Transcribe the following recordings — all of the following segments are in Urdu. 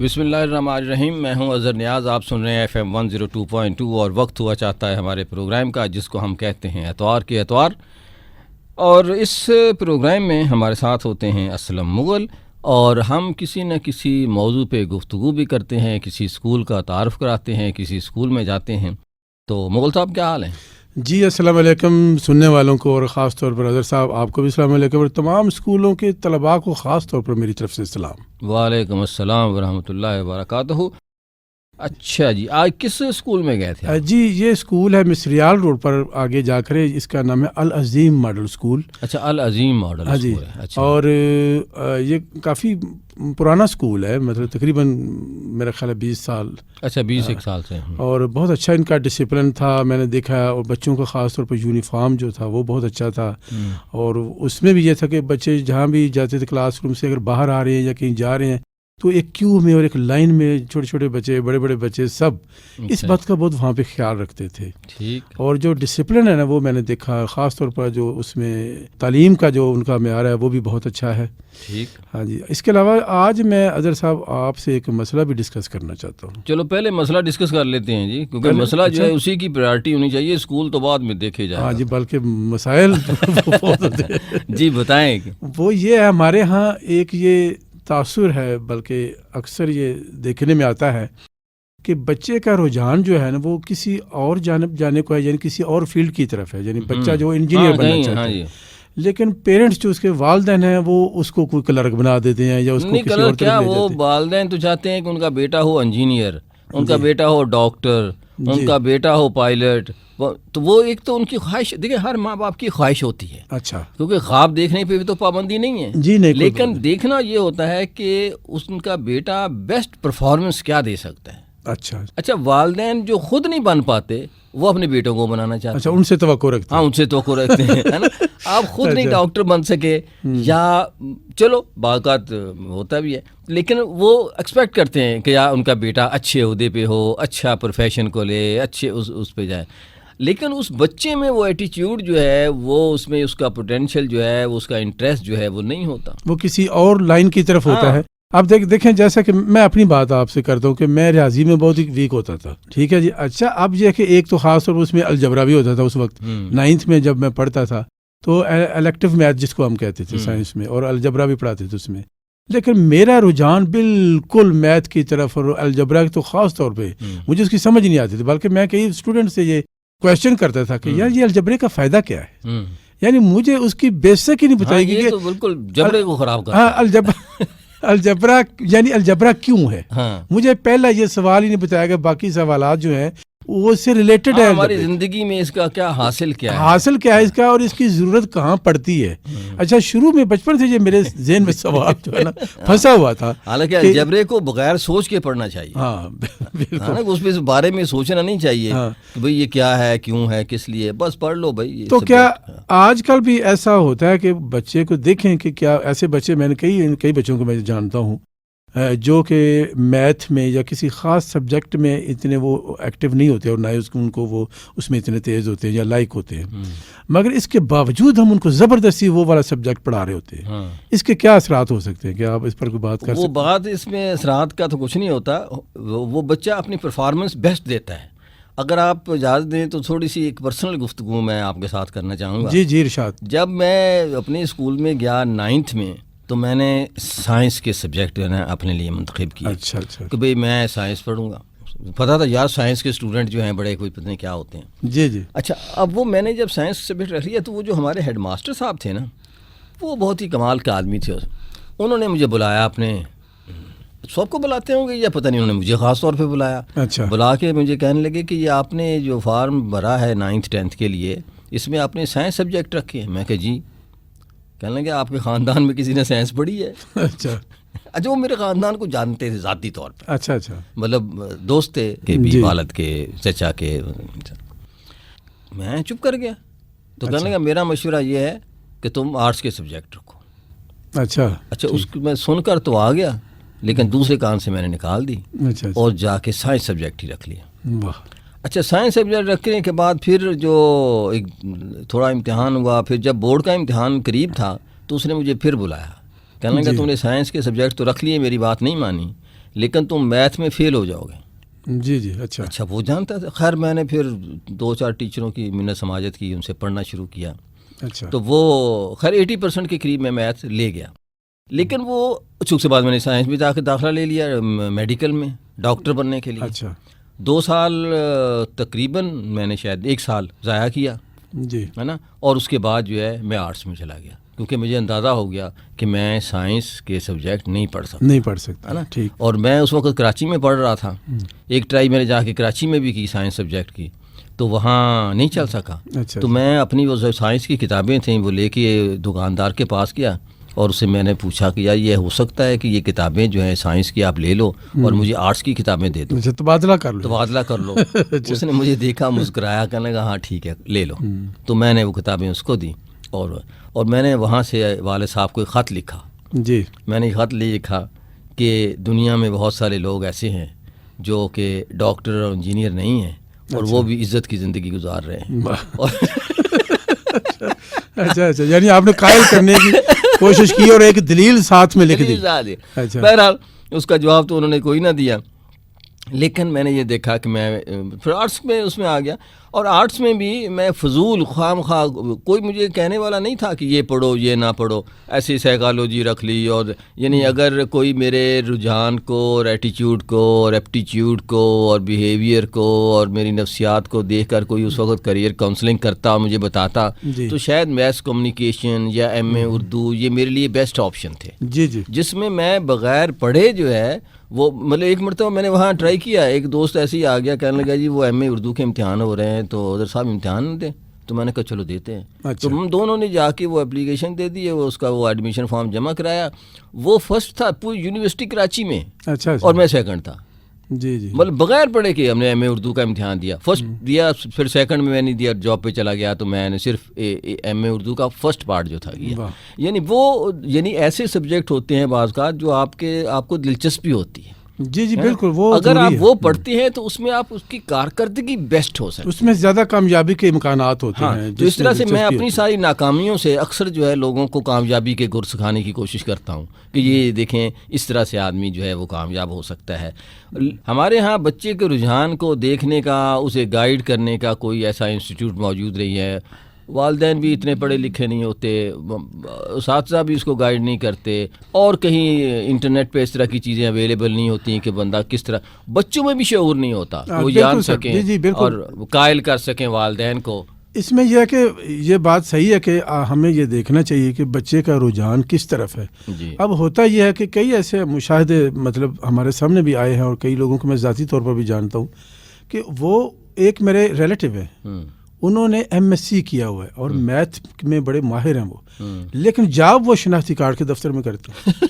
بسم اللہ الرحمن الرحیم. میں ہوں اظہر نیاز. آپ سن رہے ہیں FM 102.2 اور وقت ہوا چاہتا ہے ہمارے پروگرام کا جس کو ہم کہتے ہیں اتوار کے اتوار. اور اس پروگرام میں ہمارے ساتھ ہوتے ہیں اسلم مغل اور ہم کسی نہ کسی موضوع پہ گفتگو بھی کرتے ہیں, کسی اسکول کا تعارف کراتے ہیں, کسی اسکول میں جاتے ہیں. تو مغل صاحب کیا حال ہیں؟ جی السلام علیکم سننے والوں کو, اور خاص طور پر اظہر صاحب آپ کو بھی السلام علیکم, اور تمام اسکولوں کے طلباء کو خاص طور پر میری طرف سے السلام. وعلیکم السلام ورحمۃ اللہ وبرکاتہ. اچھا جی, آج کس اسکول میں گئے تھے؟ جی یہ اسکول ہے مسریال روڈ پر آگے جا کر, اس کا نام ہے العظیم ماڈل اسکول. اچھا, العظیم ماڈل اسکول ہے. اچھا. اور یہ کافی پرانا اسکول ہے, مطلب تقریباً میرا خیال ہے 20 سال. اچھا, 20 سال سے. اور بہت اچھا ان کا ڈسپلن تھا, میں نے دیکھا. اور بچوں کا خاص طور پر یونیفارم جو تھا وہ بہت اچھا تھا. اور اس میں بھی یہ تھا کہ بچے جہاں بھی جاتے تھے کلاس روم سے, اگر باہر آ رہے ہیں یا کہیں جا رہے ہیں تو ایک کیو میں اور ایک لائن میں چھوٹے چھوٹے بچے, بڑے بڑے بچے, سب اس بات کا بہت وہاں پہ خیال رکھتے تھے. ٹھیک. اور جو ڈسپلن ہے نا وہ میں نے دیکھا, خاص طور پر جو اس میں تعلیم کا جو ان کا معیار ہے وہ بھی بہت اچھا ہے. ٹھیک. ہاں جی. اس کے علاوہ آج میں اظہر صاحب آپ سے ایک مسئلہ بھی ڈسکس کرنا چاہتا ہوں. چلو پہلے مسئلہ ڈسکس کر لیتے ہیں جی, کیونکہ مسئلہ جو ہے اسی کی پریارٹی ہونی چاہیے, اسکول تو بعد میں دیکھے جائے. ہاں جی, بلکہ مسائل بہت ہوتے ہیں. جی بتائیں. وہ یہ ہے, ہمارے ہاں ایک یہ تاثر ہے, بلکہ اکثر یہ دیکھنے میں آتا ہے کہ بچے کا رجحان جو ہے نا وہ کسی اور جانب جانے کو ہے, یعنی کسی اور فیلڈ کی طرف ہے. یعنی بچہ جو انجینئر بننا چاہتا ہے, لیکن پیرنٹس جو اس کے والدین ہیں وہ اس کو کوئی کلرک بنا دیتے ہیں یا اس کو کسی اور طرف لے جاتے ہیں. وہ والدین تو چاہتے ہیں کہ ان کا بیٹا ہو انجینئر, ان کا بیٹا ہو ڈاکٹر, ان کا بیٹا ہو پائلٹ. تو وہ ایک تو ان کی خواہش, دیکھیں ہر ماں باپ کی خواہش ہوتی ہے. اچھا. کیونکہ خواب دیکھنے پہ بھی تو پابندی نہیں ہے. جی نہیں, لیکن دیکھنا یہ ہوتا ہے کہ ان کا بیٹا بیسٹ پرفارمنس کیا دے سکتا ہے. اچھا, والدین جو خود نہیں بن پاتے وہ اپنے بیٹوں کو بنانا چاہتے ہیں. اچھا, ان سے توقع رکھتے ہیں. ہاں, ان سے توقع رکھتے ہیں, ہے نا. آپ خود نہیں ڈاکٹر بن سکے, یا چلو باقات ہوتا بھی ہے, لیکن وہ ایکسپیکٹ کرتے ہیں کہ یا ان کا بیٹا اچھے عہدے پہ ہو, اچھا پروفیشن کو لے, اچھے اس پہ جائے. لیکن اس بچے میں وہ ایٹیچیوڈ جو ہے, وہ اس میں اس کا پوٹینشیل جو ہے, وہ اس کا انٹرسٹ جو ہے وہ نہیں ہوتا, وہ کسی اور لائن کی طرف ہوتا ہے. آپ دیکھیں, جیسا کہ میں اپنی بات آپ سے کرتا ہوں کہ میں ریاضی میں بہت ہی ویک ہوتا تھا. ٹھیک ہے جی. اچھا, اب یہ کہ ایک تو خاص طور پر اس میں الجبرا بھی ہوتا تھا اس وقت 9th میں جب میں پڑھتا تھا, تو الیکٹیو میتھ جس کو ہم کہتے تھے سائنس میں, اور الجبرا بھی پڑھاتے تھے اس میں. لیکن میرا رجحان بالکل میتھ کی طرف, اور الجبرا تو خاص طور پہ مجھے اس کی سمجھ نہیں آتی تھی. بلکہ میں کئی اسٹوڈنٹ سے یہ کویشچن کرتا تھا کہ یار یہ الجبرے کا فائدہ کیا ہے, یعنی مجھے اس کی بیسک ہی نہیں بتائی گئی. تو بالکل جبرے کو خراب کرتا ہے. الجبرا یعنی الجبرا کیوں ہے, مجھے پہلا یہ سوال ہی نہیں بتایا گیا. باقی سوالات جو ہیں وہ اس سے ریلیٹڈ ہے. ہماری زندگی میں اس کا کیا حاصل کیا ہے اس کا, اور اس کی ضرورت کہاں پڑتی ہے. اچھا, شروع میں بچپن سے یہ میرے ذہن میں سوال جو ہے نا پھنسا ہوا تھا. حالانکہ الجبرے کو بغیر سوچ کے پڑھنا چاہیے. ہاں بالکل, اس بارے میں سوچنا نہیں چاہیے کہ بھئی یہ کیا ہے, کیوں ہے, کس لیے, بس پڑھ لو بھائی. تو کیا آج کل بھی ایسا ہوتا ہے کہ بچے کو دیکھیں کہ کیا ایسے بچے, میں نے کئی بچوں کو میں جانتا ہوں جو کہ میتھ میں یا کسی خاص سبجیکٹ میں اتنے وہ ایکٹیو نہیں ہوتے, اور نہ ان کو وہ اس میں اتنے تیز ہوتے ہیں یا لائق ہوتے ہیں, مگر اس کے باوجود ہم ان کو زبردستی وہ والا سبجیکٹ پڑھا رہے ہوتے ہیں. اس کے کیا اثرات ہو سکتے ہیں, کیا آپ اس پر کوئی بات کر سکتے ہیں؟ وہ بات اس میں اثرات کا تو کچھ نہیں ہوتا, وہ بچہ اپنی پرفارمنس بیسٹ دیتا ہے. اگر آپ اجازت دیں تو تھوڑی سی ایک پرسنل گفتگو میں آپ کے ساتھ کرنا چاہوں گا. جی ارشاد. جب میں اپنے اسکول میں گیا 9th میں, تو میں نے سائنس کے سبجیکٹ جو ہے نا اپنے لیے منتخب کیا. اچھا. کہ بھئی میں سائنس پڑھوں گا. پتا تھا یار سائنس کے اسٹوڈنٹ جو ہیں بڑے کوئی پتہ نہیں کیا ہوتے ہیں. جی. اچھا, اب وہ میں نے جب سائنس سبجیکٹ رکھ لیا تو وہ جو ہمارے ہیڈ ماسٹر صاحب تھے نا, وہ بہت ہی کمال کے آدمی تھے. انہوں نے مجھے بلایا, اپنے سب کو بلاتے ہوں گے یا پتہ نہیں, انہوں نے مجھے خاص طور پہ بلایا. اچھا. بلا کے مجھے کہنے لگے کہ یہ آپ نے جو فارم بھرا ہے 9th 10th کے لیے, اس میں آپ نے سائنس سبجیکٹ رکھے ہیں. میں کہ جی. کہنے لگے آپ کے خاندان میں کسی نے سائنس پڑھی ہے؟ اچھا. وہ میرے خاندان کو جانتے تھے ذاتی طور پہ. اچھا. مطلب دوست تھے کہ بھی والد کے, چچا کے. میں چپ کر گیا. تو کہنے لگا میرا مشورہ یہ ہے کہ تم آرٹس کے سبجیکٹ رکھو. اچھا. اس کو میں سن کر تو آ گیا, لیکن دوسرے کان سے میں نے نکال دی اور جا کے سائنس سبجیکٹ ہی رکھ لیا. اچھا, سائنس سبجیکٹ رکھنے کے بعد پھر جو ایک تھوڑا امتحان ہوا, پھر جب بورڈ کا امتحان قریب تھا تو اس نے مجھے پھر بلایا. کہنے لگا تم نے سائنس کے سبجیکٹ تو رکھ لیے, میری بات نہیں مانی, لیکن تم میتھ میں فیل ہو جاؤ گے. جی جی. اچھا وہ جانتا تھا. خیر میں نے پھر 2-4 ٹیچروں کی منت سماجت کی, ان سے پڑھنا شروع کیا. اچھا. تو وہ خیر 80% کے قریب میں میتھ لے گیا. لیکن وہ چونکہ بعد میں نے سائنس بھی جا کے داخلہ لے لیا میڈیکل میں ڈاکٹر بننے کے لیے. اچھا. 2 سال تقریباً میں نے شاید 1 سال ضائع کیا جی ہے نا. اور اس کے بعد جو ہے میں آرٹس میں چلا گیا, کیونکہ مجھے اندازہ ہو گیا کہ میں سائنس کے سبجیکٹ نہیں پڑھ سکتا ہے نا. ٹھیک. اور میں اس وقت کراچی میں پڑھ رہا تھا. ایک ٹرائی میں نے جا کے کراچی میں بھی کی سائنس سبجیکٹ کی, تو وہاں نہیں چل سکا. تو میں اپنی وہ سائنس کی کتابیں تھیں وہ لے کے دکاندار کے پاس گیا اور اسے میں نے پوچھا کہ یار یہ ہو سکتا ہے کہ یہ کتابیں جو ہیں سائنس کی آپ لے لو اور مجھے آرٹس کی کتابیں دے دو, تبادلہ کر لو. اس نے مجھے دیکھا, مسکرایا, کہنے لگا ہاں ٹھیک ہے لے لو. تو میں نے وہ کتابیں اس کو دی اور میں نے وہاں سے والد صاحب کو ایک خط لکھا. جی. میں نے خط لکھا کہ دنیا میں بہت سارے لوگ ایسے ہیں جو کہ ڈاکٹر اور انجینئر نہیں ہیں اور وہ بھی عزت کی زندگی گزار رہے ہیں. اچھا یعنی آپ نے قائل کرنے کی کوشش کی اور ایک دلیل ساتھ میں لکھ دی. بہرحال اس کا جواب تو انہوں نے کوئی نہ دیا, لیکن میں نے یہ دیکھا کہ میں پھر آرٹس میں اس میں آ گیا. اور آرٹس میں بھی میں فضول خواہ کوئی مجھے کہنے والا نہیں تھا کہ یہ پڑھو یہ نہ پڑھو, ایسی سائیکالوجی رکھ لی. اور یعنی اگر کوئی میرے رجحان کو اور ایٹیچیوڈ کو اور ایپٹیچیوڈ کو اور بیہیویئر کو اور میری نفسیات کو دیکھ کر کوئی اس وقت کریئر کاؤنسلنگ کرتا اور مجھے بتاتا تو شاید میس کمیونیکیشن یا ایم اے اردو یہ میرے لیے بیسٹ آپشن تھے. جی جی. جس میں میں بغیر پڑھے جو ہے وہ مطلب ایک مرتبہ میں نے وہاں ٹرائی کیا, ایک دوست ایسے ہی آ گیا کہنے لگا جی وہ ایم اے اردو کے امتحان ہو رہے ہیں تو ادھر صاحب امتحان دیں. تو میں نے کہا چلو دیتے ہیں. تو ہم دونوں نے جا کے وہ اپلیکیشن دے دی, وہ اس کا وہ ایڈمیشن فارم جمع کرایا. وہ فرسٹ تھا پوری یونیورسٹی کراچی میں. اچھا. اور میں سیکنڈ تھا. جی جی. مطلب بغیر پڑھے کہ ہم نے ایم اے اردو کا امتحان دیا, فرسٹ دیا, پھر سیکنڈ میں نہیں دیا, جاب پہ چلا گیا تو میں نے صرف ایم اے اردو کا فرسٹ پارٹ جو تھا کیا. یعنی ایسے سبجیکٹ ہوتے ہیں بعض کا جو آپ کو دلچسپی ہوتی ہے. جی جی بالکل. وہ اگر آپ وہ پڑھتے ہیں تو اس میں آپ اس کی کارکردگی بیسٹ ہو سکتے, اس میں زیادہ کامیابی کے امکانات ہوتے ہیں. تو اس طرح سے میں اپنی ساری ناکامیوں سے اکثر جو ہے لوگوں کو کامیابی کے گر سکھانے کی کوشش کرتا ہوں کہ یہ دیکھیں اس طرح سے آدمی جو ہے وہ کامیاب ہو سکتا ہے. ہمارے ہاں بچے کے رجحان کو دیکھنے کا, اسے گائیڈ کرنے کا کوئی ایسا انسٹیٹیوٹ موجود نہیں ہے. والدین بھی اتنے پڑھے لکھے نہیں ہوتے, اساتذہ بھی اس کو گائیڈ نہیں کرتے, اور کہیں انٹرنیٹ پہ اس طرح کی چیزیں اویلیبل نہیں ہوتی کہ بندہ کس طرح, بچوں میں بھی شعور نہیں ہوتا وہ جان سکیں اور قائل کر سکیں والدین کو. اس میں یہ ہے کہ یہ بات صحیح ہے کہ ہمیں یہ دیکھنا چاہیے کہ بچے کا رجحان کس طرف ہے. اب ہوتا یہ ہے کہ کئی ایسے مشاہدے مطلب ہمارے سامنے بھی آئے ہیں اور کئی لوگوں کو میں ذاتی طور پر بھی جانتا ہوں کہ وہ ایک میرے ریلیٹیو ہے, انہوں نے ایم ایس سی کیا ہوا ہے اور میتھ میں بڑے ماہر ہیں وہ, لیکن جاب وہ شناختی کارڈ کے دفتر میں کرتے ہیں.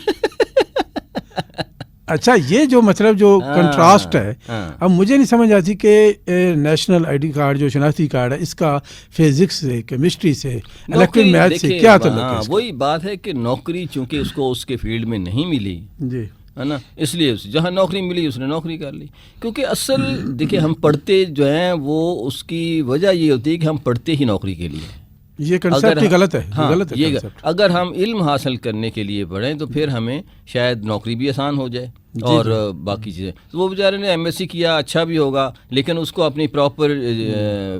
اچھا یہ جو مطلب جو کنٹراسٹ ہے, اب مجھے نہیں سمجھ آتی کہ نیشنل آئی ڈی کارڈ جو شناختی کارڈ ہے اس کا فزکس سے, کیمسٹری سے, الیکٹرک میتھ سے کیا تعلق ہے؟ وہی بات ہے کہ نوکری چونکہ اس کو اس کے فیلڈ میں نہیں ملی جی ہے نا, اس لیے جہاں نوکری ملی اس نے نوکری کر لی. کیونکہ اصل دیکھیں ہم پڑھتے جو ہیں وہ اس کی وجہ یہ ہوتی ہے کہ ہم پڑھتے ہی نوکری کے لیے. یہ کنسیپٹ غلط ہے. یہ اگر ہم علم حاصل کرنے کے لیے پڑھیں تو پھر ہمیں شاید نوکری بھی آسان ہو جائے اور باقی چیزیں. وہ بیچارے نے ایم ایس سی کیا, اچھا بھی ہوگا, لیکن اس کو اپنی پراپر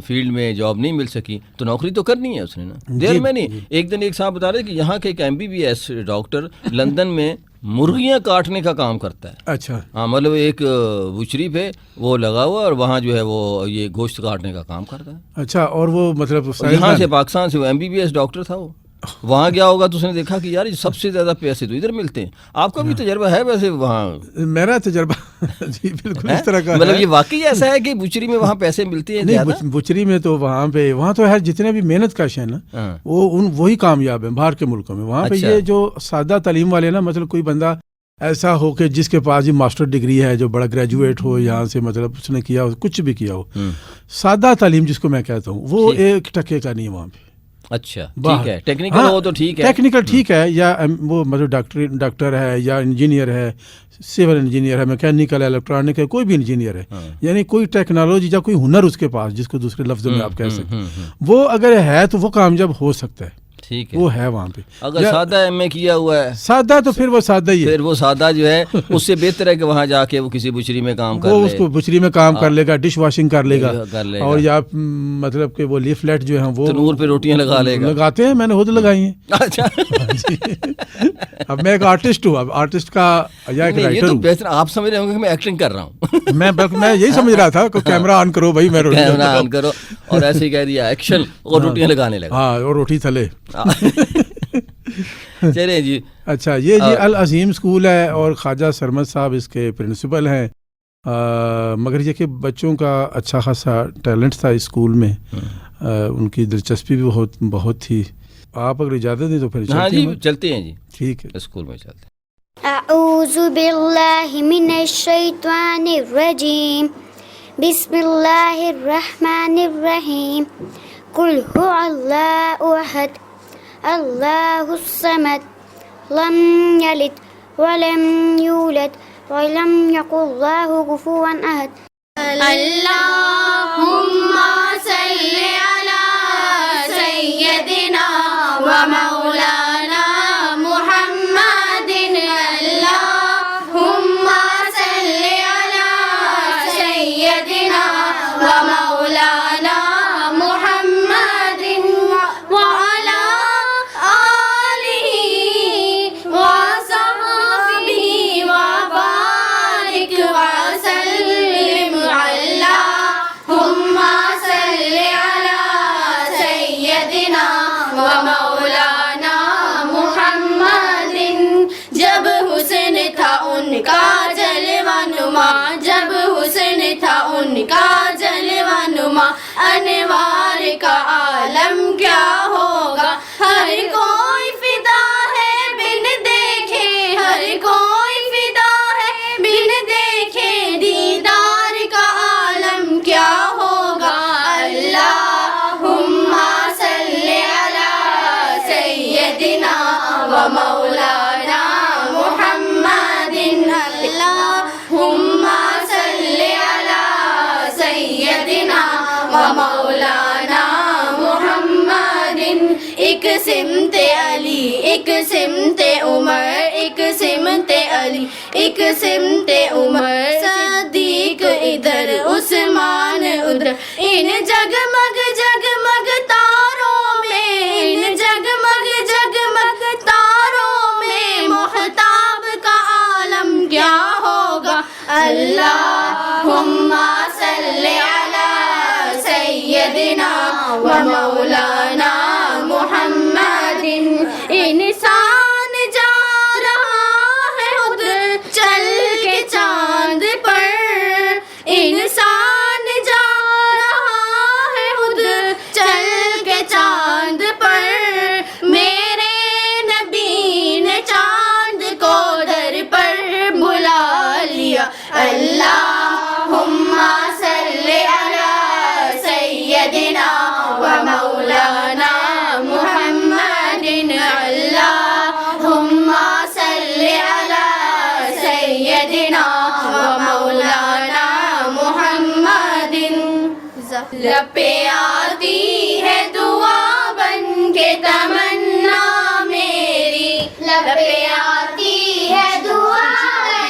فیلڈ میں جاب نہیں مل سکی تو نوکری تو کرنی ہے اس نے نا. دیر میں نہیں. ایک دن ایک صاحب بتا رہے کہ یہاں کے ایک MBBS ڈاکٹر لندن میں مرغیاں کاٹنے کا کام کرتا ہے. اچھا. ہاں مطلب ایک بچری پہ وہ لگا ہوا اور وہاں جو ہے وہ یہ گوشت کاٹنے کا کام کرتا ہے. اچھا. اور وہ مطلب یہاں سے پاکستان سے وہ MBBS ڈاکٹر تھا, وہ وہاں گیا ہوگا تو اس نے دیکھا کہ یار سب سے زیادہ پیسے تو ادھر ملتے ہیں. آپ کا بھی تجربہ ہے ویسے وہاں؟ میرا تجربہ جی بالکل اس طرح کا مطلب یہ واقعی ایسا ہے کہ بچری میں وہاں پیسے ملتے ہیں؟ نہیں, بچری میں تو وہاں تو ہے جتنے بھی محنت کش ہیں نا وہی کامیاب ہیں باہر کے ملکوں میں. وہاں پہ یہ جو سادہ تعلیم والے نا, مطلب کوئی بندہ ایسا ہو کہ جس کے پاس یہ ماسٹر ڈگری ہے, جو بڑا گریجویٹ ہو یہاں سے, مطلب اس نے کیا ہو کچھ بھی کیا ہو, سادہ تعلیم جس کو میں کہتا ہوں, وہ 1% کا نہیں ہے وہاں پہ. اچھا ٹھیک ہے, ٹیکنیکل ہو تو ٹھیک ہے, ٹیکنیکل ٹھیک ہے, یا وہ مطلب ڈاکٹر ہے یا انجینئر ہے, سول انجینئر ہے, میکینیکل, الیکٹرانک ہے, کوئی بھی انجینئر ہے, یعنی کوئی ٹیکنالوجی یا کوئی ہنر اس کے پاس جس کو دوسرے لفظوں میں آپ کہہ سکتے, وہ اگر ہے تو وہ کامیاب ہو سکتا ہے. ٹھیک ہے، وہ ہے وہاں پہ. اگر سادہ ایم اے کیا ہوا ہے سادہ تو پھر وہ سادہ ہی ہے، پھر وہ سادہ جو ہے اس سے بہتر ہے کہ وہاں جا کے وہ کسی بچری میں کام کر لے، وہ اس کو بچری میں کام کر لے گا، ڈش واشنگ کر لے گا، کر لے گا، اور یا مطلب کہ وہ لیفلیٹ جو ہیں وہ تنور پہ روٹیاں لگا لے گا. لگاتے ہیں، میں نے خود لگائی ہیں. اچھا اب میں ایک آرٹسٹ ہوں، اب آرٹسٹ کا یا ایک نہیں، یہ رائٹر تو ہوں. بہتر، آپ سمجھ رہے ہوں گے کہ میں ایکٹنگ کر رہا ہوں. میں بلکہ میں یہی سمجھ رہا تھا کہ کیمرہ آن کرو بھائی، میں روٹی کیمرہ آن کرو اور ایسے ہی کہہ دیا ایکشن اور روٹیاں لگانے لگا. ہاں، اور روٹی تھلے. چلیں جی. اچھا، یہ جی العظیم اسکول ہے اور خواجہ سرمد صاحب اس کے پرنسپل ہیں. مگر یہ کہ بچوں کا اچھا خاصا ٹیلنٹ تھا اس اسکول میں، ان کی دلچسپی بھی بہت تھی. آپ اگر اجازت دیں تو پھر ہاں جی چلتے ہیں جی، ٹھیک ہے، اسکول میں چلتے ہیں. اعوذ باللہ من الشیطان الرجیم، بسم اللہ الرحمن الرحیم، قل هو اللہ احد اللہ الصمد لم یلد ولم یولد ولم یکن لہ کفوا احد. اللہم صل علی سیدنا و مولانا محمد. اللہم صل علی سیدنا و مولانا محمد وعلی آلہ وصحبہ وبارک وسلم. اللہم صل علی سیدنا و مولانا محمد. جب حسن تھا ان کا جلوہ نما، جب حسن تھا ان کا جلوہ نما، انوار کا عالم کیا ہوگا. ہر کوئی فدا ہے بن دیکھے، ہر کوئی فدا ہے بن دیکھے، دیدار کا عالم کیا ہوگا. اللہم صل علی سیدنا و مولانا محمد. اللہم صل علی سیدنا و مولانا محمد. ایک سمت علی، ایک سمت عمر، ایک سمت علی، ایک سمت عمر، صدیق ادھر عثمان ادھر. ان جگمگ جگمگ تاروں میں، ان جگمگ جگمگ تاروں میں، محتاب کا عالم کیا ہوگا. اللہم صل علی سیدنا و مولانا محمد. انسان جا رہا ہے خود چل کے چاند پر، انسان جا رہا ہے خود چل کے چاند پر. میرے نبی نے چاند کو در پر بلا لیا. اللہم صل علی سیدنا و مولانا محمد. اللہم صل علی سیدنا و مولانا محمد. لب پہ آتی ہے دعا بن کے تمنا میری، لب پہ آتی ہے دعا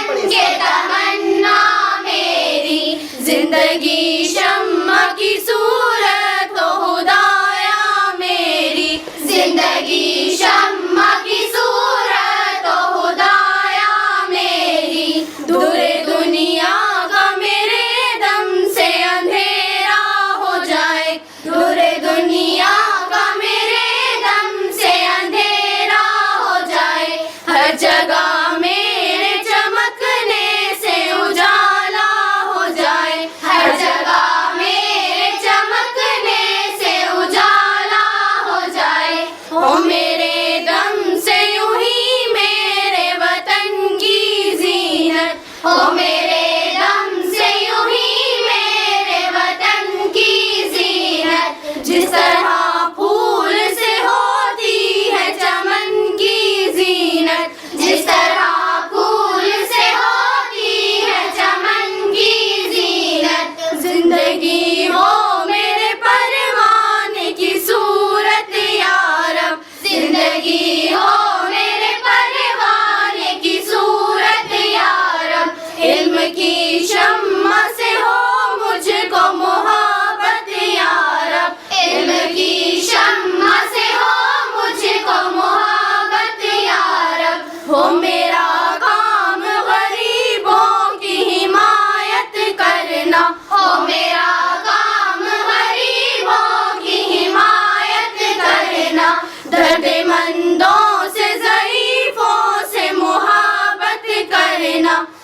بن کے تمنا میری. زندگی شمع کی صورت تو خدایا میری، زندگی شمع کی صورت تو خدایا میری. دور دنیا کا میرے دم سے اندھیرا ہو جائے، دور دنیا کا میرے دم سے اندھیرا ہو جائے. ہر جگہ میرے چمکنے سے اجالا ہو جائے، ہر جگہ میرے چمکنے سے اجالا ہو جائے. او میرے دم سے یوں ہی میرے وطن کی زینت، او میرے دم سے یوں ہی میرے وطن کی زینت. جس طرح پھول سے ہوتی ہے چمن کی زینت، جس طرح پھول سے ہوتی ہے چمن کی زینت. زندگی ہو میرے پروان کی صورت یا رب،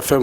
FM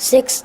6।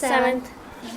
7th।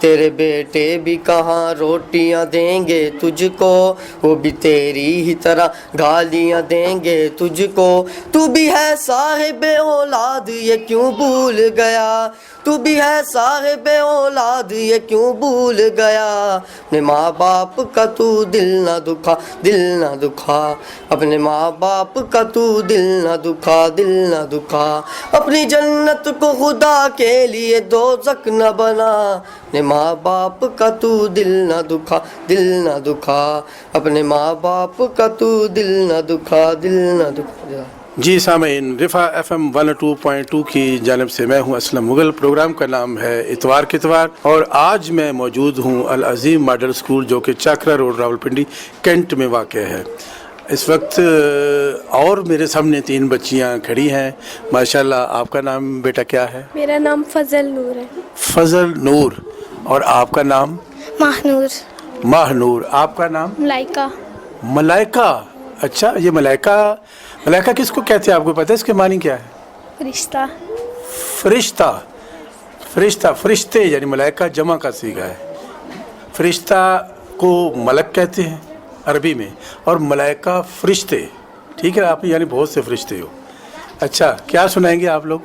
تیرے بیٹے بھی کہاں روٹیاں دیں گے تجھ کو, وہ بھی تیری ہی طرح گالیاں دیں گے تجھ کو. تو بھی ہے صاحب اولاد یہ کیوں بھول گیا, تو بھی ہے صاحب اولاد یہ کیوں بھول گیا, اپنے ماں باپ کا تو دل نہ دکھا, دل نہ دکھا, اپنے ماں باپ کا تو دل نہ دکھا, دل نہ دکھا, اپنی جنت کو خدا کے لیے دوزخ نہ بنا, اپنے ماں باپ کا تو دل نہ دکھا, دل نہ دکھا, اپنے ماں باپ کا تو دل نہ دکھا, دل نہ دکھا. جی سامعین, رفا FM 102.2 کی جانب سے میں ہوں اسلم مغل. پروگرام کا نام ہے اتوار کے اتوار, اور آج میں موجود ہوں العظیم ماڈل اسکول جو کہ چاکرا روڈ راولپنڈی کینٹ میں واقع ہے. اس وقت اور میرے سامنے 3 بچیاں کھڑی ہیں ماشاءاللہ. آپ کا نام بیٹا کیا ہے؟ میرا نام فضل نور ہے. فضل نور. اور آپ کا نام؟ ماہنور. ماہنور. آپ کا نام؟ ملائکہ. ملائکہ. اچھا, یہ ملائکہ کس کو کہتے ہیں, آپ کو پتہ ہے اس کے معنی کیا ہے؟ فرشتہ. فرشتہ. فرشتہ, فرشتے یعنی ملائکہ جمع کا صیغہ ہے. فرشتہ کو ملک کہتے ہیں عربی میں, اور ملائکہ فرشتے. ٹھیک ہے, آپ یعنی بہت سے فرشتے ہو. اچھا, کیا سنائیں گے آپ لوگ؟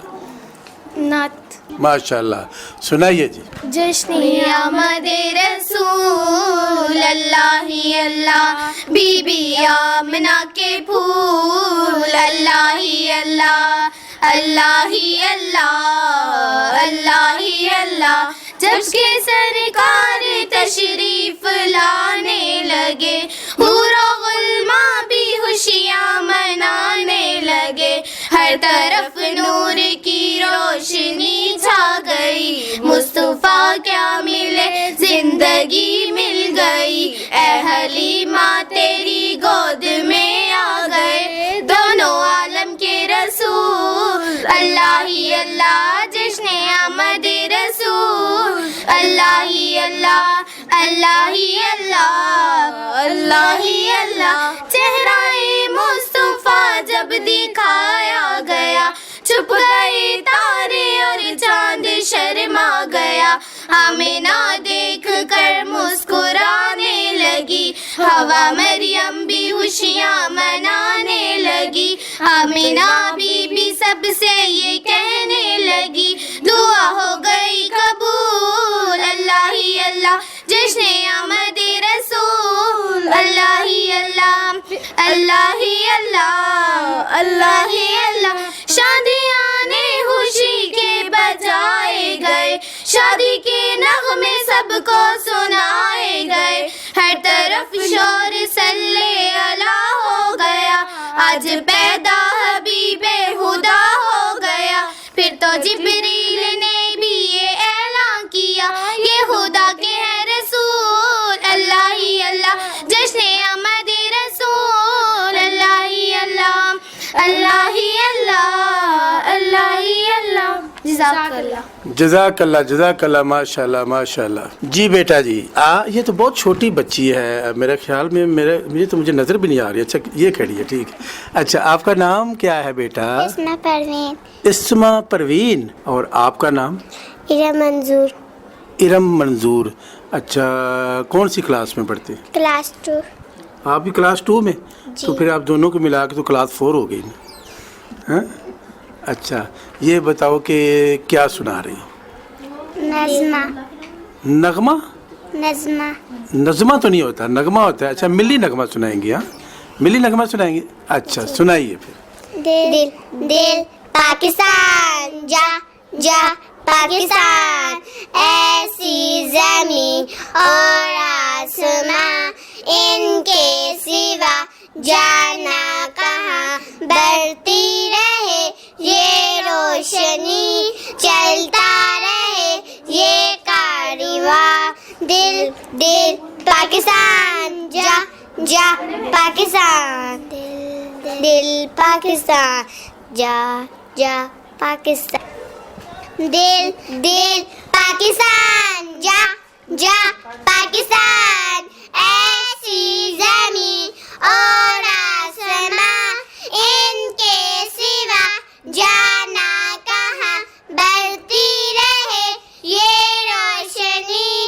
نعت. ماشاءاللہ, سنائیے جی. جشن آمد رسول اللہ ہی اللہ, بی بی آمنہ کے پھول اللہ ہی اللہ, اللہ ہی اللہ, اللہ ہی اللہ. جب کہ سرکار تشریف لانے لگے, حور و غلماں بھی خوشیاں منانے لگے, ہر طرف نور کی روشنی چھا گئی, مصطفیٰ کیا ملے زندگی مل گئی, اے حلیمہ تیری گود میں آ گئے دونوں عالم کے رسول اللہ ہی اللہ. جشن آمد رسول اللہ ہی اللہ, اللہ ہی اللہ, اللہ ہی اللہ. چہرہ مصطفیٰ جب دکھایا گیا, چھپ گئے تارے اور چاند شرما گیا, آمینہ دیکھ کر مسکرانے لگی, ہوا مریم بھی خوشیاں منانے لگی, آمینہ بی بی سب سے یہ کہنے لگی, دعا ہو گئی قبول اللہ ہی اللہ. جشن آمد رسول اللہ ہی اللہ, اللہ ہی اللہ, اللہ ہی اللہ. شادیاں نے خوشی کے بجائے گئے, شادی کے نغمے سب کو سنائے گئے, ہر طرف شور صلی اللہ ہو گیا, آج پیدا حبیب خدا ہو گیا. پھر تو جبریل نے بھی یہ اعلان کیا, یہ خدا کے ہیں رسول اللہ ہی اللہ. جشن آمد رسول اللہ ہی اللہ, اللہ ہی اللہ, اللہ ہی اللہ. جزاک اللہ. جزاک اللہ, جزاک اللہ, ماشاء اللہ, ماشاء اللہ. جی بیٹا جی, یہ تو بہت چھوٹی بچی ہے میرے خیال میں, مجھے نظر بھی نہیں آ رہی. اچھا, یہ کھڑی ہے, ٹھیک ہے. اچھا, آپ کا نام کیا ہے بیٹا؟ اسما پروین. اسما پروین. اور آپ کا نام؟ ارم منظور. ارم منظور. اچھا, کون سی کلاس میں پڑھتے ہیں؟ کلاس 2. آپ بھی کلاس 2 میں؟ تو پھر آپ دونوں کو ملا کے تو کلاس 4 ہو گئی نا. اچھا, یہ بتاؤ کہ کیا سنا رہی ہیں؟ نظمہ. نغمہ؟ نظمہ. نظمہ تو نہیں ہوتا, نغمہ ہوتا ہے. اچھا, ملی نغمہ سنائیں گے؟ ہاں, ملی نغمہ سنائیں گے. اچھا, سنائیے پھر. دل دل پاکستان جا جا پاکستان, ایسی زمین اور آسماں, ان کے سوا جانا کہاں, بڑھتی رہے یہ روشنی, چلتا رہے یہ کارواں. دل دل پاکستان جا جا پاکستان, دل پاکستان جا جا پاکستان. دل دل پاکستان جا جا پاکستان, ایسی زمین اور آسماں, ان کے سوا جانا کہاں, بڑھتی رہے یہ روشنی,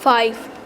5।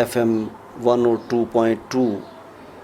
FM 102.2,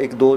1-2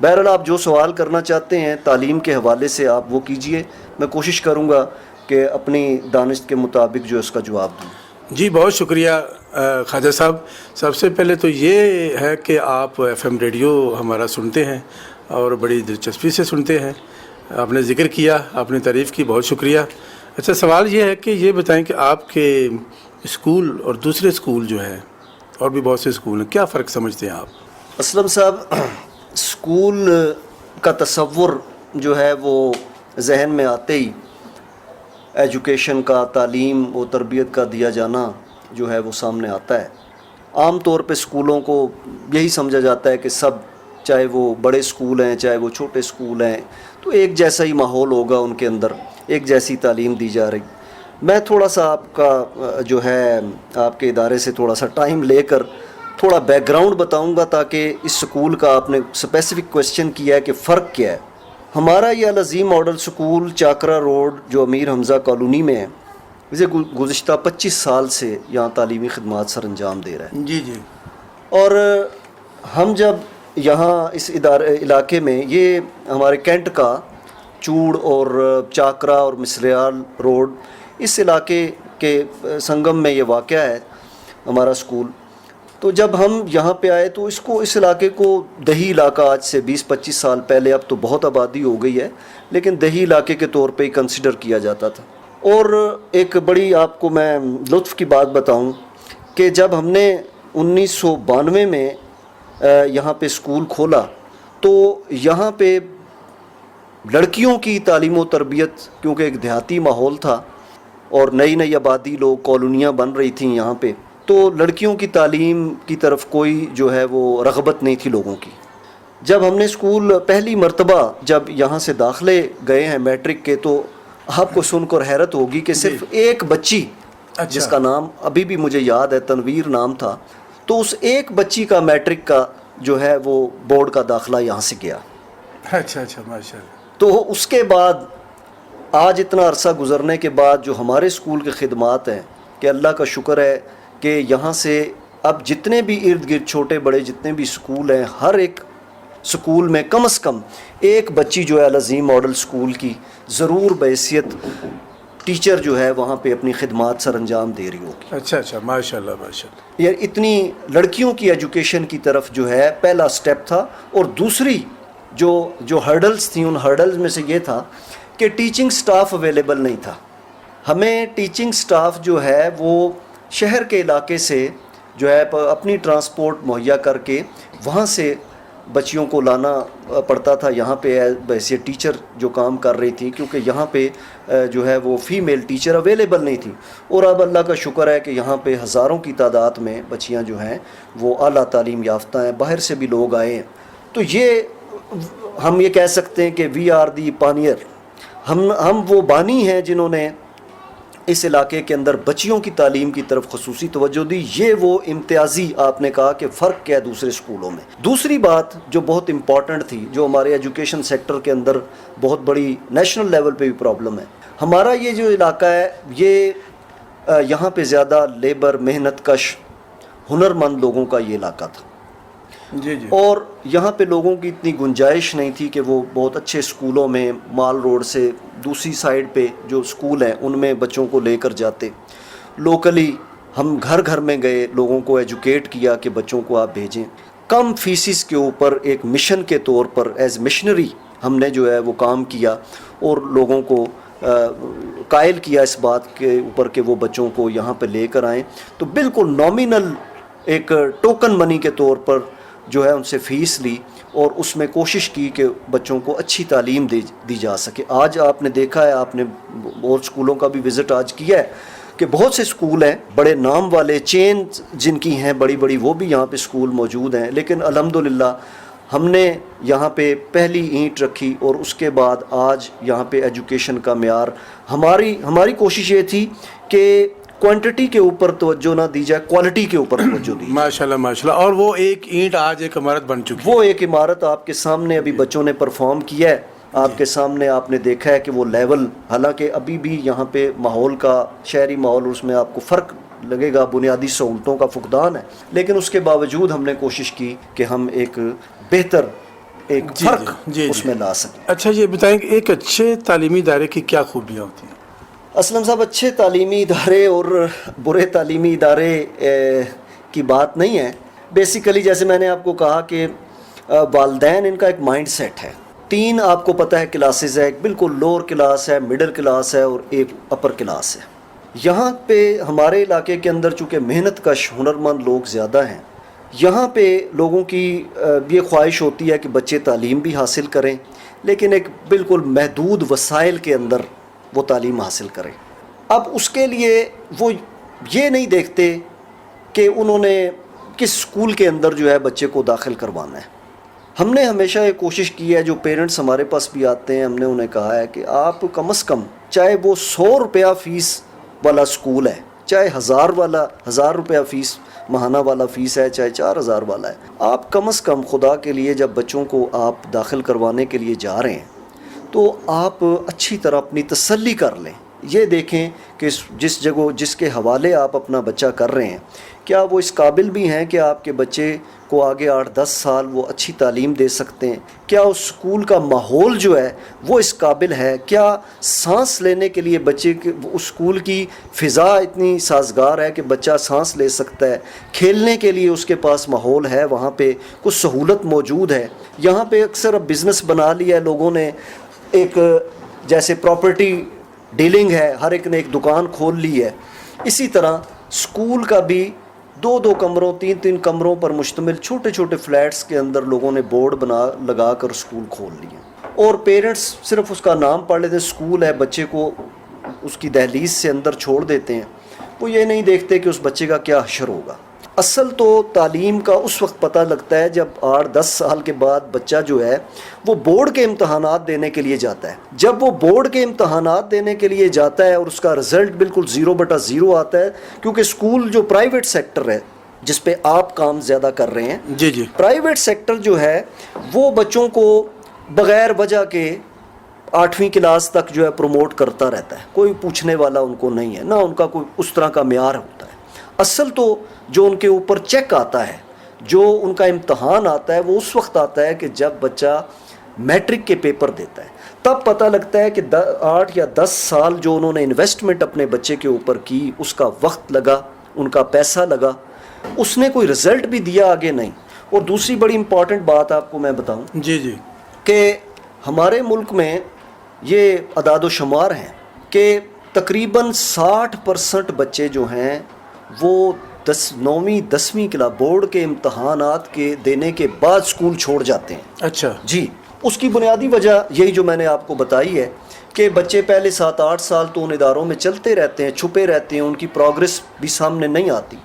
بہرحال آپ جو سوال کرنا چاہتے ہیں تعلیم کے حوالے سے آپ وہ کیجئے، میں کوشش کروں گا کہ اپنی دانش کے مطابق جو اس کا جواب دوں۔ جی بہت شکریہ خواجہ صاحب۔ سب سے پہلے تو یہ ہے کہ آپ ایف ایم ریڈیو ہمارا سنتے ہیں اور بڑی دلچسپی سے سنتے ہیں، آپ نے ذکر کیا، آپ نے تعریف کی، بہت شکریہ۔ اچھا سوال یہ ہے کہ یہ بتائیں کہ آپ کے اسکول اور دوسرے اسکول جو ہیں اور بھی بہت سے اسکول ہیں، کیا فرق سمجھتے ہیں آپ؟ اسلم صاحب، اسکول کا تصور جو ہے وہ ذہن میں آتے ہی ایجوکیشن کا، تعلیم و تربیت کا دیا جانا جو ہے وہ سامنے آتا ہے۔ عام طور پہ اسکولوں کو یہی سمجھا جاتا ہے کہ سب، چاہے وہ بڑے اسکول ہیں چاہے وہ چھوٹے اسکول ہیں، تو ایک جیسا ہی ماحول ہوگا ان کے اندر، ایک جیسی تعلیم دی جا رہی۔ میں تھوڑا سا آپ کا جو ہے آپ کے ادارے سے تھوڑا سا ٹائم لے کر تھوڑا بیک گراؤنڈ بتاؤں گا، تاکہ اس اسکول کا آپ نے اسپیسیفک کویشچن کیا ہے کہ فرق کیا ہے۔ ہمارا یہ العظیم ماڈل اسکول چاکرا روڈ جو امیر حمزہ کالونی میں ہے، اسے گزشتہ 25 سال سے یہاں تعلیمی خدمات سر انجام دے رہا ہے۔ جی جی۔ اور ہم جب یہاں اس علاقے میں، یہ ہمارے کینٹ کا چوڑ اور چاکرا اور مصریال روڈ، اس علاقے کے سنگم میں یہ واقع ہے ہمارا اسکول۔ تو جب ہم یہاں پہ آئے تو اس علاقے کو دیہی علاقہ، آج سے 20-25 سال پہلے، اب تو بہت آبادی ہو گئی ہے، لیکن دیہی علاقے کے طور پہ ہی کنسیڈر کیا جاتا تھا۔ اور ایک بڑی آپ کو میں لطف کی بات بتاؤں کہ جب ہم نے 1992 میں یہاں پہ اسکول کھولا تو یہاں پہ لڑکیوں کی تعلیم و تربیت، کیونکہ ایک دیہاتی ماحول تھا اور نئی نئی آبادی، لوگ کالونیاں بن رہی تھیں یہاں پہ، تو لڑکیوں کی تعلیم کی طرف کوئی جو ہے وہ رغبت نہیں تھی لوگوں کی۔ جب ہم نے اسکول پہلی مرتبہ جب یہاں سے داخلے گئے ہیں میٹرک کے، تو آپ کو سن کر حیرت ہوگی کہ صرف ایک بچی، جس کا نام ابھی بھی مجھے یاد ہے، تنویر نام تھا، تو اس ایک بچی کا میٹرک کا جو ہے وہ بورڈ کا داخلہ یہاں سے گیا۔ اچھا اچھا، ماشاء اللہ۔ تو اس کے بعد آج اتنا عرصہ گزرنے کے بعد جو ہمارے اسکول کی خدمات ہیں، کہ اللہ کا شکر ہے کہ یہاں سے اب جتنے بھی ارد گرد چھوٹے بڑے جتنے بھی اسکول ہیں، ہر ایک اسکول میں کم از کم ایک بچی جو ہے العظیم ماڈل اسکول کی ضرور بحیثیت ٹیچر جو ہے وہاں پہ اپنی خدمات سر انجام دے رہی ہوگی۔ اچھا اچھا، ماشاء اللہ ماشاء اللہ۔ یہ اتنی لڑکیوں کی ایجوکیشن کی طرف جو ہے پہلا سٹیپ تھا۔ اور دوسری جو ہرڈلز تھیں، ان ہرڈلز میں سے یہ تھا کہ ٹیچنگ سٹاف اویلیبل نہیں تھا۔ ہمیں ٹیچنگ سٹاف جو ہے وہ شہر کے علاقے سے جو ہے اپنی ٹرانسپورٹ مہیا کر کے وہاں سے بچیوں کو لانا پڑتا تھا یہاں پہ بحیثیت ٹیچر جو کام کر رہی تھی، کیونکہ یہاں پہ جو ہے وہ فیمیل ٹیچر اویلیبل نہیں تھی۔ اور اب اللہ کا شکر ہے کہ یہاں پہ ہزاروں کی تعداد میں بچیاں جو ہیں وہ اعلیٰ تعلیم یافتہ ہیں، باہر سے بھی لوگ آئے ہیں۔ تو یہ ہم یہ کہہ سکتے ہیں کہ وی آر دی پانیئر، ہم وہ بانی ہیں جنہوں نے اس علاقے کے اندر بچیوں کی تعلیم کی طرف خصوصی توجہ دی۔ یہ وہ امتیازی، آپ نے کہا کہ فرق کیا ہے دوسرے اسکولوں میں۔ دوسری بات جو بہت امپورٹنٹ تھی، جو ہمارے ایجوکیشن سیکٹر کے اندر بہت بڑی نیشنل لیول پہ بھی پرابلم ہے، ہمارا یہ جو علاقہ ہے یہ یہاں پہ زیادہ لیبر، محنت کش، ہنرمند لوگوں کا یہ علاقہ تھا۔ جی جی۔ اور یہاں پہ لوگوں کی اتنی گنجائش نہیں تھی کہ وہ بہت اچھے اسکولوں میں، مال روڈ سے دوسری سائڈ پہ جو اسکول ہیں ان میں بچوں کو لے کر جاتے۔ لوکلی ہم گھر گھر میں گئے، لوگوں کو ایجوکیٹ کیا کہ بچوں کو آپ بھیجیں۔ کم فیسز کے اوپر ایک مشن کے طور پر ایز مشنری ہم نے جو ہے وہ کام کیا اور لوگوں کو قائل کیا اس بات کے اوپر کہ وہ بچوں کو یہاں پہ لے کر آئیں۔ تو بالکل نامینل ایک ٹوکن منی کے طور پر جو ہے ان سے فیس لی اور اس میں کوشش کی کہ بچوں کو اچھی تعلیم دی جا سکے۔ آج آپ نے دیکھا ہے، آپ نے بہت اسکولوں کا بھی وزٹ آج کیا ہے کہ بہت سے اسکول ہیں، بڑے نام والے چین جن کی ہیں بڑی بڑی، وہ بھی یہاں پہ اسکول موجود ہیں، لیکن الحمدللہ ہم نے یہاں پہ پہلی اینٹ رکھی اور اس کے بعد آج یہاں پہ ایجوکیشن کا معیار، ہماری کوشش یہ تھی کہ کوانٹٹی کے اوپر توجہ نہ دی جائے، کوالٹی کے اوپر توجہ دی جائے۔ ماشاءاللہ ماشاءاللہ۔ اور وہ ایک اینٹ آج ایک عمارت بن چکی ہے۔ وہ ایک عمارت آپ کے سامنے ابھی بچوں نے پرفارم کیا ہے، آپ کے سامنے آپ نے دیکھا ہے کہ وہ لیول، حالانکہ ابھی بھی یہاں پہ ماحول کا، شہری ماحول، اس میں آپ کو فرق لگے گا، بنیادی سہولتوں کا فقدان ہے، لیکن اس کے باوجود ہم نے کوشش کی کہ ہم ایک بہتر ایک فرق اس میں لا سکیں. اچھا یہ بتائیں کہ ایک اچھے تعلیمی ادارے کی کیا خوبیاں ہوتی ہیں؟ اسلم صاحب اچھے تعلیمی ادارے اور برے تعلیمی ادارے کی بات نہیں ہے. بیسیکلی جیسے میں نے آپ کو کہا کہ والدین ان کا ایک مائنڈ سیٹ ہے. 3 آپ کو پتہ ہے کلاسز ہے, ایک بالکل لوور کلاس ہے, مڈل کلاس ہے اور ایک اپر کلاس ہے. یہاں پہ ہمارے علاقے کے اندر چونکہ محنت کش ہنرمند لوگ زیادہ ہیں, یہاں پہ لوگوں کی یہ خواہش ہوتی ہے کہ بچے تعلیم بھی حاصل کریں لیکن ایک بالکل محدود وسائل کے اندر وہ تعلیم حاصل کریں. اب اس کے لیے وہ یہ نہیں دیکھتے کہ انہوں نے کس اسکول کے اندر جو ہے بچے کو داخل کروانا ہے. ہم نے ہمیشہ یہ کوشش کی ہے, جو پیرنٹس ہمارے پاس بھی آتے ہیں, ہم نے انہیں کہا ہے کہ آپ کم از کم چاہے وہ 100 روپیہ فیس والا اسکول ہے, چاہے 1000 روپیہ فیس ماہانہ والا فیس ہے, چاہے 4000 والا ہے, آپ کم از کم خدا کے لیے جب بچوں کو آپ داخل کروانے کے لیے جا رہے ہیں تو آپ اچھی طرح اپنی تسلی کر لیں. یہ دیکھیں کہ جس جگہ جس کے حوالے آپ اپنا بچہ کر رہے ہیں کیا وہ اس قابل بھی ہیں کہ آپ کے بچے کو آگے 8-10 سال وہ اچھی تعلیم دے سکتے ہیں, کیا اس اسکول کا ماحول جو ہے وہ اس قابل ہے, کیا سانس لینے کے لیے بچے کے اس اسکول کی فضا اتنی سازگار ہے کہ بچہ سانس لے سکتا ہے, کھیلنے کے لیے اس کے پاس ماحول ہے, وہاں پہ کچھ سہولت موجود ہے. یہاں پہ اکثر اب بزنس بنا لیا ہے لوگوں نے, ایک جیسے پراپرٹی ڈیلنگ ہے, ہر ایک نے ایک دکان کھول لی ہے. اسی طرح اسکول کا بھی 2 کمروں 3 کمروں پر مشتمل چھوٹے چھوٹے فلیٹس کے اندر لوگوں نے بورڈ لگا کر اسکول کھول لیے, اور پیرنٹس صرف اس کا نام پڑھ لیتے ہیں اسکول ہے, بچے کو اس کی دہلیز سے اندر چھوڑ دیتے ہیں. وہ یہ نہیں دیکھتے کہ اس بچے کا کیا حشر ہوگا. اصل تو تعلیم کا اس وقت پتہ لگتا ہے جب 8-10 سال کے بعد بچہ جو ہے وہ بورڈ کے امتحانات دینے کے لیے جاتا ہے. جب وہ بورڈ کے امتحانات دینے کے لیے جاتا ہے اور اس کا رزلٹ بالکل 0/0 آتا ہے, کیونکہ اسکول جو پرائیویٹ سیکٹر ہے جس پہ آپ کام زیادہ کر رہے ہیں, پرائیویٹ سیکٹر جو ہے وہ بچوں کو بغیر وجہ کے 8ویں کلاس تک جو ہے پروموٹ کرتا رہتا ہے. کوئی پوچھنے والا ان کو نہیں ہے, نہ ان کا کوئی اس طرح کا معیار ہوتا ہے. اصل تو جو ان کے اوپر چیک آتا ہے, جو ان کا امتحان آتا ہے, وہ اس وقت آتا ہے کہ جب بچہ میٹرک کے پیپر دیتا ہے. تب پتہ لگتا ہے کہ 8 یا 10 سال جو انہوں نے انویسٹمنٹ اپنے بچے کے اوپر کی, اس کا وقت لگا, ان کا پیسہ لگا, اس نے کوئی رزلٹ بھی دیا آگے نہیں. اور دوسری بڑی امپورٹنٹ بات آپ کو میں بتاؤں کہ ہمارے ملک میں یہ اعداد و شمار ہیں کہ تقریباً 60% بچے جو ہیں وہ 9ویں 10ویں کلاس بورڈ کے امتحانات کے دینے کے بعد اسکول چھوڑ جاتے ہیں. اچھا جی, اس کی بنیادی وجہ یہی جو میں نے آپ کو بتائی ہے کہ بچے پہلے 7-8 سال تو ان اداروں میں چلتے رہتے ہیں, چھپے رہتے ہیں, ان کی پروگرس بھی سامنے نہیں آتی.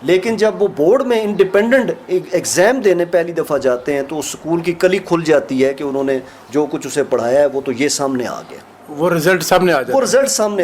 لیکن جب وہ بورڈ میں انڈیپینڈنٹ ایگزام دینے پہلی دفعہ جاتے ہیں تو اس اسکول کی کلی کھل جاتی ہے کہ انہوں نے جو کچھ اسے پڑھایا ہے وہ تو یہ سامنے آ گیا, وہ رزلٹ سامنے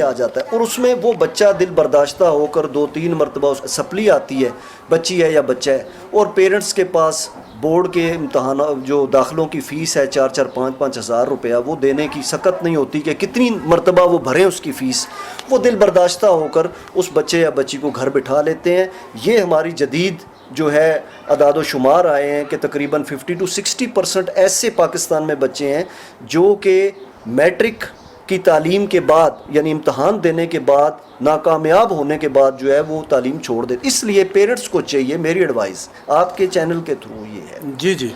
آ جاتا ہے. اور اس میں وہ بچہ دل برداشتہ ہو کر 2-3 مرتبہ سپلی آتی ہے, بچی ہے یا بچہ ہے, اور پیرنٹس کے پاس بورڈ کے امتحانات جو داخلوں کی فیس ہے 4-4 5-5 ہزار روپیہ وہ دینے کی سکت نہیں ہوتی کہ کتنی مرتبہ وہ بھریں اس کی فیس. وہ دل برداشتہ ہو کر اس بچے یا بچی کو گھر بٹھا لیتے ہیں. یہ ہماری جدید جو ہے اعداد و شمار آئے ہیں کہ تقریباً 50-60% ایسے پاکستان میں بچے ہیں جو کہ میٹرک کی تعلیم کے بعد یعنی امتحان دینے کے بعد ناکامیاب ہونے کے بعد جو ہے وہ تعلیم چھوڑ دے. اس لیے پیرنٹس کو چاہیے, میری ایڈوائز آپ کے چینل کے تھرو یہ ہے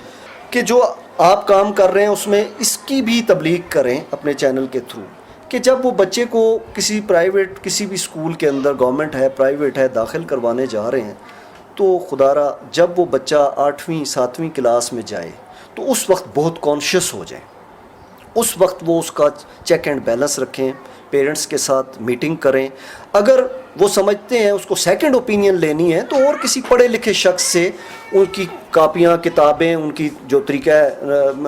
کہ جو آپ کام کر رہے ہیں اس میں اس کی بھی تبلیغ کریں اپنے چینل کے تھرو, کہ جب وہ بچے کو کسی پرائیویٹ کسی بھی اسکول کے اندر گورنمنٹ ہے پرائیویٹ ہے داخل کروانے جا رہے ہیں تو خدا را جب وہ بچہ 8ویں 7ویں کلاس میں جائے تو اس وقت بہت کانشیس ہو جائیں. اس وقت وہ اس کا چیک اینڈ بیلنس رکھیں, پیرنٹس کے ساتھ میٹنگ کریں. اگر وہ سمجھتے ہیں اس کو سیکنڈ اوپینین لینی ہے تو اور کسی پڑھے لکھے شخص سے ان کی کاپیاں کتابیں ان کی جو طریقہ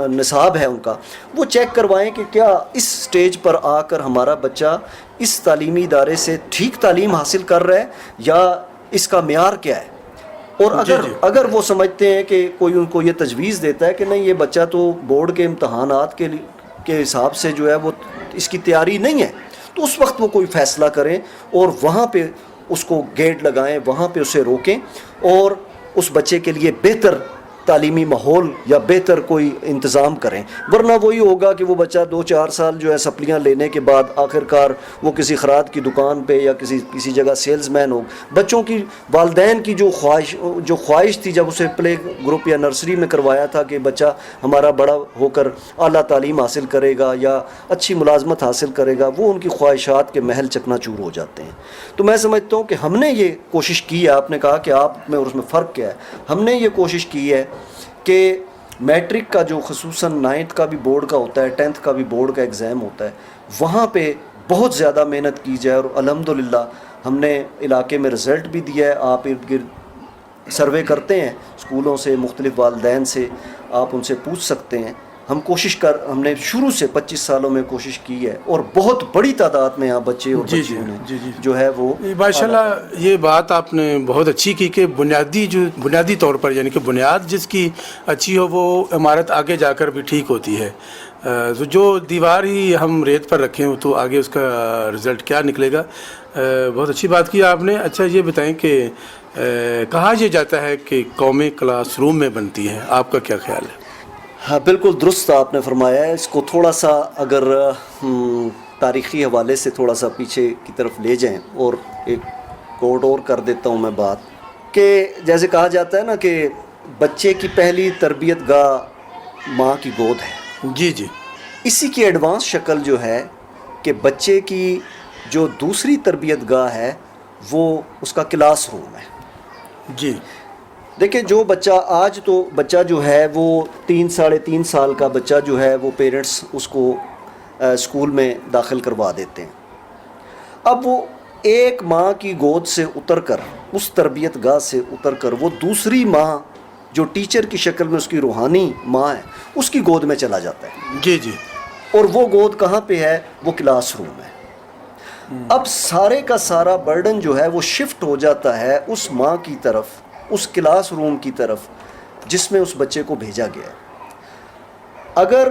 نصاب ہے ان کا وہ چیک کروائیں کہ کیا اس سٹیج پر آ کر ہمارا بچہ اس تعلیمی ادارے سے ٹھیک تعلیم حاصل کر رہا ہے یا اس کا معیار کیا ہے. اور اگر وہ سمجھتے ہیں کہ کوئی ان کو یہ تجویز دیتا ہے کہ نہیں یہ بچہ تو بورڈ کے امتحانات کے حساب سے جو ہے وہ اس کی تیاری نہیں ہے, تو اس وقت وہ کوئی فیصلہ کریں اور وہاں پہ اس کو گیٹ لگائیں, وہاں پہ اسے روکیں اور اس بچے کے لیے بہتر تعلیمی ماحول یا بہتر کوئی انتظام کریں، ورنہ وہی ہوگا کہ وہ بچہ 2-4 سال جو ہے سپلیاں لینے کے بعد آخرکار وہ کسی خراد کی دکان پہ یا کسی جگہ سیلز مین ہو. بچوں کی والدین کی جو خواہش تھی جب اسے پلے گروپ یا نرسری میں کروایا تھا کہ بچہ ہمارا بڑا ہو کر اعلیٰ تعلیم حاصل کرے گا یا اچھی ملازمت حاصل کرے گا، وہ ان کی خواہشات کے محل چکنا چور ہو جاتے ہیں. تو میں سمجھتا ہوں کہ ہم نے یہ کوشش کی ہے، آپ نے کہا کہ آپ میں اور اس میں فرق کیا ہے، ہم نے یہ کوشش کی ہے کہ میٹرک کا جو خصوصاً 9th کا بھی بورڈ کا ہوتا ہے، 10th کا بھی بورڈ کا ایگزام ہوتا ہے، وہاں پہ بہت زیادہ محنت کی جائے. اور الحمدللہ ہم نے علاقے میں رزلٹ بھی دیا ہے. آپ ارد گرد سروے کرتے ہیں اسکولوں سے، مختلف والدین سے، آپ ان سے پوچھ سکتے ہیں. ہم نے شروع سے 25 سالوں میں کوشش کی ہے اور بہت بڑی تعداد میں یہاں بچے اور بچیوں نے جو ہے وہ ماشاءاللہ یہ بات آپ نے بہت اچھی کی کہ بنیادی طور پر یعنی کہ بنیاد جس کی اچھی ہو وہ عمارت آگے جا کر بھی ٹھیک ہوتی ہے. جو دیوار ہی ہم ریت پر رکھیں تو آگے اس کا رزلٹ کیا نکلے گا. بہت اچھی بات کی آپ نے. اچھا یہ بتائیں کہ کہا یہ جاتا ہے کہ قومیں کلاس روم میں بنتی ہیں، آپ کا کیا خیال ہے؟ ہاں بالکل درست آپ نے فرمایا ہے. اس کو تھوڑا سا اگر تاریخی حوالے سے تھوڑا سا پیچھے کی طرف لے جائیں اور ایک کوٹ اور کر دیتا ہوں میں بات، کہ جیسے کہا جاتا ہے نا کہ بچے کی پہلی تربیت گاہ ماں کی گود ہے. جی جی. اسی کی ایڈوانس شکل جو ہے کہ بچے کی جو دوسری تربیت گاہ ہے وہ اس کا کلاس روم ہے. جی دیکھیں جو بچہ آج تو بچہ جو ہے وہ 3-3.5 سال کا بچہ جو ہے وہ پیرنٹس اس کو اسکول میں داخل کروا دیتے ہیں. اب وہ ایک ماں کی گود سے اتر کر، اس تربیت گاہ سے اتر کر وہ دوسری ماں جو ٹیچر کی شکل میں اس کی روحانی ماں ہے اس کی گود میں چلا جاتا ہے. جی جی. اور وہ گود کہاں پہ ہے؟ وہ کلاس روم ہے. اب سارے کا سارا برڈن جو ہے وہ شفٹ ہو جاتا ہے اس ماں کی طرف، اس کلاس روم کی طرف جس میں اس بچے کو بھیجا گیا ہے. اگر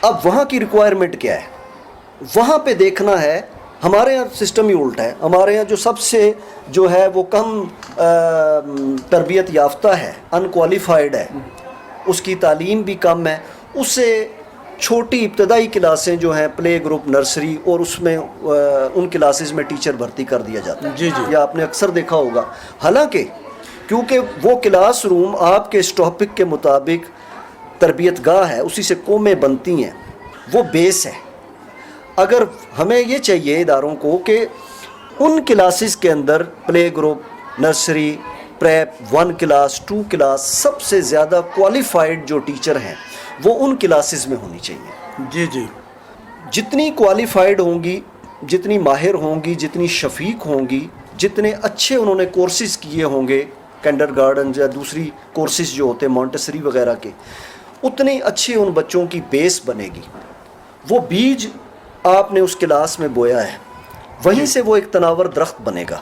اب وہاں کی ریکوائرمنٹ کیا ہے، وہاں پہ دیکھنا ہے. ہمارے یہاں سسٹم ہی الٹا ہے. ہمارے یہاں جو سب سے جو ہے وہ کم تربیت یافتہ ہے، ان کوالیفائڈ ہے، اس کی تعلیم بھی کم ہے، اسے چھوٹی ابتدائی کلاسیں جو ہیں پلے گروپ نرسری اور اس میں ان کلاسز میں ٹیچر بھرتی کر دیا جاتا ہے. جی جی. یہ آپ نے اکثر دیکھا ہوگا. حالانکہ کیونکہ وہ کلاس روم آپ کے اس ٹاپک کے مطابق تربیت گاہ ہے، اسی سے قومیں بنتی ہیں، وہ بیس ہے. اگر ہمیں یہ چاہیے اداروں کو کہ ان کلاسز کے اندر play group nursery prep 1 class 2 class سب سے زیادہ کوالیفائڈ جو ٹیچر ہیں وہ ان کلاسز میں ہونی چاہیے. جی جی. جتنی کوالیفائڈ ہوں گی، جتنی ماہر ہوں گی، جتنی شفیق ہوں گی، جتنے اچھے انہوں نے کورسز کیے ہوں گے کنڈر گارڈن یا دوسری کورسز جو ہوتے ہیں مونٹیسری وغیرہ کے، اتنی اچھی ان بچوں کی بیس بنے گی. وہ بیج آپ نے اس کلاس میں بویا ہے، وہیں سے وہ ایک تناور درخت بنے گا.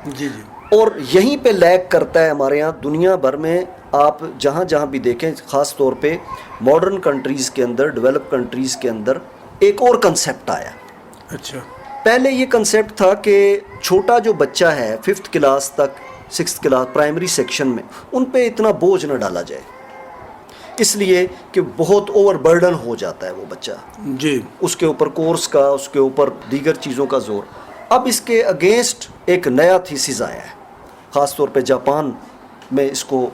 جی جی. اور یہیں پہ لیک کرتا ہے ہمارے ہاں دنیا بھر میں. آپ جہاں جہاں بھی دیکھیں، خاص طور پہ ماڈرن کنٹریز کے اندر، ڈیولپ کنٹریز کے اندر ایک اور کنسیپٹ آیا. اچھا. پہلے یہ کنسیپٹ تھا کہ چھوٹا جو بچہ ہے 5th کلاس تک، 6th کلاس پرائمری سیکشن میں، ان پہ اتنا بوجھ نہ ڈالا جائے، اس لیے کہ بہت اوور برڈن ہو جاتا ہے وہ بچہ. جی. اس کے اوپر کورس کا، اس کے اوپر دیگر چیزوں کا زور. اب اس کے اگینسٹ ایک نیا تھیسس آیا ہے، خاص طور پہ جاپان میں اس کو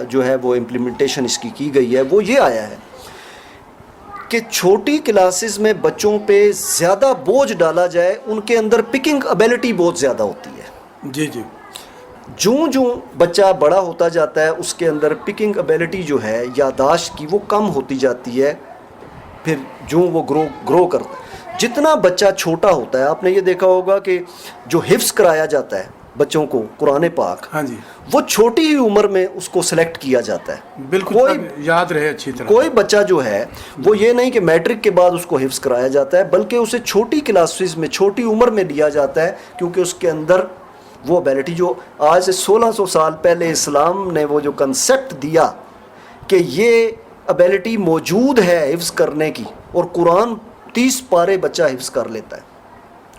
جو ہے وہ امپلیمنٹیشن اس کی گئی ہے. وہ یہ آیا ہے کہ چھوٹی کلاسز میں بچوں پہ زیادہ بوجھ ڈالا جائے، ان کے اندر پکنگ ابیلٹی بہت زیادہ ہوتی ہے. جی جی. جوں بچہ بڑا ہوتا جاتا ہے اس کے اندر پکنگ ابیلٹی جو ہے یادداشت کی وہ کم ہوتی جاتی ہے. پھر جوں وہ گرو کرتا ہے، جتنا بچہ چھوٹا ہوتا ہے، آپ نے یہ دیکھا ہوگا کہ جو حفظ کرایا جاتا ہے بچوں کو قرآن پاک، ہاں جی، وہ چھوٹی ہی عمر میں اس کو سلیکٹ کیا جاتا ہے. بالکل یاد رہے اچھی طرح. کوئی بچہ جو ہے وہ یہ نہیں کہ میٹرک کے بعد اس کو حفظ کرایا جاتا ہے، بلکہ اسے چھوٹی کلاسز میں چھوٹی عمر میں لیا جاتا ہے، کیونکہ اس کے اندر وہ ابیلٹی جو آج سے 1600 سال پہلے اسلام نے وہ جو کنسیپٹ دیا کہ یہ ابیلٹی موجود ہے حفظ کرنے کی، اور قرآن 30 پارے بچہ حفظ کر لیتا ہے.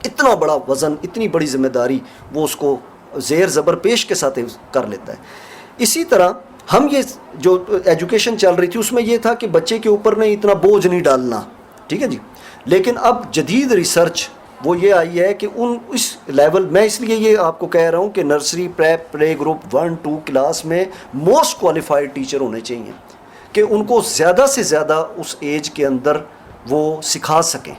اتنا بڑا وزن، اتنی بڑی ذمہ داری وہ اس کو زیر زبر پیش کے ساتھ کر لیتا ہے. اسی طرح ہم یہ جو ایجوکیشن چل رہی تھی اس میں یہ تھا کہ بچے کے اوپر نہیں اتنا بوجھ نہیں ڈالنا، ٹھیک ہے جی. لیکن اب جدید ریسرچ وہ یہ آئی ہے کہ اس لیول میں اس لیے یہ آپ کو کہہ رہا ہوں کہ nursery prep play group 1-2 class میں موسٹ کوالیفائڈ ٹیچر ہونے چاہیے کہ ان کو زیادہ سے زیادہ اس ایج کے اندر وہ سکھا سکیں.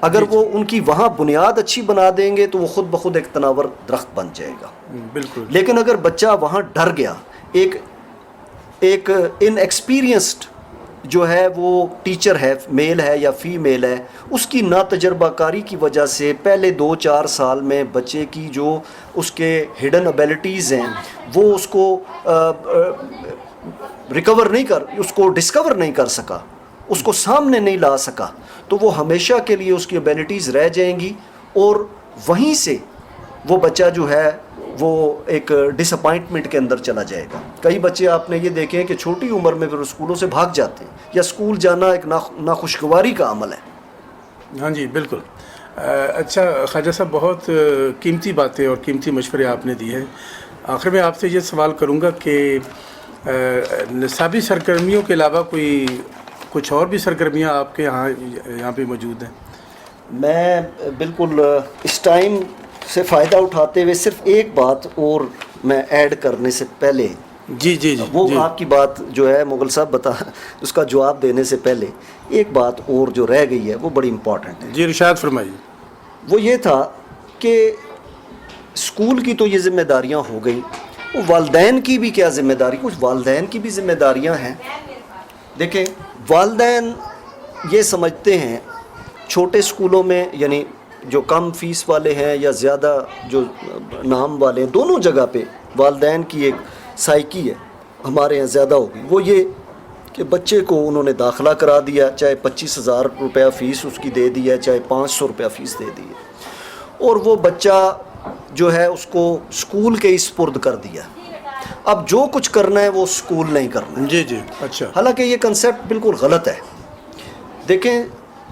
اگر وہ ان کی وہاں بنیاد اچھی بنا دیں گے تو وہ خود بخود ایک تناور درخت بن جائے گا. بالکل. لیکن اگر بچہ وہاں ڈر گیا، ایک ان ایکسپیرینسڈ جو ہے وہ ٹیچر ہے، میل ہے یا فیمیل ہے، اس کی ناتجربہ کاری کی وجہ سے پہلے 2-4 سال میں بچے کی جو اس کے ہڈن ابیلٹیز ہیں وہ اس کو اس کو ڈسکور نہیں کر سکا، اس کو سامنے نہیں لا سکا، تو وہ ہمیشہ کے لیے اس کی ابیلٹیز رہ جائیں گی اور وہیں سے وہ بچہ جو ہے وہ ایک ڈس اپائنٹمنٹ کے اندر چلا جائے گا. کئی بچے آپ نے یہ دیکھے ہیں کہ چھوٹی عمر میں پھر اسکولوں سے بھاگ جاتے ہیں یا اسکول جانا ایک ناخوشگواری کا عمل ہے. ہاں جی بالکل. اچھا خواجہ صاحب، بہت قیمتی باتیں اور قیمتی مشورے آپ نے دی ہیں. آخر میں آپ سے یہ سوال کروں گا کہ نصابی سرگرمیوں کے علاوہ کچھ اور بھی سرگرمیاں آپ کے یہاں پہ موجود ہیں؟ میں بالکل اس ٹائم سے فائدہ اٹھاتے ہوئے صرف ایک بات اور میں ایڈ کرنے سے پہلے جی وہ آپ کی بات جو ہے مغل صاحب اس کا جواب دینے سے پہلے ایک بات اور جو رہ گئی ہے وہ بڑی امپورٹنٹ ہے. جی ارشاد فرمائیے. وہ یہ تھا کہ اسکول کی تو یہ ذمہ داریاں ہو گئیں، وہ والدین کی بھی کیا ذمہ داری، کچھ والدین کی بھی ذمہ داریاں ہیں. دیکھیں والدین یہ سمجھتے ہیں چھوٹے اسکولوں میں، یعنی جو کم فیس والے ہیں یا زیادہ جو نام والے ہیں، دونوں جگہ پہ والدین کی ایک سائیکی ہے ہمارے یہاں زیادہ ہوگی. وہ یہ کہ بچے کو انہوں نے داخلہ کرا دیا، چاہے 25,000 روپیہ فیس اس کی دے دی ہے، چاہے 500 روپیہ فیس دے دی ہے، اور وہ بچہ جو ہے اس کو اسکول کے سپرد کر دیا. اب جو کچھ کرنا ہے وہ اسکول نہیں کرنا. جی اچھا. حالانکہ یہ کنسیپٹ بالکل غلط ہے. دیکھیں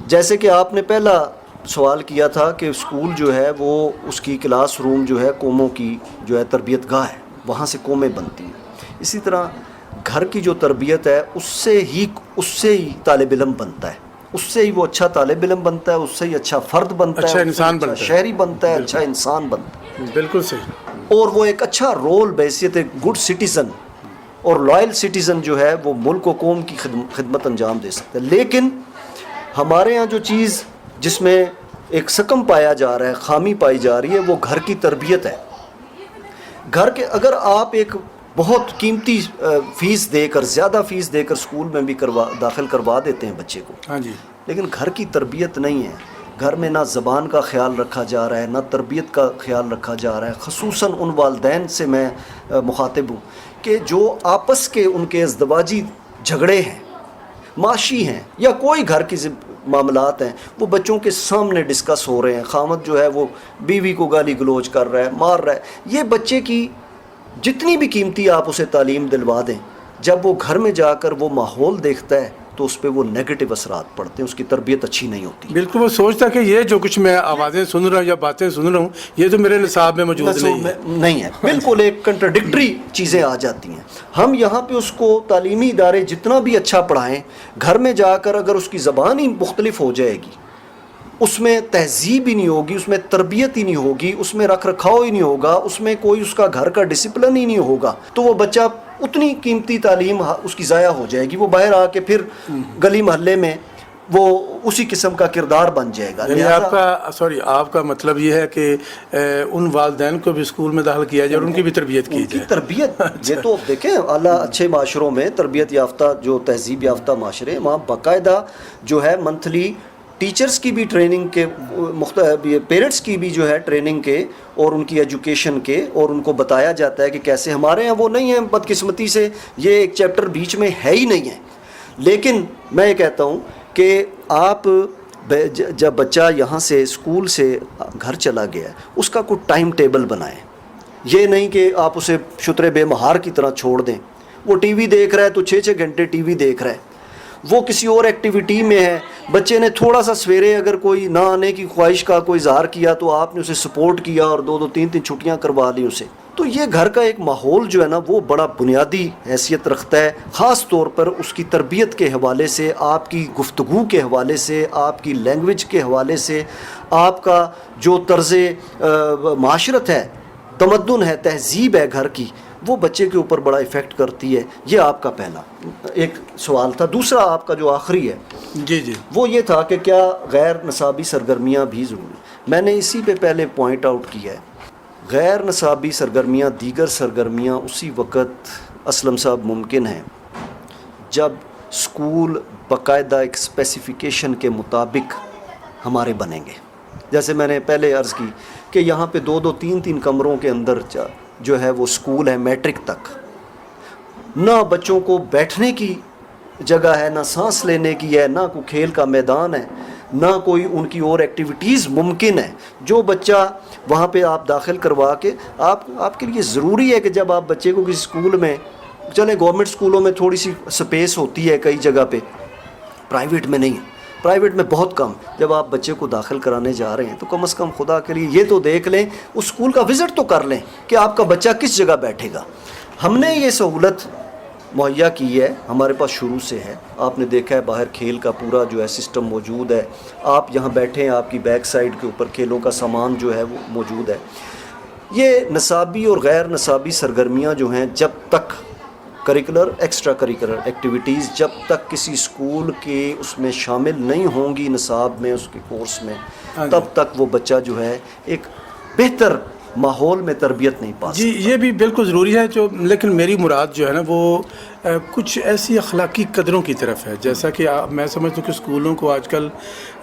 جیسے کہ آپ نے پہلا سوال کیا تھا کہ اسکول جو ہے وہ اس کی کلاس روم جو ہے قوموں کی جو ہے تربیت گاہ ہے، وہاں سے قومیں بنتی ہیں. اسی طرح گھر کی جو تربیت ہے اس سے ہی طالب علم بنتا ہے، اس سے ہی وہ اچھا طالب علم بنتا ہے، اس سے ہی اچھا فرد بنتا ہے، اچھا انسان بنتا ہے، شہری بنتا ہے، اچھا انسان بنتا ہے. بالکل صحیح. اور وہ ایک اچھا رول بحیثیت ایک گڈ سٹیزن اور لائل سٹیزن جو ہے وہ ملک و قوم کی خدمت انجام دے سکتا ہے. لیکن ہمارے ہاں جو چیز جس میں ایک سکم پایا جا رہا ہے، خامی پائی جا رہی ہے، وہ گھر کی تربیت ہے. گھر کے اگر آپ ایک بہت قیمتی فیس دے کر، زیادہ فیس دے کر اسکول میں بھی داخل کروا دیتے ہیں بچے کو، ہاں جی، لیکن گھر کی تربیت نہیں ہے. گھر میں نہ زبان کا خیال رکھا جا رہا ہے، نہ تربیت کا خیال رکھا جا رہا ہے. خصوصاً ان والدین سے میں مخاطب ہوں کہ جو آپس کے ان کے ازدواجی جھگڑے ہیں، معاشی ہیں، یا کوئی گھر کی معاملات ہیں، وہ بچوں کے سامنے ڈسکس ہو رہے ہیں. خامد جو ہے وہ بیوی کو گالی گلوچ کر رہا ہے، مار رہا ہے. یہ بچے کی جتنی بھی قیمتی آپ اسے تعلیم دلوا دیں، جب وہ گھر میں جا کر وہ ماحول دیکھتا ہے تو اس پہ وہ نیگیٹو اثرات پڑتے ہیں، اس کی تربیت اچھی نہیں ہوتی. بالکل. وہ سوچتا کہ یہ جو کچھ میں آوازیں سن رہا ہوں یا باتیں سن رہا ہوں یہ تو میرے نصاب میں موجود نہیں ہے. بالکل ایک کنٹراڈکٹری چیزیں آ جاتی ہیں. ہم یہاں پہ اس کو تعلیمی ادارے جتنا بھی اچھا پڑھائیں، گھر میں جا کر اگر اس کی زبان ہی مختلف ہو جائے گی، اس میں تہذیب ہی نہیں ہوگی، اس میں تربیت ہی نہیں ہوگی، اس میں رکھ رکھاؤ ہی نہیں ہوگا، اس میں کوئی اس کا گھر کا ڈسپلن ہی نہیں ہوگا، تو وہ بچہ اتنی قیمتی تعلیم اس کی ضائع ہو جائے گی. وہ باہر آ کے پھر گلی محلے میں وہ اسی قسم کا کردار بن جائے گا. یعنی آپ کا مطلب یہ ہے کہ ان والدین کو بھی اسکول میں داخل کیا جائے اور ان کی بھی تربیت کی جائے. تربیت یہ تو دیکھیں اعلیٰ اچھے معاشروں میں تربیت یافتہ جو تہذیب یافتہ معاشرے، وہاں باقاعدہ جو ہے منتھلی ٹیچرز کی بھی ٹریننگ کے، پیرنٹس کی بھی جو ہے ٹریننگ کے اور ان کی ایجوکیشن کے، اور ان کو بتایا جاتا ہے کہ کیسے. ہمارے ہیں وہ نہیں ہیں بدقسمتی سے، یہ ایک چیپٹر بیچ میں ہے ہی نہیں ہے. لیکن میں یہ کہتا ہوں کہ آپ جب بچہ یہاں سے اسکول سے گھر چلا گیا، اس کا کوئی ٹائم ٹیبل بنائیں. یہ نہیں کہ آپ اسے شتر بے مہار کی طرح چھوڑ دیں. وہ ٹی وی دیکھ رہا ہے تو 6 گھنٹے ٹی وی دیکھ رہا ہے، وہ کسی اور ایکٹیویٹی میں ہے. بچے نے تھوڑا سا سویرے اگر کوئی نہ آنے کی خواہش کا کوئی اظہار کیا تو آپ نے اسے سپورٹ کیا اور 2-3 چھٹیاں کروا لی اسے، تو یہ گھر کا ایک ماحول جو ہے نا وہ بڑا بنیادی حیثیت رکھتا ہے، خاص طور پر اس کی تربیت کے حوالے سے، آپ کی گفتگو کے حوالے سے، آپ کی لینگویج کے حوالے سے، آپ کا جو طرز معاشرت ہے، تمدن ہے، تہذیب ہے گھر کی، وہ بچے کے اوپر بڑا ایفیکٹ کرتی ہے۔ یہ آپ کا پہلا ایک سوال تھا۔ دوسرا آپ کا جو آخری ہے جی وہ یہ تھا کہ کیا غیر نصابی سرگرمیاں بھی ضروری؟ میں نے اسی پہ پہلے پوائنٹ آؤٹ کیا ہے، غیر نصابی سرگرمیاں، دیگر سرگرمیاں اسی وقت اسلم صاحب ممکن ہیں جب اسکول باقاعدہ ایک اسپیسیفیکیشن کے مطابق ہمارے بنیں گے۔ جیسے میں نے پہلے عرض کی کہ یہاں پہ 2-2 3-3 کمروں کے اندر جو ہے وہ اسکول ہے میٹرک تک، نہ بچوں کو بیٹھنے کی جگہ ہے، نہ سانس لینے کی ہے، نہ کوئی کھیل کا میدان ہے، نہ کوئی ان کی اور ایکٹیویٹیز ممکن ہے۔ جو بچہ وہاں پہ آپ داخل کروا کے آپ کے لیے ضروری ہے کہ جب آپ بچے کو کسی اسکول میں چلیں، گورنمنٹ اسکولوں میں تھوڑی سی سپیس ہوتی ہے کئی جگہ پہ، پرائیویٹ میں نہیں، پرائیویٹ میں بہت کم۔ جب آپ بچے کو داخل کرانے جا رہے ہیں تو کم از کم خدا کے لیے یہ تو دیکھ لیں، اس اسکول کا وزٹ تو کر لیں کہ آپ کا بچہ کس جگہ بیٹھے گا۔ ہم نے یہ سہولت مہیا کی ہے، ہمارے پاس شروع سے ہے۔ آپ نے دیکھا ہے باہر کھیل کا پورا جو ہے سسٹم موجود ہے، آپ یہاں بیٹھے ہیں، آپ کی بیک سائڈ کے اوپر کھیلوں کا سامان جو ہے وہ موجود ہے۔ یہ نصابی اور غیر نصابی سرگرمیاں جو ہیں، جب تک کریکولر ایکسٹرا کریکولر ایکٹیویٹیز جب تک کسی اسکول کے اس میں شامل نہیں ہوں گی، نصاب میں، اس کے کورس میں، تب تک وہ بچہ جو ہے ایک بہتر ماحول میں تربیت نہیں پا سکتا۔ جی یہ بھی بالکل ضروری ہے، لیکن میری مراد جو ہے نا وہ کچھ ایسی اخلاقی قدروں کی طرف ہے، جیسا کہ میں سمجھتا ہوں کہ اسکولوں کو آج کل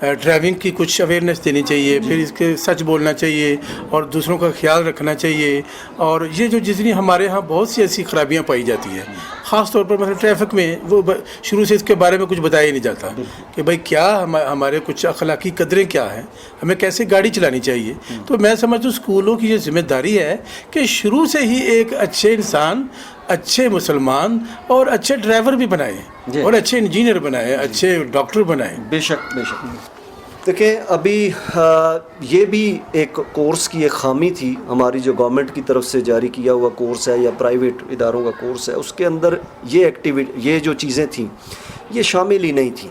ڈرائیونگ کی کچھ اویئرنیس دینی چاہیے، پھر اس کے سچ بولنا چاہیے اور دوسروں کا خیال رکھنا چاہیے۔ اور یہ جو جتنی ہمارے ہاں بہت سی ایسی خرابیاں پائی جاتی ہیں، خاص طور پر مثلا ٹریفک میں، وہ شروع سے اس کے بارے میں کچھ بتایا ہی نہیں جاتا کہ بھائی کیا ہمارے کچھ اخلاقی قدریں کیا ہیں، ہمیں کیسے گاڑی چلانی چاہیے۔ تو میں سمجھتا ہوں اسکولوں کی یہ ذمہ داری ہے کہ شروع سے ہی ایک اچھے انسان، اچھے مسلمان اور اچھے ڈرائیور بھی بنائیں اور اچھے انجینئر بنائیں، اچھے ڈاکٹر بنائیں۔ بے شک بے شک۔ دیکھیں ابھی یہ بھی ایک کورس کی ایک خامی تھی ہماری، جو گورنمنٹ کی طرف سے جاری کیا ہوا کورس ہے یا پرائیویٹ اداروں کا کورس ہے، اس کے اندر یہ جو چیزیں تھیں یہ شامل ہی نہیں تھیں۔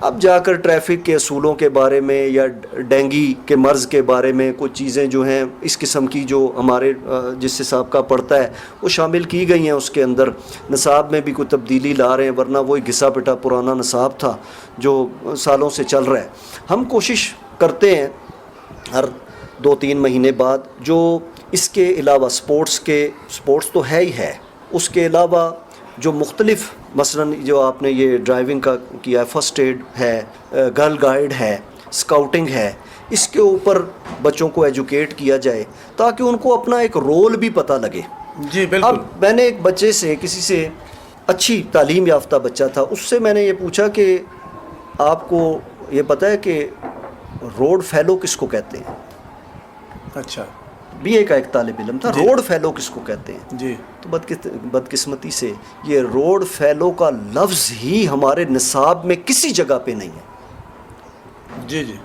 اب جا کر ٹریفک کے اصولوں کے بارے میں یا ڈینگی کے مرض کے بارے میں کچھ چیزیں جو ہیں اس قسم کی جو ہمارے جس حساب کا پڑتا ہے وہ شامل کی گئی ہیں اس کے اندر۔ نصاب میں بھی کوئی تبدیلی لا رہے ہیں، ورنہ وہی گھسا پٹا پرانا نصاب تھا جو سالوں سے چل رہا ہے۔ ہم کوشش کرتے ہیں ہر 2-3 مہینے بعد جو اس کے علاوہ سپورٹس تو ہے ہی ہے، اس کے علاوہ جو مختلف مثلاً جو آپ نے یہ ڈرائیونگ کا کیا ہے، فرسٹ ایڈ ہے، گرل گائیڈ ہے، اسکاؤٹنگ ہے، اس کے اوپر بچوں کو ایجوکیٹ کیا جائے تاکہ ان کو اپنا ایک رول بھی پتہ لگے۔ جی بالکل۔ اب میں نے ایک بچے سے، کسی سے اچھی تعلیم یافتہ بچہ تھا، اس سے میں نے یہ پوچھا کہ آپ کو یہ پتہ ہے کہ روڈ فیلو کس کو کہتے ہیں؟ اچھا، بی اے کا ایک طالب علم تھا، روڈ فیلو کس کو کہتے ہیں؟ جی۔ تو بدقسمتی سے یہ روڈ فیلو کا لفظ ہی ہمارے نصاب میں کسی جگہ پہ نہیں ہے۔ جی جی۔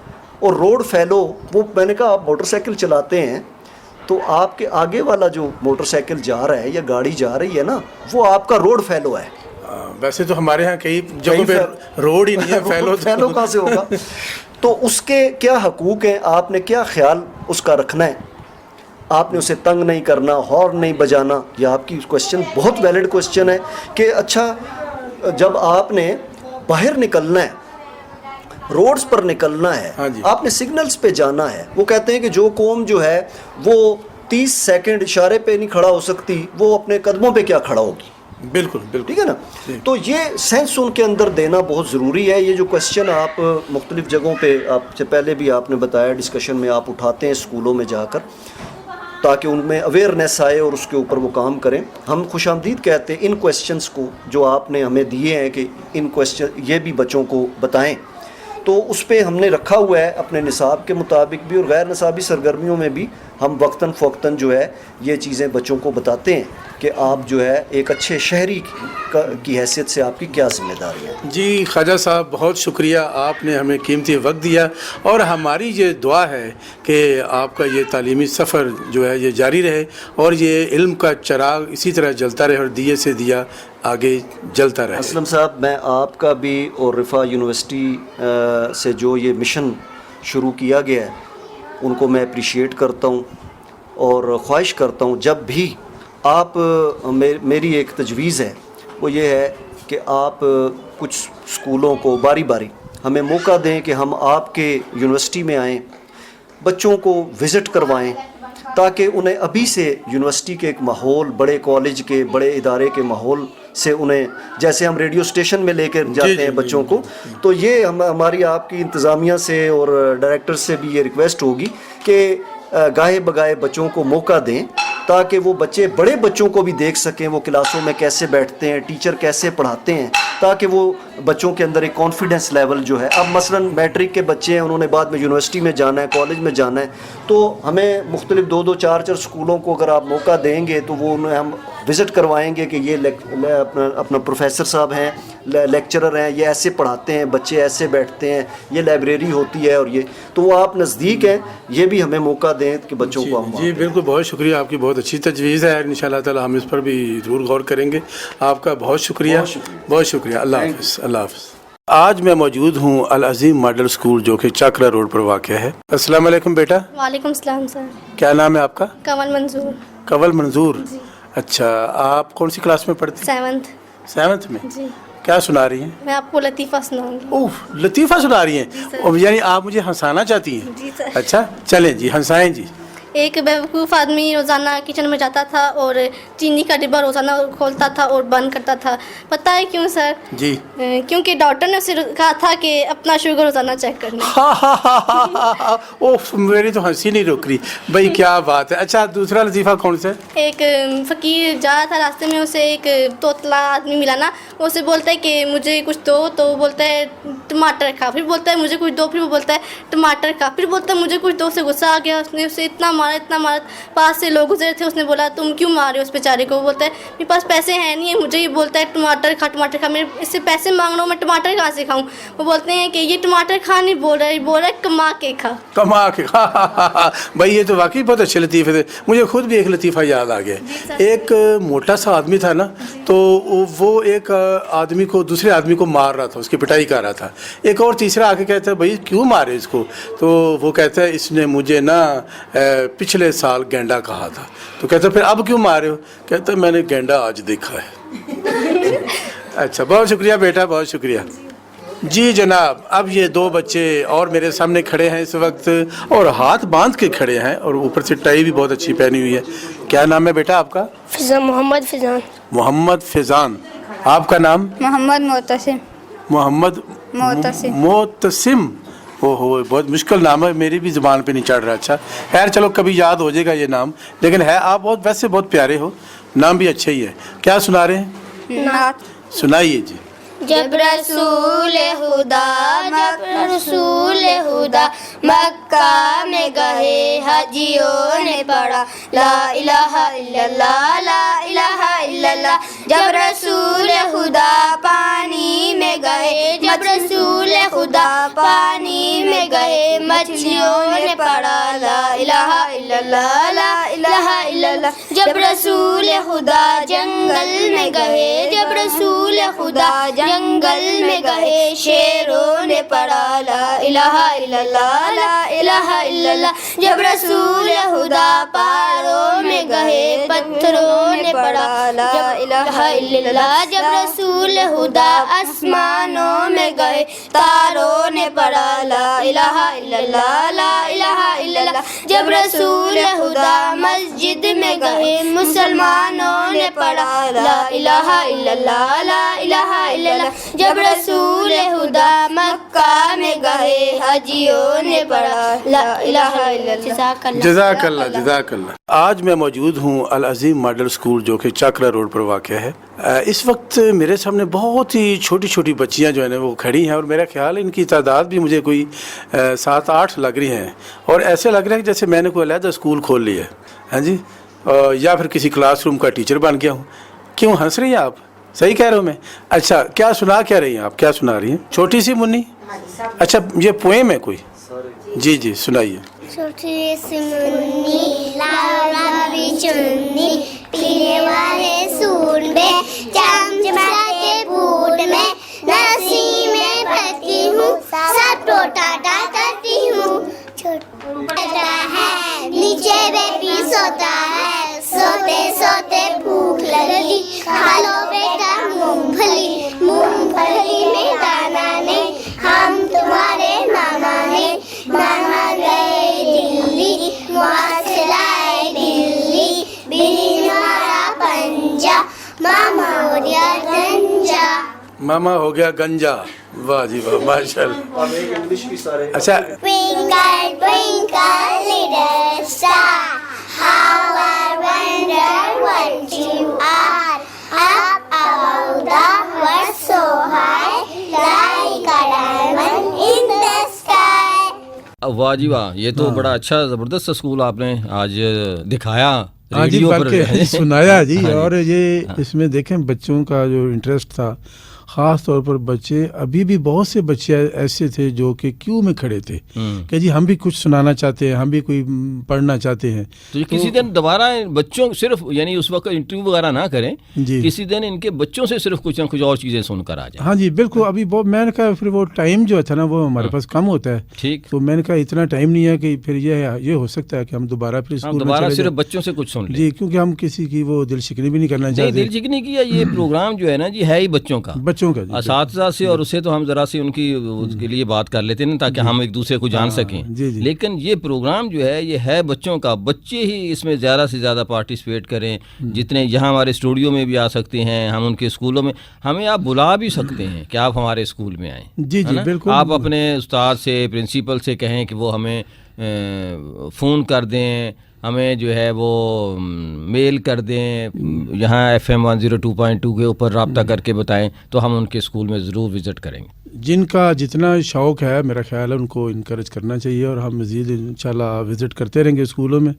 اور روڈ فیلو، وہ میں نے کہا آپ موٹر سائیکل چلاتے ہیں تو آپ کے آگے والا جو موٹر سائیکل جا رہا ہے یا گاڑی جا رہی ہے نا، وہ آپ کا روڈ فیلو ہے۔ ویسے تو ہمارے ہاں کئی جگہوں پہ روڈ ہی نہیں ہے، فیلو کہاں سے ہوگا؟ تو اس کے کیا حقوق ہیں، آپ نے کیا خیال اس کا رکھنا ہے؟ آپ نے اسے تنگ نہیں کرنا، ہارن نہیں بجانا۔ یہ آپ کی کوشچن بہت ویلڈ کوشچن ہے کہ اچھا جب آپ نے باہر نکلنا ہے، روڈز پر نکلنا ہے، آپ نے سگنلز پہ جانا ہے، وہ کہتے ہیں کہ جو قوم جو ہے وہ 30 سیکنڈ اشارے پہ نہیں کھڑا ہو سکتی، وہ اپنے قدموں پہ کیا کھڑا ہوگی؟ بالکل بالکل، ٹھیک ہے نا۔ تو یہ سینس ان کے اندر دینا بہت ضروری ہے۔ یہ جو کوشچن آپ مختلف جگہوں پہ، آپ سے پہلے بھی آپ نے بتایا ڈسکشن میں آپ اٹھاتے ہیں اسکولوں میں جا کر، تاکہ ان میں اویئرنیس آئے اور اس کے اوپر وہ کام کریں۔ ہم خوش آمدید کہتے ہیں ان کویسچنس کو جو آپ نے ہمیں دیے ہیں کہ ان کویسچن یہ بھی بچوں کو بتائیں تو اس پہ ہم نے رکھا ہوا ہے اپنے نصاب کے مطابق بھی اور غیر نصابی سرگرمیوں میں بھی ہم وقتاً فوقتاً جو ہے یہ چیزیں بچوں کو بتاتے ہیں کہ آپ جو ہے ایک اچھے شہری کی حیثیت سے آپ کی کیا ذمہ داری ہے. جی خواجہ صاحب بہت شکریہ، آپ نے ہمیں قیمتی وقت دیا، اور ہماری یہ دعا ہے کہ آپ کا یہ تعلیمی سفر جو ہے یہ جاری رہے اور یہ علم کا چراغ اسی طرح جلتا رہے اور دیے سے دیا آگے جلتا رہے. اسلم صاحب، میں آپ کا بھی اور رفا یونیورسٹی سے جو یہ مشن شروع کیا گیا ہے ان کو میں اپریشیٹ کرتا ہوں اور خواہش کرتا ہوں جب بھی آپ میری ایک تجویز ہے وہ یہ ہے کہ آپ کچھ اسکولوں کو باری باری ہمیں موقع دیں کہ ہم آپ کے یونیورسٹی میں آئیں، بچوں کو وزٹ کروائیں، تاکہ انہیں ابھی سے یونیورسٹی کے ایک ماحول، بڑے کالج کے، بڑے ادارے کے ماحول سے انہیں، جیسے ہم ریڈیو اسٹیشن میں لے کے جاتے ہیں بچوں کو، تو یہ ہماری آپ کی انتظامیہ سے اور ڈائریکٹر سے بھی یہ ریکویسٹ ہوگی کہ گاہے بگاہے بچوں کو موقع دیں تاکہ وہ بچے بڑے بچوں کو بھی دیکھ سکیں، وہ کلاسوں میں کیسے بیٹھتے ہیں، ٹیچر کیسے پڑھاتے ہیں، تاکہ وہ بچوں کے اندر ایک کانفیڈنس لیول جو ہے، اب مثلا میٹرک کے بچے ہیں، انہوں نے بعد میں یونیورسٹی میں جانا ہے، کالج میں جانا ہے، تو ہمیں مختلف 2-2 4-4 اسکولوں کو اگر آپ موقع دیں گے تو وہ انہیں ہم وزٹ کروائیں گے کہ یہ اپنا پروفیسر صاحب ہیں، لیکچرر ہیں، یہ ایسے پڑھاتے ہیں، بچے ایسے بیٹھتے ہیں، یہ لائبریری ہوتی ہے، اور یہ تو وہ آپ نزدیک ہیں، یہ بھی ہمیں موقع دیں کہ بچوں کو ہم. جی بالکل، بہت شکریہ، آپ کی بہت اچھی تجویز ہے، ان شاء اللہ تعالی ہم اس پر بھی ضرور غور کریں گے. آپ کا بہت شکریہ، بہت شکریہ. اللہ حافظ. اللہ حافظ. آج میں موجود ہوں العظیم ماڈل اسکول جو کہ چاکرا روڈ پر واقع ہے. السلام علیکم بیٹا. وعلیکم السلام سر. کیا نام ہے آپ کا؟ کنول منظور. کنول منظور. جی. اچھا، آپ کون سی کلاس میں پڑھتی؟ 7th میں. جی. کیا سنا رہی ہیں؟ میں آپ کو لطیفہ سناؤں گی. اوہ، لطیفہ سنا رہی ہیں؟ یعنی آپ مجھے ہنسانا چاہتی ہیں؟ جی سر. اچھا چلیں جی، ہنسائیں جی. ایک بیوقوف آدمی روزانہ کچن میں جاتا تھا اور چینی کا ڈبہ روزانہ کھولتا تھا اور بند کرتا تھا. پتہ ہے کیوں سر؟ جی. کیونکہ ڈاکٹر نے اسے کہا تھا کہ اپنا شوگر روزانہ چیک کرنا. اوہ، میری تو ہنسی نہیں رک رہی بھائی، کیا بات ہے. اچھا، دوسرا لطیفہ کون سا ہے؟ ایک فقیر جا رہا تھا، راستے میں اسے ایک توتلا آدمی ملا نا، وہ اسے بولتا ہے کہ مجھے کچھ دو، تو وہ بولتا ہے ٹماٹر کھا، پھر بولتا ہے مجھے کچھ دو، پھر وہ بولتا ہے ٹماٹر کھا، پھر بولتا ہے مجھے کچھ دو. سے غصہ آ گیا، اس نے اسے اتنا مارا. پاس سے لوگ گزرے تھے، اس نے بولا تم کیوں مار رہے ہو اس بیچارے کو؟ وہ بولتا ہے میرے پاس پیسے ہیں نہیں ہے، مجھے یہ بولتا ہے ٹماٹر کھا، میں اس سے پیسے مانگ رہا ہوں، میں ٹماٹر کہاں سے کھاؤں؟ وہ بولتے ہیں کہ یہ ٹماٹر کھا نہیں بول رہا ہے، بول رہا ہے کما کے کھا. کما کے کھا. بھائی یہ تو واقعی بہت اچھے لطیفے تھے. مجھے خود بھی ایک لطیفہ یاد آ گیا. ایک موٹا سا آدمی تھا نا، تو وہ ایک آدمی کو، دوسرے آدمی کو مار رہا تھا، اس کی پٹائی کر رہا تھا. ایک اور تیسرا آ کے کہتا ہے بھائی کیوں مارے اس کو؟ تو وہ کہتا ہے اس نے مجھے نا پچھلے سال گینڈا کہا تھا. تو کہتا ہے پھر اب کیوں مارے ہو؟ کہتا ہے میں نے گینڈا آج دیکھا ہے. اچھا، بہت شکریہ بیٹا، بہت شکریہ. جی جناب، اب یہ 2 بچے اور میرے سامنے کھڑے ہیں اس وقت، اور ہاتھ باندھ کے کھڑے ہیں، اور اوپر سے ٹائی بھی بہت اچھی پہنی ہوئی ہے. کیا نام ہے بیٹا آپ کا؟ محمد فیضان. محمد فیضان. آپ کا نام؟ محمد معتصم. محمد معتصم. اوہ، بہت مشکل نام ہے، میری بھی زبان پہ نہیں چڑھ رہا. اچھا خیر، چلو کبھی یاد ہو جائے گا یہ نام. لیکن ہے آپ ویسے بہت پیارے ہو، نام بھی اچھا ہی ہے. کیا سنا رہے ہیں؟ نعت. سنائیے جی. جب رسول خدا مکہ میں گئے حجیوں نے پڑھا لا الہ الا اللہ لا الہ الا اللہ. جب رسول خدا پانی میں گئے، جب رسول خدا پانی میں گئے، مچھلیوں نے پڑھا لا الہ الا اللہ لا الہ الا اللہ. جب رسول خدا جنگل میں گئے، جب رسول خدا جنگل میں گئے، شیروں نے پڑھا لا الہ الا اللہ لا الہ الا اللہ. جب رسول خدا پہاڑوں میں گئے، پتھروں نے پڑھا لا الہ الا اللہ. جب رسول خدا آسمانوں میں گئے، تاروں نے پڑھا لا الہ الا اللہ لا الہ الا اللہ. جب رسول خدا مسجد میں گئے، مسلمانوں نے پڑھا لا الہ الا اللہ لا الہ الا اللہ. جب رسول خدا مکہ میں گئے حجیوں نے پڑھا لا الہ الا اللہ. جزاک اللہ جزاک اللہ. آج میں موجود ہوں العظیم ماڈل اسکول جو کہ چاکرا روڈ پر واقع ہے. اس وقت میرے سامنے بہت ہی چھوٹی چھوٹی بچیاں جو ہیں نا وہ کھڑی ہیں، اور میرا خیال ہے ان کی تعداد بھی مجھے کوئی 7-8 لگ رہی ہیں، اور ایسے لگ رہا ہے کہ جیسے میں نے کوئی علیحدہ اسکول کھول لیا ہے. ہاں جی، یا پھر کسی کلاس روم کا ٹیچر بن گیا ہوں. کیوں ہنس رہی ہیں آپ؟ صحیح کہہ رہا ہوں میں؟ اچھا، کیا سنا کیا رہی ہیں آپ؟ کیا سنا رہی ہیں؟ چھوٹی سی منی؟ اچھا، یہ پوئم ہے کوئی؟ جی جی سنائیے. چھوٹی سی منی لالا بھی چنی پینے والے سوٹ میں چمچماتے بوٹ میں نسیم میں بھرتی ہوں سب کو ٹاٹا کرتی ہوں. چھوٹا ہے نیچے بیٹی سوتا ہے سوتے سوتے بھوک لگی کھا لو بیٹا مونگ پھلی میں دانا نے ہم تمہارے ماما ہیں ماما گئے دلی وہاں سے لائے دلی بلی مارا پنجا ماما ہو گیا گنجا. ماما ہو گیا گنجا. واہ جی واہ، ماشاء اللہ. اچھا، Twinkle, twinkle, little star, how I wonder what you are. Up above the world so high, like a diamond in the sky. واہ جی واہ، یہ تو بڑا اچھا زبردست اسکول آپ نے آج دکھایا ہاں جی، ریڈیو پر بلکہ سنایا جی. اور یہ اس میں دیکھیں بچوں کا جو انٹرسٹ تھا، خاص طور پر بچے، ابھی بھی بہت سے بچے ایسے تھے جو کہ کیوں میں کھڑے تھے کہ جی ہم بھی کچھ سنانا چاہتے ہیں، ہم بھی کوئی پڑھنا چاہتے ہیں. تو یہ کسی دن دوبارہ بچوں صرف یعنی اس وقت انٹرویو وغیرہ نہ کریں جی، کسی دن ان کے بچوں سے صرف کچھ نہ کچھ اور چیزیں سن کر آ جائیں. ہاں جی بالکل. ابھی میں نے کہا پھر وہ ٹائم جو تھا نا وہ ہمارے پاس کم ہوتا ہے. ٹھیک، تو میں نے کہا اتنا ٹائم نہیں ہے کہ پھر یہ ہو سکتا ہے کہ ہم دوبارہ پھر اسکول میں دوبارہ چلے صرف جائیں. بچوں سے کچھ سن لیں. جی، کیونکہ ہم کسی کی وہ دل شکنی بھی نہیں کرنا نہیں، چاہتے. دل چکنی کی یہ پروگرام جو ہے نا جی ہے ہی بچوں کا، بچوں کا جی اساتذہ سے، اور اسے تو ہم ذرا سی ان کی اس کے لیے بات کر لیتے ہیں تاکہ ہم ایک دوسرے کو جان سکیں. جی جی. لیکن یہ پروگرام جو ہے یہ ہے بچوں کا. بچے ہی اس میں زیادہ سے زیادہ پارٹیسپیٹ کریں. جتنے یہاں ہمارے اسٹوڈیو میں بھی آ سکتے ہیں، ہم ان کے اسکولوں میں، ہمیں آپ بلا بھی سکتے ہیں کہ آپ ہمارے اسکول میں آئیں. جی جی بالکل. آپ اپنے استاد سے، پرنسپل سے کہیں کہ وہ ہمیں فون کر دیں، ہمیں جو ہے وہ میل کر دیں، یہاں FM 102.2 کے اوپر رابطہ کر کے بتائیں تو ہم ان کے اسکول میں ضرور وزٹ کریں گے. جن کا جتنا شوق ہے میرا خیال ہے ان کو انکریج کرنا چاہیے، اور ہم مزید انشاءاللہ وزٹ کرتے رہیں گے اسکولوں میں.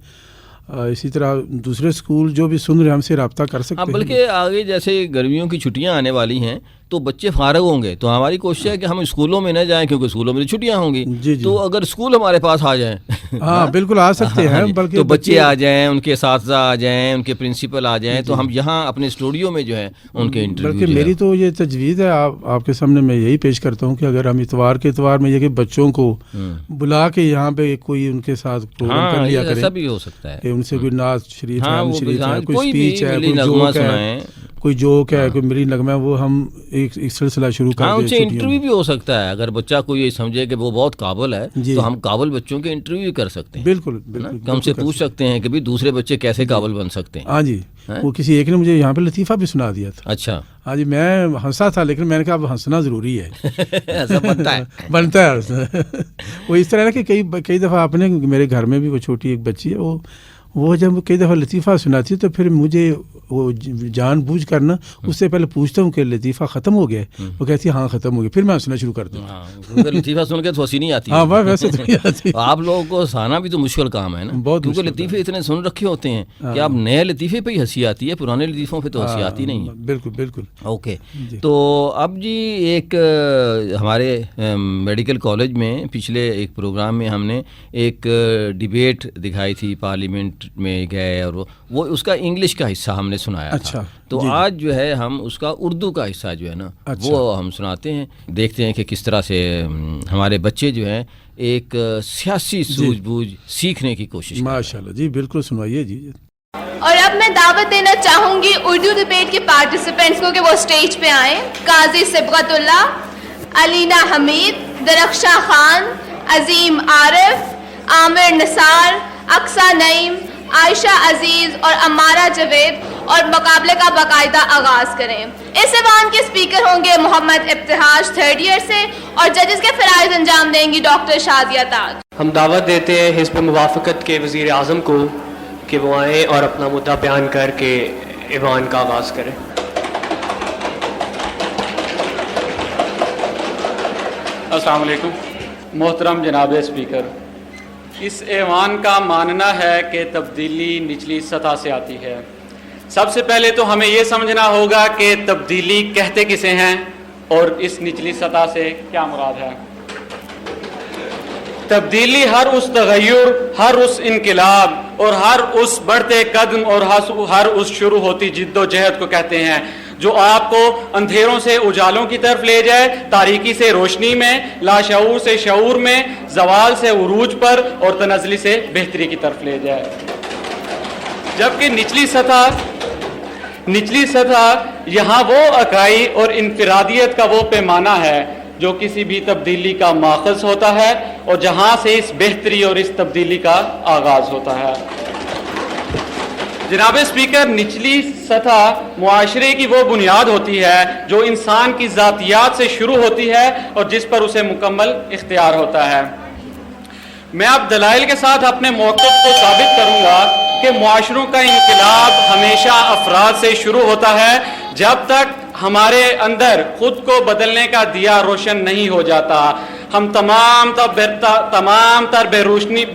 اسی طرح دوسرے اسکول جو بھی سن رہے ہیں ہم سے رابطہ کر سکتے ہیں. بلکہ آگے جیسے گرمیوں کی چھٹیاں آنے والی ہیں تو بچے فارغ ہوں گے، تو ہماری کوشش ہے کہ ہم اسکولوں میں نہ جائیں کیونکہ اسکولوں میں چھٹیاں ہوں گی. جی جی. تو اگر اسکول ہمارے پاس آ جائیں ہاں بالکل آ سکتے ہیں، بلکہ تو بچے آ جائیں، ان کے اساتذہ آ جائیں، ان کے پرنسپل آ جائیں، تو ہم یہاں اپنے اسٹوڈیو میں جو ہے ان کے انٹرویو. بلکہ میری تو یہ تجویز ہے آپ کے سامنے میں یہی پیش کرتا ہوں کہ اگر ہم اتوار کے اتوار میں یہ کہ بچوں کو بلا کے یہاں پہ کوئی ان کے ساتھ پروگرام کر لیا کریں. ایسا بھی ہو سکتا ہے کہ ان سے کوئی نعت شریف ہے، شریف ہے، کوئی کوئی اسپیچ ہے، کوئی جوک ہے، کوئی جوک ہے، کوئی ملی نغمہ، وہ ہم ایک سلسلہ شروع کر دیں. ان سے انٹرویو بھی ہو سکتا ہے. اگر بچہ کوئی یہ سمجھے کہ وہ بہت قابل ہے تو ہم قابل بچوں کے انٹرویو کر سکتے ہیں. بالکل بالکل. ہم سے پوچھ سکتے ہیں کہ بھی دوسرے بچے کیسے قابل بن سکتے ہیں. ہاں جی. وہ کسی ایک نے مجھے یہاں پہ لطیفہ بھی سنا دیا تھا. اچھا. ہاں جی، میں ہنسا تھا لیکن میں نے کہا اب ہنسنا ضروری ہے. ایسا بنتا ہے بنتا ہے. وہ اس طرح ہے کہ کئی دفعہ اپنے میرے گھر میں بھی وہ چھوٹی ایک بچی ہے، وہ جب کئی دفعہ لطیفہ سناتی ہے تو پھر مجھے وہ جان بوجھ کر نا اس سے پہلے پوچھتا ہوں کہ لطیفہ ختم ہو گیا؟ وہ کہتی ہے ہاں ختم ہو گیا، پھر میں ہنسنا شروع کر دوں. لطیفہ سن کے تو ہنسی نہیں آتی. ہاں ویسے تو نہیں آتی. آپ لوگوں کو ہنسانا بھی تو مشکل کام ہے نا، کیونکہ لطیفے اتنے سن رکھے ہوتے ہیں کہ آپ نئے لطیفے پہ ہی ہنسی آتی ہے، پرانے لطیفوں پہ تو ہنسی آتی نہیں ہے. بالکل بالکل. اوکے. تو اب جی ایک ہمارے میڈیکل کالج میں پچھلے ایک پروگرام میں ہم نے ایک ڈیبیٹ دکھائی تھی، پارلیمنٹ میں گئے، اور وہ اس کا انگلش کا حصہ ہم نے سنایا تھا. تو آج جو ہے ہم اس کا اردو کا حصہ جو ہے نا وہ ہم سناتے ہیں، دیکھتے ہیں کہ کس طرح سے ہمارے بچے جو ہیں ایک سیاسی سوجھ بوجھ سیکھنے کی کوشش. ماشاءاللہ جی بالکل سنوائیے جی. اور اب میں دعوت دینا چاہوں گی اردو ڈبیٹ کے پارٹیسپینٹس کو کہ وہ اسٹیج پہ آئیں. قاضی صبغت اللہ، علینا حمید، درخشاں خان، عظیم عارف، عامر نثار، اقصیٰ نعیم، عائشہ عزیز اور امارہ جاوید، اور مقابلے کا باقاعدہ آغاز کریں. اس ایوان کے اسپیکر ہوں گے محمد ابتہاج 3rd ایئر سے، اور ججز کے فرائض انجام دیں گی ڈاکٹر شازیہ تاج. ہم دعوت دیتے ہیں حزب موافقت کے وزیر اعظم کو کہ وہ آئیں اور اپنا مدعا بیان کر کے ایوان کا آغاز کریں. السلام علیکم. محترم جناب اسپیکر، اس ایوان کا ماننا ہے کہ تبدیلی نچلی سطح سے آتی ہے. سب سے پہلے تو ہمیں یہ سمجھنا ہوگا کہ تبدیلی کہتے کسے ہیں اور اس نچلی سطح سے کیا مراد ہے. تبدیلی ہر اس تغیر، ہر اس انقلاب اور ہر اس بڑھتے قدم اور ہر اس شروع ہوتی جد و جہد کو کہتے ہیں جو آپ کو اندھیروں سے اجالوں کی طرف لے جائے، تاریکی سے روشنی میں، لاشعور سے شعور میں، زوال سے عروج پر اور تنزلی سے بہتری کی طرف لے جائے. جبکہ نچلی سطح یہاں وہ اکائی اور انفرادیت کا وہ پیمانہ ہے جو کسی بھی تبدیلی کا ماخذ ہوتا ہے اور جہاں سے اس بہتری اور اس تبدیلی کا آغاز ہوتا ہے. جناب اسپیکر، نچلی سطح معاشرے کی وہ بنیاد ہوتی ہے جو انسان کی ذاتیات سے شروع ہوتی ہے اور جس پر اسے مکمل اختیار ہوتا ہے. میں اب دلائل کے ساتھ اپنے موقف کو ثابت کروں گا کہ معاشروں کا انقلاب ہمیشہ افراد سے شروع ہوتا ہے. جب تک ہمارے اندر خود کو بدلنے کا دیا روشن نہیں ہو جاتا، ہم تمام تر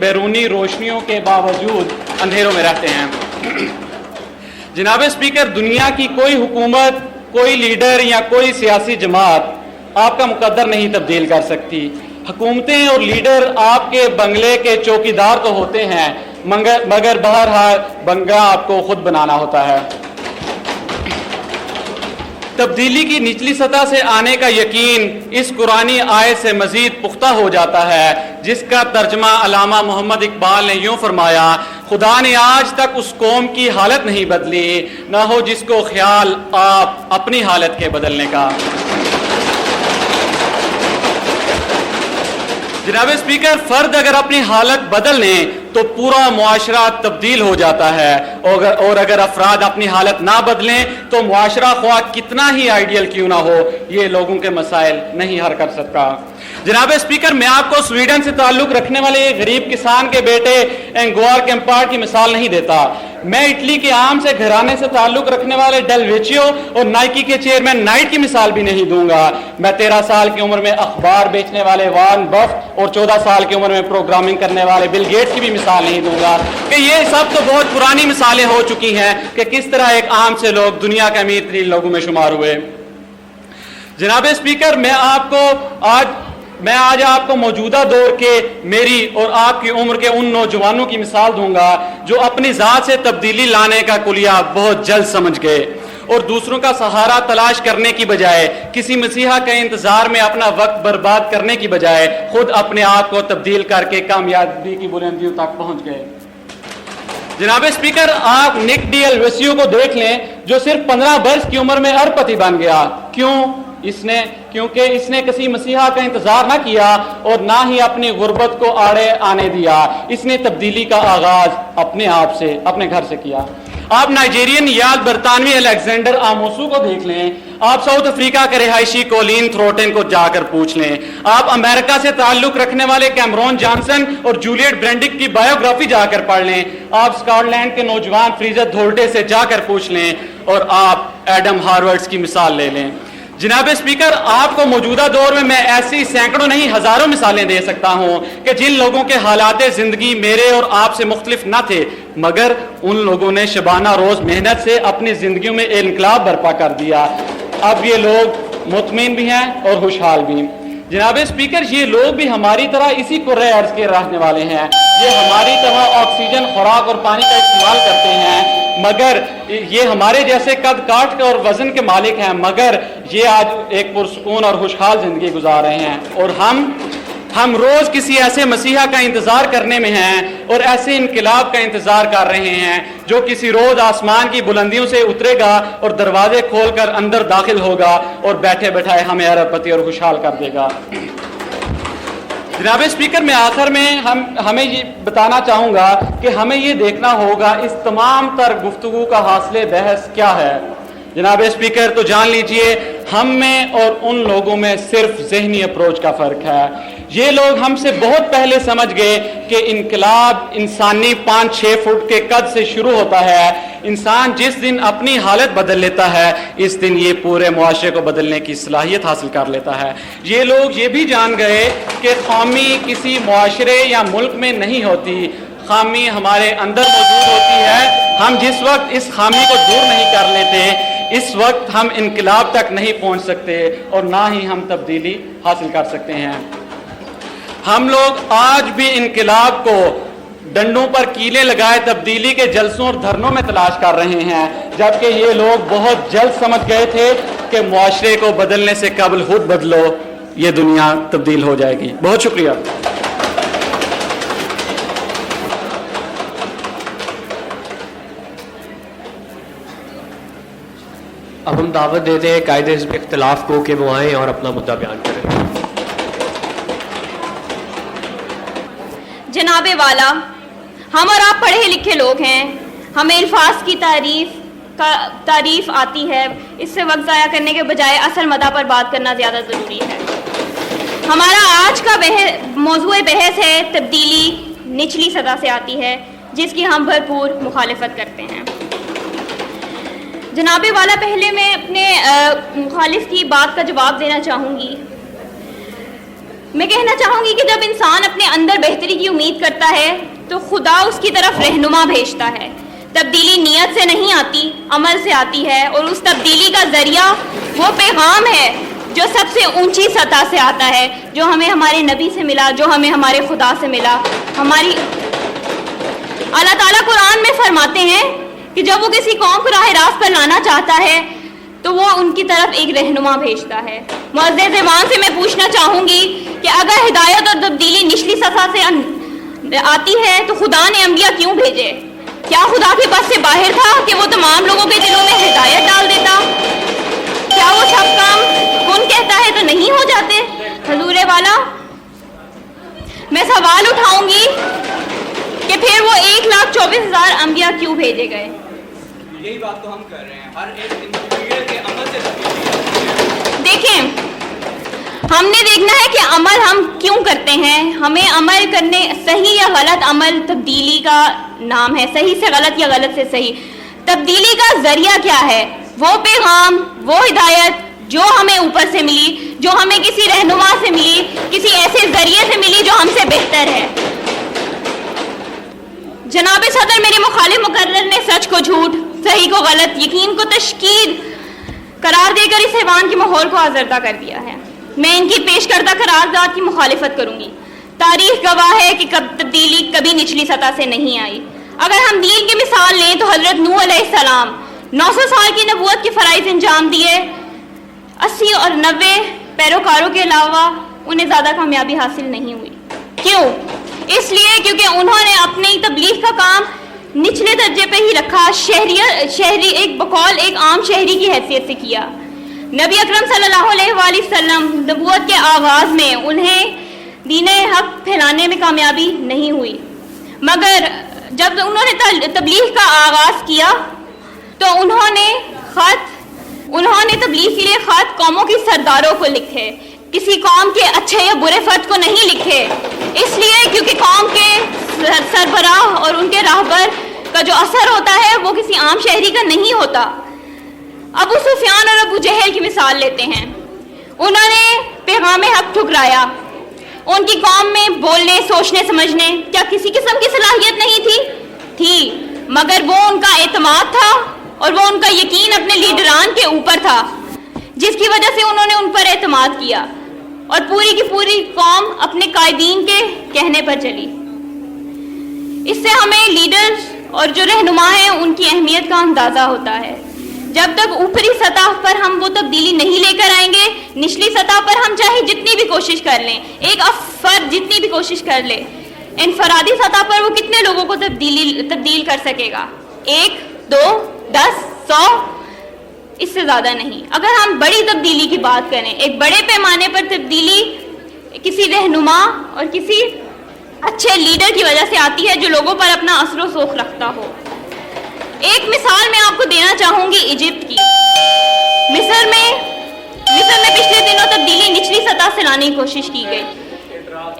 بیرونی روشنیوں کے باوجود اندھیروں میں رہتے ہیں. جناب اسپیکر، دنیا کی کوئی حکومت، کوئی لیڈر یا کوئی سیاسی جماعت آپ کا مقدر نہیں تبدیل کر سکتی. حکومتیں اور لیڈر آپ کے بنگلے کے چوکیدار تو ہوتے ہیں، مگر بہرحال بنگلہ آپ کو خود بنانا ہوتا ہے. تبدیلی کی نچلی سطح سے آنے کا یقین اس قرآنی آیت سے مزید پختہ ہو جاتا ہے، جس کا ترجمہ علامہ محمد اقبال نے یوں فرمایا: خدا نے آج تک اس قوم کی حالت نہیں بدلی، نہ ہو جس کو خیال آپ اپنی حالت کے بدلنے کا. جناب اسپیکر، فرد اگر اپنی حالت بدل لیں تو پورا معاشرہ تبدیل ہو جاتا ہے، اور اگر افراد اپنی حالت نہ بدلیں تو معاشرہ خواہ کتنا ہی آئیڈیل کیوں نہ ہو، یہ لوگوں کے مسائل نہیں حل کر سکتا. جناب اسپیکر، میں آپ کو سویڈن سے تعلق رکھنے والے ایک غریب کسان کے بیٹے انگوار کیمپارڈ کی مثال نہیں دیتا. میں اٹلی کے عام سے گھرانے سے تعلق رکھنے والے ڈیل ویچیو اور نائکی کے چیئرمین نائٹ کی مثال بھی نہیں دوں گا. میں 13 سال کی عمر میں اخبار بیچنے والے وارن بفٹ اور 14 سال کی عمر میں پروگرامنگ کرنے والے بل گیٹس کی بھی مثال نہیں دوں گا کہ یہ سب تو بہت پرانی مثالیں ہو چکی ہیں کہ کس طرح ایک عام سے لوگ دنیا کے امیر ترین لوگوں میں شمار ہوئے. جناب اسپیکر، میں آج آپ کو موجودہ دور کے میری اور آپ کی عمر کے ان نوجوانوں کی مثال دوں گا جو اپنی ذات سے تبدیلی لانے کا کلیہ بہت جلد سمجھ گئے اور دوسروں کا سہارا تلاش کرنے کی بجائے، کسی مسیحا کے انتظار میں اپنا وقت برباد کرنے کی بجائے خود اپنے آپ کو تبدیل کر کے کامیابی کی بلندیوں تک پہنچ گئے. جناب اسپیکر، آپ نک ڈی ایلویسیو کو دیکھ لیں جو صرف 15 برس کی عمر میں اربپتی بن گیا. کیونکہ اس نے کسی مسیحا کا انتظار نہ کیا اور نہ ہی اپنی غربت کو آڑے آنے دیا. اس نے تبدیلی کا آغاز اپنے آپ سے، اپنے گھر سے کیا. آپ نائجیرین یا برطانوی الیگزینڈر آموسو کو دیکھ لیں، آپ ساؤتھ افریقہ کے رہائشی کولین تھروٹن کو جا کر پوچھ لیں، آپ امریکہ سے تعلق رکھنے والے کیمرون جانسن اور جولیٹ برینڈک کی بایوگرافی جا کر پڑھ لیں، آپ اسکاٹ لینڈ کے نوجوان فریزر دھولٹے سے جا کر پوچھ لیں اور آپ ایڈم ہارورڈز کی مثال لے لیں. جناب اسپیکر، آپ کو موجودہ دور میں ایسی سینکڑوں نہیں ہزاروں مثالیں دے سکتا ہوں کہ جن لوگوں کے حالات زندگی میرے اور آپ سے مختلف نہ تھے، مگر ان لوگوں نے شبانہ روز محنت سے اپنی زندگیوں میں انقلاب برپا کر دیا. اب یہ لوگ مطمئن بھی ہیں اور خوشحال بھی. جناب اسپیکر، یہ لوگ بھی ہماری طرح اسی کرۂ ارض کے رہنے والے ہیں. یہ ہماری طرح آکسیجن، خوراک اور پانی کا استعمال کرتے ہیں، مگر یہ ہمارے جیسے قد کاٹ اور وزن کے مالک ہیں، مگر یہ آج ایک پرسکون اور خوشحال زندگی گزار رہے ہیں. اور ہم روز کسی ایسے مسیحا کا انتظار کرنے میں ہیں اور ایسے انقلاب کا انتظار کر رہے ہیں جو کسی روز آسمان کی بلندیوں سے اترے گا اور دروازے کھول کر اندر داخل ہوگا اور بیٹھے بیٹھائے ہمیں اربپتی اور خوشحال کر دے گا. جناب اسپیکر، میں آخر میں ہمیں یہ بتانا چاہوں گا کہ ہمیں یہ دیکھنا ہوگا اس تمام تر گفتگو کا حاصل بحث کیا ہے. جناب اسپیکر، تو جان لیجئے ہم میں اور ان لوگوں میں صرف ذہنی اپروچ کا فرق ہے. یہ لوگ ہم سے بہت پہلے سمجھ گئے کہ انقلاب انسانی 5-6 فٹ کے قد سے شروع ہوتا ہے. انسان جس دن اپنی حالت بدل لیتا ہے اس دن یہ پورے معاشرے کو بدلنے کی صلاحیت حاصل کر لیتا ہے. یہ لوگ یہ بھی جان گئے کہ خامی کسی معاشرے یا ملک میں نہیں ہوتی, خامی ہمارے اندر موجود ہوتی ہے. ہم جس وقت اس خامی کو دور نہیں کر لیتے اس وقت ہم انقلاب تک نہیں پہنچ سکتے اور نہ ہی ہم تبدیلی حاصل کر سکتے ہیں. ہم لوگ آج بھی انقلاب کو ڈنڈوں پر کیلیں لگائے تبدیلی کے جلسوں اور دھرنوں میں تلاش کر رہے ہیں, جبکہ یہ لوگ بہت جلد سمجھ گئے تھے کہ معاشرے کو بدلنے سے قبل خود بدلو, یہ دنیا تبدیل ہو جائے گی. بہت شکریہ. اب ہم دعوت دیتے ہیں قائد حزب اختلاف کو کہ وہ آئیں اور اپنا مدعا بیان کریں. جناب والا, ہم اور آپ پڑھے لکھے لوگ ہیں, ہمیں الفاظ کی تعریف آتی ہے, اس سے وقت ضائع کرنے کے بجائے اصل مدعا پر بات کرنا زیادہ ضروری ہے. ہمارا آج کا موضوع بحث ہے تبدیلی نچلی سطح سے آتی ہے, جس کی ہم بھرپور مخالفت کرتے ہیں. جناب والا, پہلے میں اپنے مخالف کی بات کا جواب دینا چاہوں گی. میں کہنا چاہوں گی کہ جب انسان اپنے اندر بہتری کی امید کرتا ہے تو خدا اس کی طرف رہنما بھیجتا ہے. تبدیلی نیت سے نہیں آتی, عمل سے آتی ہے, اور اس تبدیلی کا ذریعہ وہ پیغام ہے جو سب سے اونچی سطح سے آتا ہے, جو ہمیں ہمارے نبی سے ملا, جو ہمیں ہمارے خدا سے ملا. اللہ تعالیٰ قرآن میں فرماتے ہیں کہ جب وہ کسی قوم کو راہ راست پر لانا چاہتا ہے تو وہ ان کی طرف ایک رہنما بھیجتا ہے. معزز ایوان سے میں پوچھنا چاہوں گی کہ اگر ہدایت اور تبدیلی نچلی سطح سے آتی ہے تو خدا نے انبیاء کیوں بھیجے؟ کیا خدا کے بس سے باہر تھا کہ وہ تمام لوگوں کے دلوں میں ہدایت ڈال دیتا؟ کیا وہ سب کام کن کہتا ہے تو نہیں ہو جاتے؟ حضور والا, میں سوال اٹھاؤں گی کہ پھر وہ 1,24,000 انبیاء کیوں بھیجے گئے؟ یہی بات تو ہم کر رہے ہیں, ہر ایک انڈیویڈول کے عمل سے تبدیلی. دیکھیں, ہم نے دیکھنا ہے کہ عمل ہم کیوں کرتے ہیں. ہمیں عمل کرنے, صحیح یا غلط عمل تبدیلی کا نام ہے, صحیح سے غلط یا غلط سے صحیح. تبدیلی کا ذریعہ کیا ہے؟ وہ پیغام, وہ ہدایت جو ہمیں اوپر سے ملی, جو ہمیں کسی رہنما سے ملی, کسی ایسے ذریعے سے ملی جو ہم سے بہتر ہے. جناب صدر, میرے مخالف مقرر نے سچ کو جھوٹ, صحیح کو غلط, یقین کو تشکیل قرار دے کر اس ایوان کے ماحول کو آزردہ کر دیا ہے. میں ان کی پیش کردہ قرارداد کی مخالفت کروں گی. تاریخ گواہ ہے کہ تبدیلی کبھی نچلی سطح سے نہیں آئی. اگر ہم دین کی مثال لیں تو حضرت نوح علیہ السلام 900 سال کی نبوت کے فرائض انجام دیے, 80 اور 90 پیروکاروں کے علاوہ انہیں زیادہ کامیابی حاصل نہیں ہوئی. کیوں؟ اس لیے کیونکہ انہوں نے اپنی تبلیغ کا کام نچلے درجے پہ ہی رکھا, شہری ایک بقول ایک عام شہری کی حیثیت سے کیا. نبی اکرم صلی اللہ علیہ وآلہ وسلم نبوت کے آغاز میں انہیں دین حق پھیلانے میں کامیابی نہیں ہوئی, مگر جب انہوں نے تبلیغ کا آغاز کیا تو انہوں نے تبلیغ کے لیے خط قوموں کی سرداروں کو لکھے, کسی قوم کے اچھے یا برے فرد کو نہیں لکھے. اس لیے کیونکہ قوم کے سربراہ اور ان کے راہبر کا جو اثر ہوتا ہے وہ کسی عام شہری کا نہیں ہوتا. ابو سفیان اور ابو جہل کی مثال لیتے ہیں. انہوں نے پیغام حق ٹھکرایا. ان کی قوم میں بولنے, سوچنے, سمجھنے کیا کسی قسم کی صلاحیت نہیں تھی, مگر وہ ان کا اعتماد تھا اور وہ ان کا یقین اپنے لیڈران کے اوپر تھا, جس کی وجہ سے انہوں نے ان پر اعتماد کیا اور پوری کی پوری قوم اپنے قائدین کے کہنے پر چلی. اس سے ہمیں لیڈر اور جو رہنما ہیں ان کی اہمیت کا اندازہ ہوتا ہے. جب تک اوپری سطح پر ہم وہ تبدیلی نہیں لے کر آئیں گے, نچلی سطح پر ہم چاہے جتنی بھی کوشش کر لیں, ایک فرد جتنی بھی کوشش کر لے, انفرادی سطح پر وہ کتنے لوگوں کو تبدیل کر سکے گا؟ 1, 2, 10, 100, اس سے زیادہ نہیں. اگر ہم بڑی تبدیلی کی بات کریں, ایک بڑے پیمانے پر تبدیلی کسی رہنما اور کسی اچھے لیڈر کی وجہ سے آتی ہے جو لوگوں پر اپنا اثر و رسوخ رکھتا ہو. ایک مثال میں آپ کو دینا چاہوں گی ایجپٹ کی. مصر میں پچھلے دنوں تبدیلی نچلی سطح سے لانے کی کوشش کی گئی.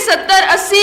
70-80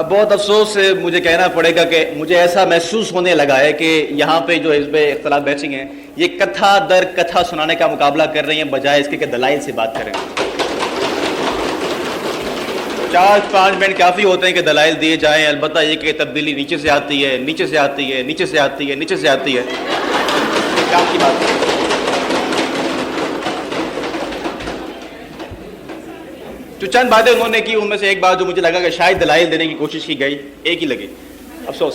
بہت افسوس سے مجھے کہنا پڑے گا کہ مجھے ایسا محسوس ہونے لگا ہے کہ یہاں پہ جو حزب اختلاف بیچنگ ہیں یہ کتھا در کتھا سنانے کا مقابلہ کر رہی ہیں بجائے اس کے کہ دلائل سے بات کریں. 4-5 منٹ کافی ہوتے ہیں کہ دلائل دیے جائیں. البتہ یہ کہ تبدیلی نیچے سے آتی ہے, نیچے سے آتی ہے, نیچے سے آتی ہے, نیچے سے آتی ہے, کام کی بات ہے. جو چند باتیں انہوں نے کی ان میں سے ایک بات جو مجھے لگا کہ شاید دلائل دینے کی کوشش کی گئی, ایک ہی لگی, افسوس.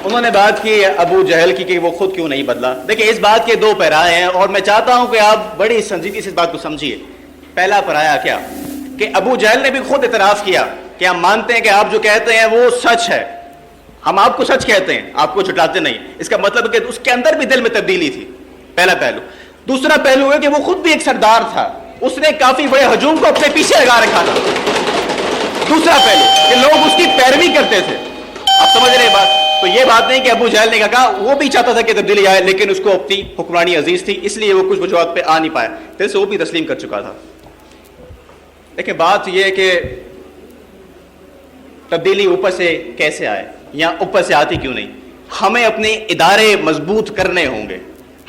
انہوں نے بات کی ابو جہل کی کہ وہ خود کیوں نہیں بدلا. دیکھیں اس بات کے 2 پیرائے ہیں اور میں چاہتا ہوں کہ آپ بڑی سنجیدگی سے اس بات کو سمجھیے. پہلا پیرایا کیا کہ ابو جہل نے بھی خود اعتراف کیا کہ ہم مانتے ہیں کہ آپ جو کہتے ہیں وہ سچ ہے, ہم آپ کو سچ کہتے ہیں, آپ کو جھٹلاتے نہیں. اس کا مطلب ہے کہ اس کے اندر بھی دل میں تبدیلی تھی. پہلا پہلو. دوسرا پہلو ہے کہ وہ خود بھی ایک سردار تھا, اس نے کافی بڑے ہجوم کو اپنے پیچھے لگا رکھا تھا. دوسرا پہلو کہ لوگ اس کی پیروی کرتے تھے. آپ سمجھ رہے بات؟ تو یہ بات نہیں کہ ابو جہل نے کہا, وہ بھی چاہتا تھا کہ تبدیلی آئے لیکن اس کو اپنی حکمرانی عزیز تھی اس لیے وہ کچھ وجوہات پہ آ نہیں پایا. دل سے وہ بھی تسلیم کر چکا تھا. لیکن بات یہ ہے کہ تبدیلی اوپر سے کیسے آئے یا اوپر سے آتی کیوں نہیں. ہمیں اپنے ادارے مضبوط کرنے ہوں گے.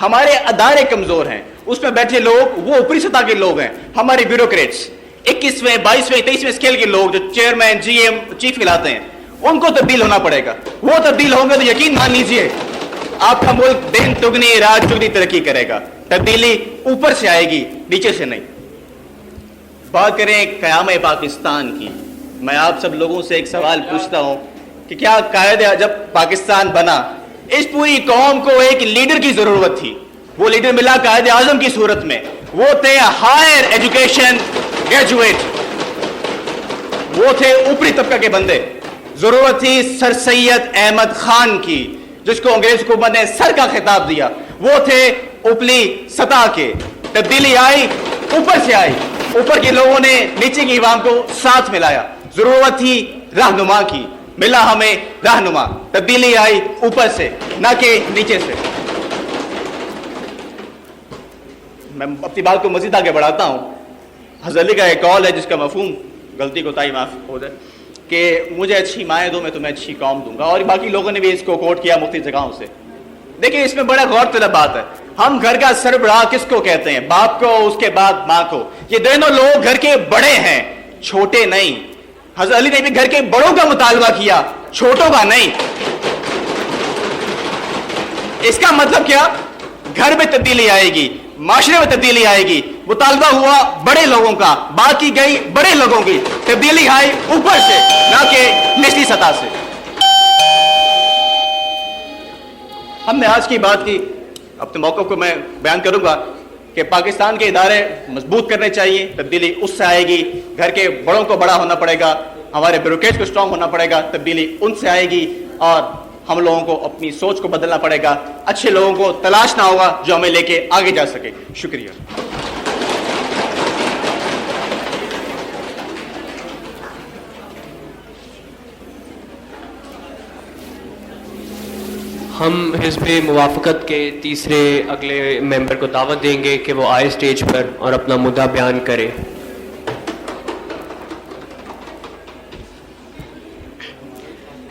ہمارے ادارے کمزور ہیں, اس میں بیٹھے لوگ وہ اوپری سطح کے لوگ ہیں, ہمارے بیوروکریٹس 21ویں 22ویں 23ویں اسکیل کے لوگ جو چیئرمین جی ایم چیف کہلاتے ہیں, ان کو تبدیل ہونا پڑے گا. وہ تبدیل ہوں گے تو یقین مان لیجئے آپ کا ملک دن دگنی رات چگنی ترقی کرے گا. تبدیلی اوپر سے آئے گی, نیچے سے نہیں. بات کریں قیام پاکستان کی, میں آپ سب لوگوں سے ایک سوال پوچھتا ہوں کہ کیا جب پاکستان بنا اس پوری قوم کو ایک لیڈر کی ضرورت تھی. وہ لیڈر ملا قائد اعظم کی صورت میں, وہ تھے ہائر ایجوکیشن گریجویٹ, وہ تھے اوپری طبقہ کے بندے. ضرورت تھی سر سید احمد خان کی جس کو انگریز حکومت نے سر کا خطاب دیا. وہ تھے اوپری سطح کے. تبدیلی آئی اوپر سے آئی, اوپر کے لوگوں نے نیچے کی عوام کو ساتھ ملایا. ضرورت تھی رہنما کی, ملا ہمیں رہنما. تبدیلی آئی اوپر سے نہ کہ نیچے سے. میں اپنی بات کو مزید آگے بڑھاتا ہوں. حضرت علی کا ایک قول ہے جس کا مفہوم غلطی کو تائی معاف ہو جائے کہ مجھے اچھی مائیں دو میں تمہیں اچھی قوم دوں گا, اور باقی لوگوں نے بھی اس کو کوٹ کیا مختلف جگہوں سے. دیکھیں اس میں بڑا غور طلب بات ہے. ہم گھر کا سربراہ کس کو کہتے ہیں؟ باپ کو, اس کے بعد ماں کو. یہ دونوں لوگ گھر کے بڑے ہیں, چھوٹے نہیں. حضرت علی نے بھی گھر کے بڑوں کا مطالبہ کیا, چھوٹوں کا نہیں. اس کا مطلب کیا؟ گھر میں تبدیلی آئے گی, معاشرے میں تبدیلی آئے گی. مطالبہ ہوا بڑے لوگوں کا, بات کی گئی بڑے لوگوں کی. تبدیلی آئی اوپر سے نہ کہ نچلی سطح سے. ہم نے آج کی بات کی, اپنے موقع کو میں بیان کروں گا کہ پاکستان کے ادارے مضبوط کرنے چاہیے. تبدیلی اس سے آئے گی. گھر کے بڑوں کو بڑا ہونا پڑے گا, ہمارے بیوروکریٹس کو اسٹرانگ ہونا پڑے گا. تبدیلی ان سے آئے گی اور ہم لوگوں کو اپنی سوچ کو بدلنا پڑے گا. اچھے لوگوں کو تلاشنا ہوگا جو ہمیں لے کے آگے جا سکے. شکریہ. ہم حزب موافقت کے تیسرے اگلے ممبر کو دعوت دیں گے کہ وہ آئے اسٹیج پر اور اپنا مدعا بیان کرے.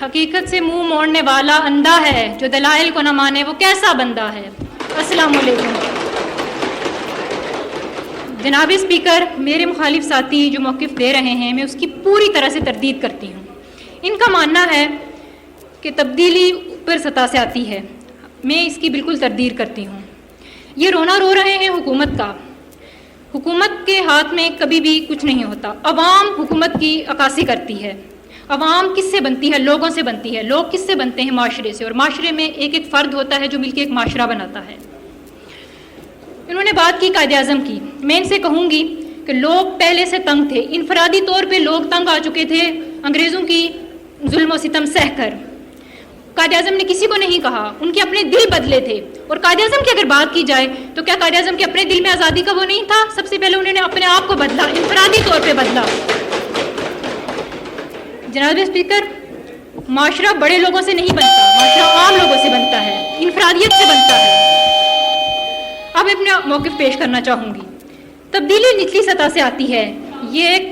حقیقت سے منہ موڑنے والا اندھا ہے, جو دلائل کو نہ مانے وہ کیسا بندہ ہے. السلام علیکم. جناب اسپیکر, میرے مخالف ساتھی جو موقف دے رہے ہیں میں اس کی پوری طرح سے تردید کرتی ہوں. ان کا ماننا ہے کہ تبدیلی اوپر سطح سے آتی ہے, میں اس کی بالکل تردید کرتی ہوں. یہ رونا رو رہے ہیں حکومت کا. حکومت کے ہاتھ میں کبھی بھی کچھ نہیں ہوتا. عوام حکومت کی عکاسی کرتی ہے. عوام کس سے بنتی ہے؟ لوگوں سے بنتی ہے. لوگ کس سے بنتے ہیں؟ معاشرے سے. اور معاشرے میں ایک ایک فرد ہوتا ہے جو مل کے ایک معاشرہ بناتا ہے. انہوں نے بات کی قائد اعظم کی. میں ان سے کہوں گی کہ لوگ پہلے سے تنگ تھے, انفرادی طور پہ لوگ تنگ آ چکے تھے انگریزوں کی ظلم و ستم سہ کر. قائد اعظم نے کسی کو نہیں کہا, ان کے اپنے دل بدلے تھے. اور قائد اعظم کی اگر بات کی جائے تو کیا قائد اعظم کے اپنے دل میں آزادی کا وہ نہیں تھا؟ سب سے پہلے انہوں نے اپنے آپ کو بدلا, انفرادی طور پہ بدلا. جناب اسپیکر, معاشرہ بڑے لوگوں سے نہیں بنتا, معاشرہ عام لوگوں سے بنتا ہے, انفرادیت سے بنتا ہے. اب اپنا موقف پیش کرنا چاہوں گی. تبدیلی نچلی سطح سے آتی ہے, یہ ایک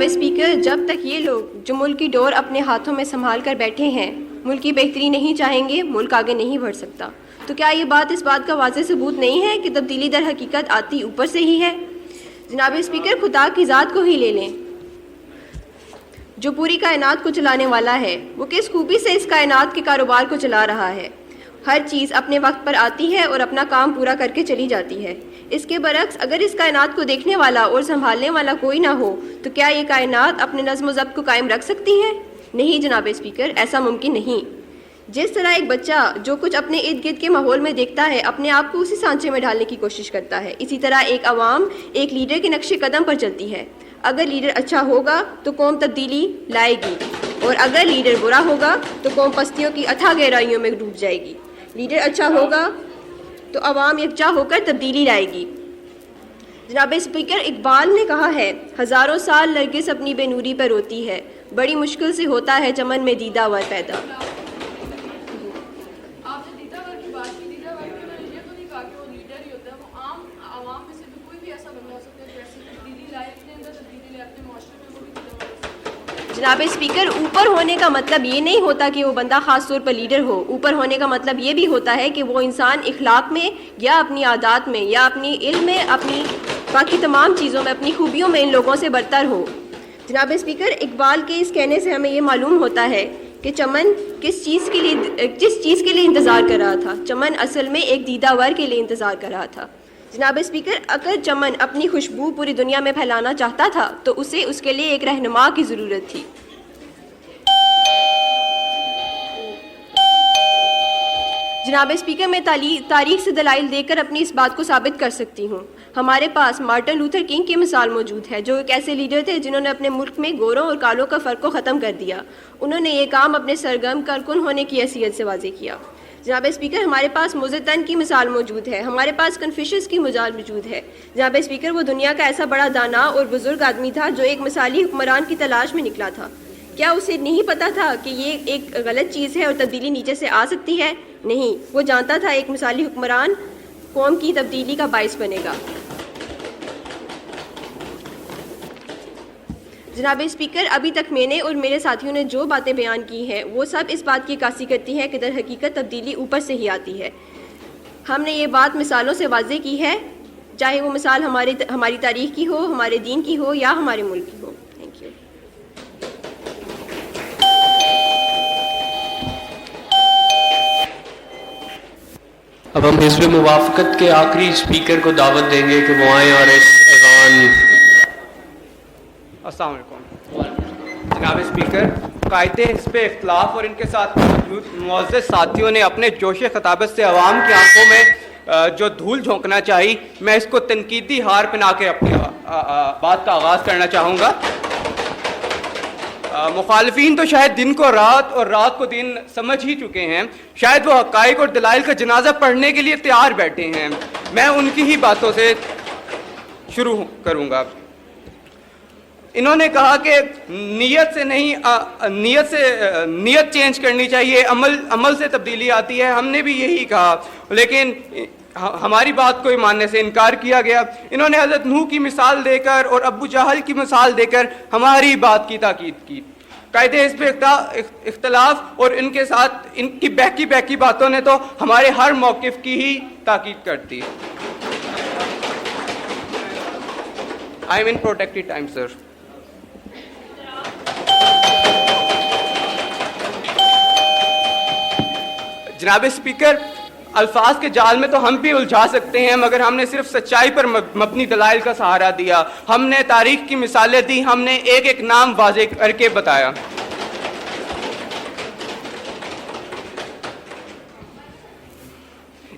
جناب اسپیکر، جب تک یہ لوگ جو ملک کی ڈور اپنے ہاتھوں میں سنبھال کر بیٹھے ہیں ملک کی بہتری نہیں چاہیں گے، ملک آگے نہیں بڑھ سکتا۔ تو کیا یہ بات اس بات کا واضح ثبوت نہیں ہے کہ تبدیلی در حقیقت آتی اوپر سے ہی ہے؟ جناب اسپیکر، خدا کی ذات کو ہی لے لیں جو پوری کائنات کو چلانے والا ہے، وہ کس خوبی سے اس کائنات کے کاروبار کو چلا رہا ہے۔ ہر چیز اپنے وقت پر آتی ہے اور اپنا کام پورا کر کے چلی جاتی ہے۔ اس کے برعکس اگر اس کائنات کو دیکھنے والا اور سنبھالنے والا کوئی نہ ہو تو کیا یہ کائنات اپنے نظم و ضبط کو قائم رکھ سکتی ہے؟ نہیں جناب اسپیکر، ایسا ممکن نہیں۔ جس طرح ایک بچہ جو کچھ اپنے ارد گرد کے ماحول میں دیکھتا ہے اپنے آپ کو اسی سانچے میں ڈالنے کی کوشش کرتا ہے، اسی طرح ایک عوام ایک لیڈر کے نقش قدم پر چلتی ہے۔ اگر لیڈر اچھا ہوگا تو قوم تبدیلی لائے گی، اور اگر لیڈر برا ہوگا تو قوم پستیوں کی اتھاہ گہرائیوں میں ڈوب جائے گی۔ لیڈر اچھا ہوگا تو عوام یکجا ہو کر تبدیلی لائے گی۔ جناب اسپیکر، اقبال نے کہا ہے، ہزاروں سال نرگس اپنی بے نوری پر روتی ہے، بڑی مشکل سے ہوتا ہے چمن میں دیدہ ور پیدا۔ جناب اسپیکر، اوپر ہونے کا مطلب یہ نہیں ہوتا کہ وہ بندہ خاص طور پر لیڈر ہو۔ اوپر ہونے کا مطلب یہ بھی ہوتا ہے کہ وہ انسان اخلاق میں یا اپنی عادات میں یا اپنی علم میں، اپنی باقی تمام چیزوں میں، اپنی خوبیوں میں ان لوگوں سے برتر ہو۔ جناب اسپیکر، اقبال کے اس کہنے سے ہمیں یہ معلوم ہوتا ہے کہ چمن جس چیز کے لیے انتظار کر رہا تھا، چمن اصل میں ایک دیدہ ور کے لیے انتظار کر رہا تھا۔ جناب اسپیکر، اگر چمن اپنی خوشبو پوری دنیا میں پھیلانا چاہتا تھا تو اسے اس کے لیے ایک رہنما کی ضرورت تھی۔ جناب اسپیکر، میں تاریخ سے دلائل دے کر اپنی اس بات کو ثابت کر سکتی ہوں۔ ہمارے پاس مارٹن لوتھر کنگ کی مثال موجود ہے، جو ایک ایسے لیڈر تھے جنہوں نے اپنے ملک میں گوروں اور کالوں کا فرق کو ختم کر دیا۔ انہوں نے یہ کام اپنے سرگرم کارکن ہونے کی حیثیت سے واضح کیا۔ جناب اسپیکر، ہمارے پاس موزتن کی مثال موجود ہے، ہمارے پاس کنفیوشس کی مثال موجود ہے۔ جناب اسپیکر، وہ دنیا کا ایسا بڑا دانا اور بزرگ آدمی تھا جو ایک مثالی حکمران کی تلاش میں نکلا تھا۔ کیا اسے نہیں پتا تھا کہ یہ ایک غلط چیز ہے اور تبدیلی نیچے سے آ سکتی ہے؟ نہیں، وہ جانتا تھا ایک مثالی حکمران قوم کی تبدیلی کا باعث بنے گا۔ جناب اسپیکر، ابھی تک میں نے اور میرے ساتھیوں نے جو باتیں بیان کی ہیں وہ سب اس بات کی عکاسی کرتی ہیں کہ در حقیقت تبدیلی اوپر سے ہی آتی ہے۔ ہم نے یہ بات مثالوں سے واضح کی ہے، چاہے وہ مثال ہماری تاریخ کی ہو، ہمارے دین کی ہو یا ہمارے ملک کی ہو۔ Thank you. اب ہم حزب موافقت کے آخری اسپیکر کو دعوت دیں گے کہ وہ آئیں اور اس ایوان۔ السلام علیکم جناب اسپیکر، قائد حزب اختلاف اور ان کے ساتھ موجود معزز ساتھیوں نے اپنے جوش خطابت سے عوام کی آنکھوں میں جو دھول جھونکنا چاہی، میں اس کو تنقیدی ہار پہنا کے اپنی بات کا آغاز کرنا چاہوں گا۔ مخالفین تو شاید دن کو رات اور رات کو دن سمجھ ہی چکے ہیں، شاید وہ حقائق اور دلائل کا جنازہ پڑھنے کے لیے تیار بیٹھے ہیں۔ میں ان کی ہی باتوں سے شروع کروں گا۔ انہوں نے کہا کہ نیت چینج کرنی چاہیے، عمل سے تبدیلی آتی ہے۔ ہم نے بھی یہی کہا، لیکن ہماری بات کو ماننے سے انکار کیا گیا۔ انہوں نے حضرت نوح کی مثال دے کر اور ابو جہل کی مثال دے کر ہماری بات کی تاکید کی۔ قائد حزب اختلاف اور ان کے ساتھ ان کی بہکی باتوں نے تو ہمارے ہر موقف کی ہی تاکید کرتی۔ I am in protected time sir. جناب اسپیکر، الفاظ کے جال میں تو ہم بھی الجھا سکتے ہیں، مگر ہم نے صرف سچائی پر مبنی دلائل کا سہارا دیا۔ ہم نے تاریخ کی مثالیں دی، ہم نے ایک ایک نام واضح کر کے بتایا۔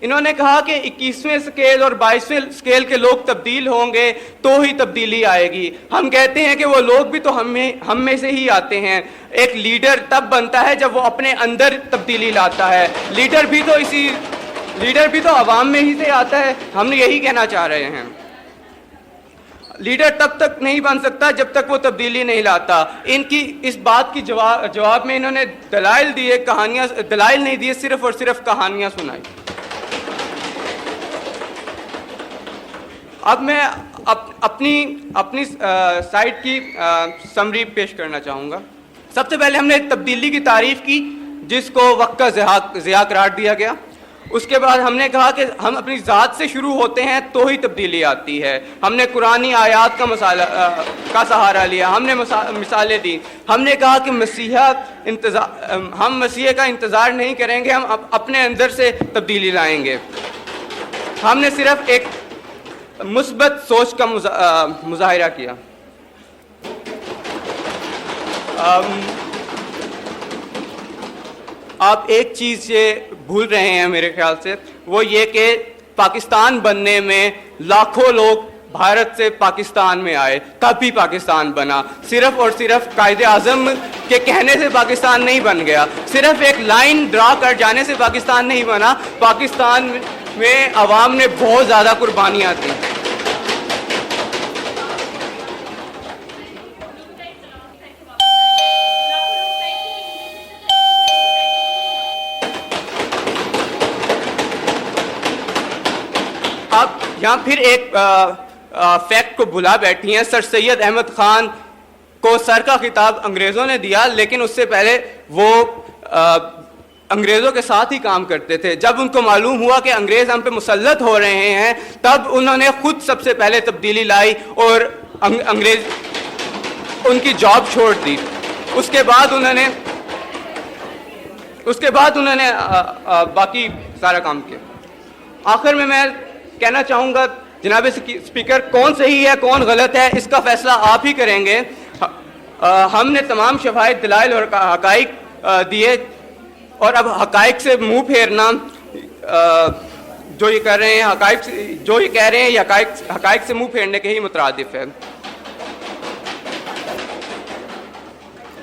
انہوں نے کہا کہ 21ویں سکیل اور 22ویں سکیل کے لوگ تبدیل ہوں گے تو ہی تبدیلی آئے گی۔ ہم کہتے ہیں کہ وہ لوگ بھی تو ہم میں سے ہی آتے ہیں۔ ایک لیڈر تب بنتا ہے جب وہ اپنے اندر تبدیلی لاتا ہے۔ لیڈر بھی تو عوام میں ہی سے آتا ہے۔ ہم یہی کہنا چاہ رہے ہیں۔ لیڈر تب تک نہیں بن سکتا جب تک وہ تبدیلی نہیں لاتا۔ ان کی اس بات کی جواب میں انہوں نے دلائل دیے، دلائل نہیں دیے، صرف اور صرف کہانیاں سنائی۔ اب میں اپنی سائٹ کی سمری پیش کرنا چاہوں گا. سب سے پہلے ہم نے تبدیلی کی تعریف کی جس کو وقت کا ضیاع قرار دیا گیا. اس کے بعد ہم نے کہا کہ ہم اپنی ذات سے شروع ہوتے ہیں تو ہی تبدیلی آتی ہے. ہم نے قرآنی آیات کا سہارا لیا, ہم نے مثالیں دی. ہم نے کہا کہ ہم مسیح کا انتظار نہیں کریں گے, ہم اپنے اندر سے تبدیلی لائیں گے. ہم نے صرف ایک مثبت سوچ کا مظاہرہ کیا. آپ ایک چیز یہ بھول رہے ہیں میرے خیال سے, وہ یہ کہ پاکستان بننے میں لاکھوں لوگ بھارت سے پاکستان میں آئے تب بھی پاکستان بنا. صرف اور صرف قائد اعظم کے کہنے سے پاکستان نہیں بن گیا, صرف ایک لائن ڈرا کر جانے سے پاکستان نہیں بنا. پاکستان میں عوام نے بہت زیادہ قربانیاں دیں. آپ یہاں پھر ایک فیکٹ کو بھلا بیٹھی ہیں. سر سید احمد خان کو سر کا خطاب انگریزوں نے دیا, لیکن اس سے پہلے وہ انگریزوں کے ساتھ ہی کام کرتے تھے. جب ان کو معلوم ہوا کہ انگریز ہم پہ مسلط ہو رہے ہیں, تب انہوں نے خود سب سے پہلے تبدیلی لائی اور انگریز ان کی جاب چھوڑ دی. اس کے بعد انہوں نے باقی سارا کام کیا. آخر میں کہنا چاہوں گا جناب اسپیکر, کون صحیح ہے کون غلط ہے اس کا فیصلہ آپ ہی کریں گے. ہم نے تمام شفاہی دلائل اور حقائق دیے, اور اب حقائق سے منہ پھیرنا جو یہ کر رہے ہیں جو یہ کہہ رہے ہیں یہ حقائق سے منہ پھیرنے کے ہی مترادف ہے.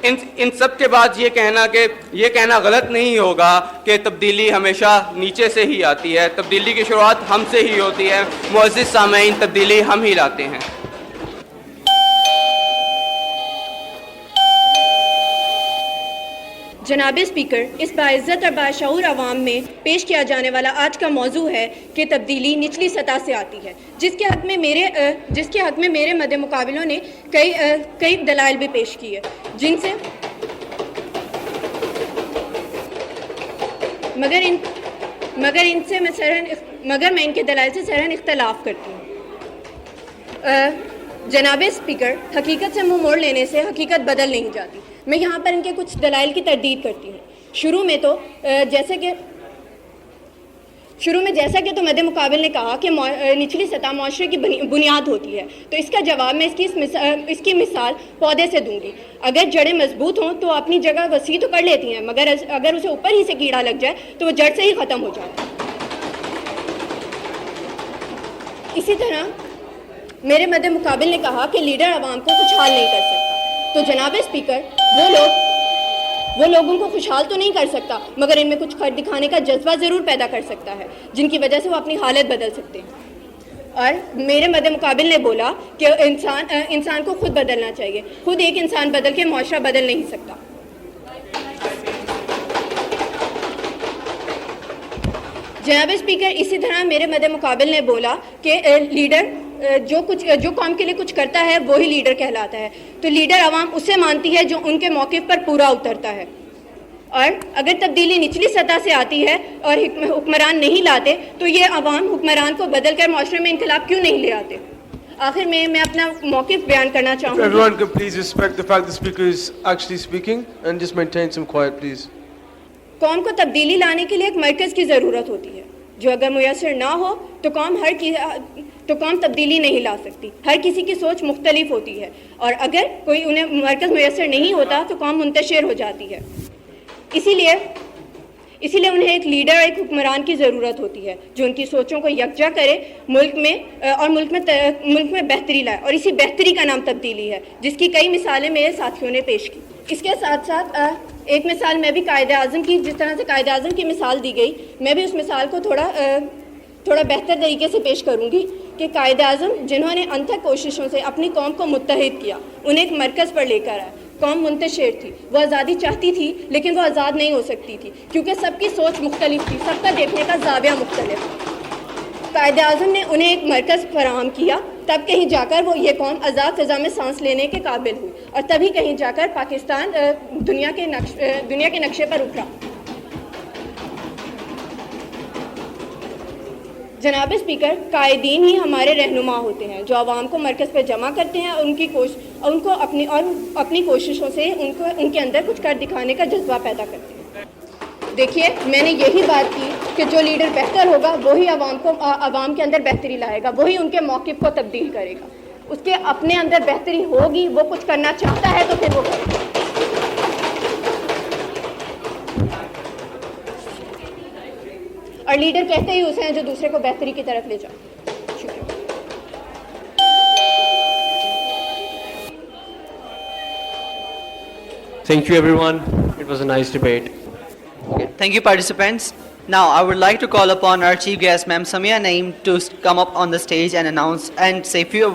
ان سب کے بعد یہ کہنا غلط نہیں ہوگا کہ تبدیلی ہمیشہ نیچے سے ہی آتی ہے. تبدیلی کی شروعات ہم سے ہی ہوتی ہے. معزز سامعین, تبدیلی ہم ہی لاتے ہیں. جناب اسپیکر, اس باعزت اور باشعور عوام میں پیش کیا جانے والا آج کا موضوع ہے کہ تبدیلی نچلی سطح سے آتی ہے, جس کے حق میں میرے مد مقابلوں نے کئی دلائل بھی پیش کی ہے, جن سے مگر میں ان کے دلائل سے سرحن اختلاف کرتی ہوں. جناب اسپیکر, حقیقت سے منہ موڑ لینے سے حقیقت بدل نہیں جاتی. میں یہاں پر ان کے کچھ دلائل کی تردید کرتی ہوں. شروع میں جیسا کہ تو مد مقابل نے کہا کہ نچلی سطح معاشرے کی بنیاد ہوتی ہے, تو اس کا جواب میں اس کی مثال پودے سے دوں گی. اگر جڑیں مضبوط ہوں تو اپنی جگہ وسیع تو کر لیتی ہیں, مگر اگر اسے اوپر ہی سے کیڑا لگ جائے تو وہ جڑ سے ہی ختم ہو جاتا ہے. اسی طرح میرے مد مقابل نے کہا کہ لیڈر عوام کو خوشحال نہیں کر سکتا. تو جناب اسپیکر, وہ لوگوں کو خوشحال تو نہیں کر سکتا, مگر ان میں کچھ کر دکھانے کا جذبہ ضرور پیدا کر سکتا ہے, جن کی وجہ سے وہ اپنی حالت بدل سکتے ہیں. اور میرے مد مقابل نے بولا کہ انسان کو خود بدلنا چاہیے. خود ایک انسان بدل کے معاشرہ بدل نہیں سکتا. جناب اسپیکر, اسی طرح میرے مد مقابل نے بولا کہ لیڈر جو قوم کے لیے کچھ کرتا ہے وہی لیڈر کہلاتا ہے. تو لیڈر عوام اسے مانتی ہے جو ان کے موقف پر پورا اترتا ہے. اور اگر تبدیلی نچلی سطح سے آتی ہے اور حکمران نہیں لاتے, تو یہ عوام حکمران کو بدل کر معاشرے میں انقلاب کیوں نہیں لے آتے؟ آخر میں اپنا موقف بیان کرنا چاہوں گا. Everyone can please respect the fact the speaker is actually speaking and just maintain some quiet, please. قوم کو تبدیلی لانے کے لیے ایک مرکز کی ضرورت ہوتی ہے, جو اگر میسر نہ ہو تو قوم تبدیلی نہیں لا سکتی. ہر کسی کی سوچ مختلف ہوتی ہے, اور اگر کوئی انہیں مرکز میسر نہیں ہوتا تو قوم منتشر ہو جاتی ہے. اسی لیے انہیں ایک لیڈر اور ایک حکمران کی ضرورت ہوتی ہے جو ان کی سوچوں کو یکجا کرے, ملک میں بہتری لائے. اور اسی بہتری کا نام تبدیلی ہے, جس کی کئی مثالیں میرے ساتھیوں نے پیش کی. اس کے ساتھ ساتھ ایک مثال میں بھی قائد اعظم کی, جس طرح سے قائد اعظم کی مثال دی گئی, میں بھی اس مثال کو تھوڑا بہتر طریقے سے پیش کروں گی کہ قائد اعظم جنہوں نے انتھک کوششوں سے اپنی قوم کو متحد کیا, انہیں ایک مرکز پر لے کر آئے. قوم منتشر تھی, وہ آزادی چاہتی تھی لیکن وہ آزاد نہیں ہو سکتی تھی, کیونکہ سب کی سوچ مختلف تھی, سب کا دیکھنے کا زاویہ مختلف. قائد اعظم نے انہیں ایک مرکز فراہم کیا, تب کہیں جا کر وہ یہ قوم آزاد فضا میں سانس لینے کے قابل ہوئی, اور تبھی کہیں جا کر پاکستان دنیا کے نقشے پر ابھرا. جناب اسپیکر, قائدین ہی ہمارے رہنما ہوتے ہیں جو عوام کو مرکز پہ جمع کرتے ہیں اور ان کو اپنی کوششوں سے ان کے اندر کچھ کر دکھانے کا جذبہ پیدا کرتے ہیں. دیکھیے, میں نے یہی بات کی کہ جو لیڈر بہتر ہوگا وہی عوام کے اندر بہتری لائے گا, وہی ان کے موقف کو تبدیل کرے گا. اس کے اپنے اندر بہتری ہوگی, وہ کچھ کرنا چاہتا ہے تو پھر وہ کرے گا. اور لیڈر کہتے ہی اسے ہیں جو دوسرے کو بہتری کی طرف لے جائے. Thank you everyone. It was a nice debate. Thank you, participants. Now, I would like to call upon our chief guest, Ma'am Samia Naeem, to come up on the stage and announce and say a few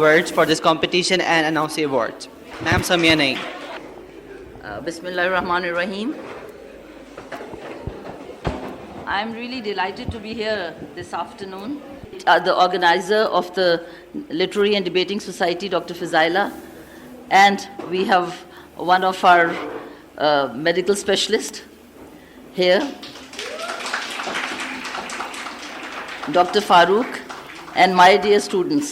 words for this competition and announce the awards. Ma'am Samia Naeem. Bismillahirrahmanirrahim. I'm really delighted to be here this afternoon. The organizer of the Literary and Debating Society, Dr. Fizaila, and we have one of our medical specialists here, Dr. Farooq, and my dear students.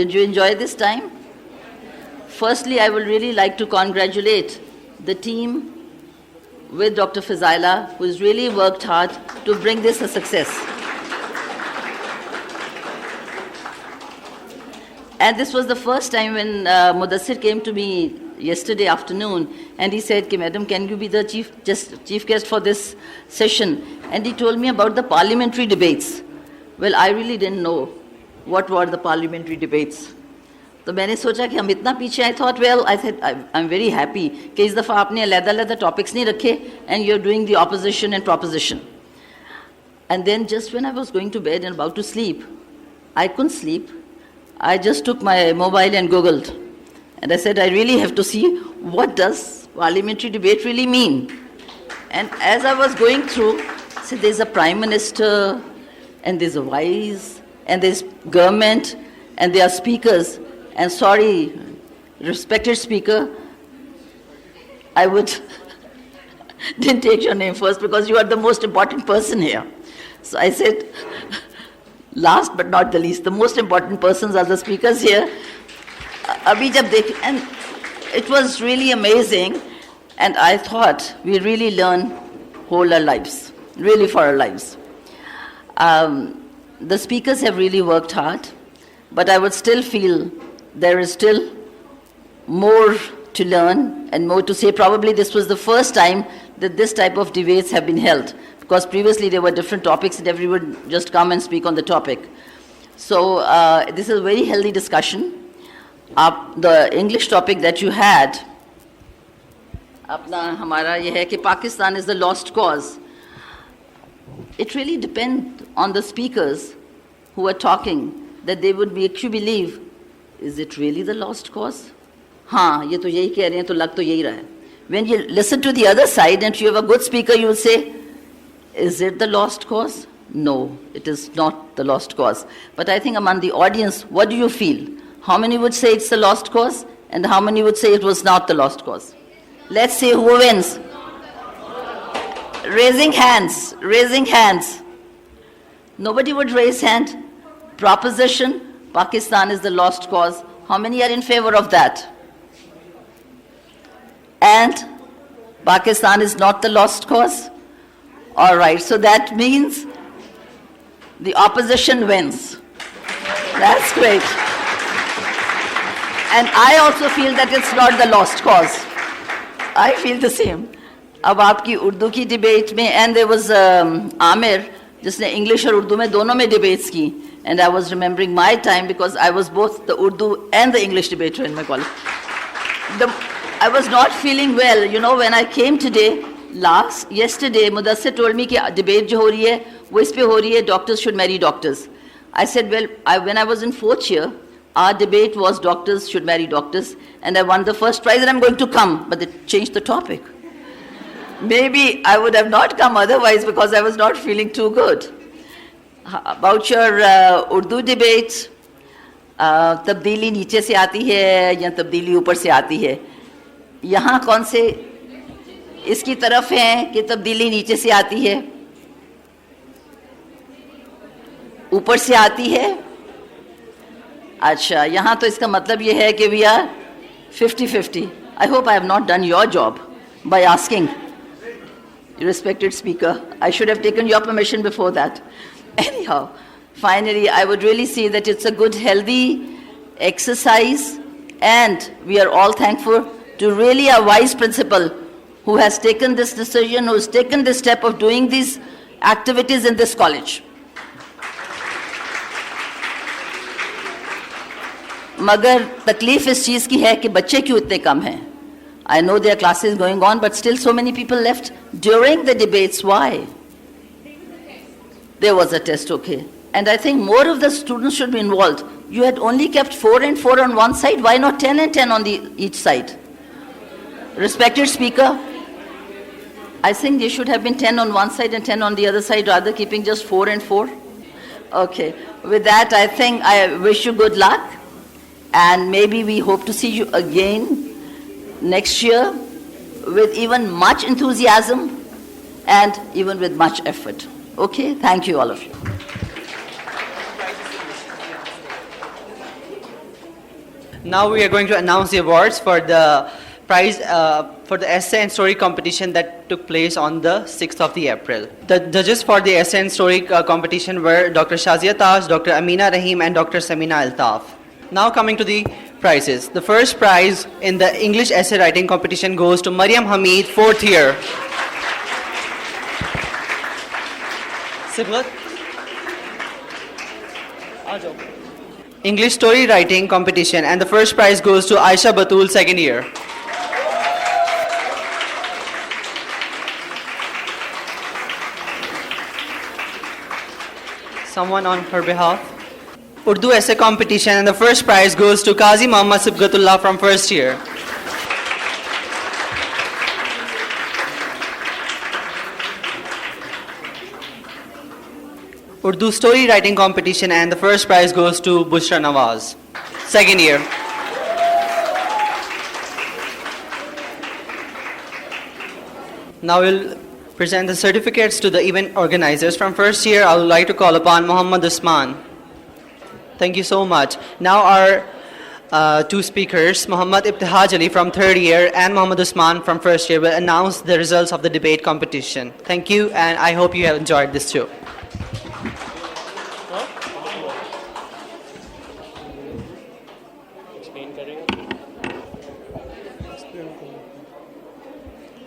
Did you enjoy this time? Firstly, I would really like to congratulate the team with Dr. Fizaila, who has really worked hard to bring this a success. And this was the first time when Mudassir came to me yesterday afternoon and he said, Madam, can you be the chief guest for this session? And he told me about the parliamentary debates. Well, I really didn't know what were the parliamentary debates. تو میں نے سوچا کہ ہم اتنا پیچھے آئے. Thought well I think I am very happy کہ اس دفعہ آپ نے علیحدہ علیحدہ ٹاپکس نہیں رکھے and you are doing the opposition and proposition. And then just when I was going to bed and about to sleep, I can't sleep. I just took my mobile and Googled. And I said, I really have to see what does parliamentary debate really mean. And as I was going through, I said, there's a prime minister, and there's a vice, and there's government, and there are speakers. And sorry, respected speaker, I would didn't take your name first because you are the most important person here. So I said, last but not the least, the most important persons are the speakers here. Abhi jab dekh, and it was really amazing, and I thought we really learn whole our lives, really for our lives. The speakers have really worked hard, but I would still feel there is still more to learn and more to say. Probably this was the first time that this type of debates have been held, because previously there were different topics and everyone would just come and speak on the topic. So this is a very healthy discussion. The English topic that you had, ہمارا یہ ہے کہ Pakistan is the lost cause. It really depends on the speakers who are talking, that they would make you believe, is it really the lost cause? ہاں یہ تو یہی کہہ رہے ہیں تو لگ تو یہی رہا ہے. When you listen to the other side and you have a good speaker, you will say, is it the lost cause? No, it is not the lost cause. But I think among the audience, what do you feel? How many would say it's the lost cause? And how many would say it was not the lost cause? Let's see who wins. Raising hands, raising hands. Nobody would raise hand. Proposition, Pakistan is the lost cause. How many are in favor of that? And Pakistan is not the lost cause? All right, so that means the opposition wins. That's great. And I also feel that it's not the lost cause. I feel the same. اب آپ کی اردو کی ڈیبیٹ میں, and there was عامر جس نے انگلش اور اردو میں دونوں میں ڈیبیٹس کی, and I was remembering my time because I was both the Urdu and the English debater in my college. I was not feeling well, you know, when I came today. Yesterday, Mudassir told me کہ debate جو ہو رہی ہے وہ اس پہ ہو رہی ہے, doctors should marry doctors. I said, well, when I was in 4th year, our debate was doctors should marry doctors, and I won the first prize and I'm going to come, but they changed the topic. Maybe I would have not come otherwise because I was not feeling too good. About your Urdu debates, تبدیلی نیچے سے آتی ہے یا تبدیلی اوپر سے آتی ہے؟ یہاں کون سے اس کی طرف ہیں کہ تبدیلی نیچے سے آتی ہے، اوپر سے آتی ہے؟ اچھا، یہاں تو اس کا مطلب یہ ہے کہ we are 50-50. I hope I have not done your job by asking. Respected speaker, I should have taken your permission before that. Anyhow, finally, I would really say that it's a good, healthy exercise, and we are all thankful to really a wise principal who has taken this decision, who has taken this step of doing these activities in this college. مگر تکلیف اس چیز کی ہے کہ بچے کیوں اتنے کم ہیں. I know there are classes going on, but still so many people left during the debates. Why? There was a test, okay. And I think more of the students should be involved. You had only kept 4 and 4 on one side. Why not 10 and 10 on each side? Respected speaker, I think they should have been 10 on one side and 10 on the other side, rather keeping just 4 and 4. Okay. With that, I think I wish you good luck. And maybe we hope to see you again next year with even much enthusiasm and even with much effort. Okay? Thank you, all of you. Now we are going to announce the awards for the prize for the essay and story competition that took place on the 6th of the April. The judges for the essay and story competition were Dr. Shazia Taj, Dr. Amina Rahim and Dr. Samina Altaf. Now coming to the prizes. The first prize in the English essay writing competition goes to Maryam Hamid, 4th year. Sibghat? English story writing competition, and the first prize goes to Aisha Batul, 2nd year. Someone on her behalf. Urdu essay competition, and the first prize goes to Qazi Muhammad Sibghatullah from 1st year. Urdu story writing competition, and the first prize goes to Bushra Nawaz, 2nd year. Now we'll present the certificates to the event organizers. From 1st year, I would like to call upon Muhammad Usman. Thank you so much. Now our two speakers, Muhammad Ibtihaj Ali from 3rd year and Muhammad Usman from 1st year, will announce the results of the debate competition. Thank you, and I hope you have enjoyed this too.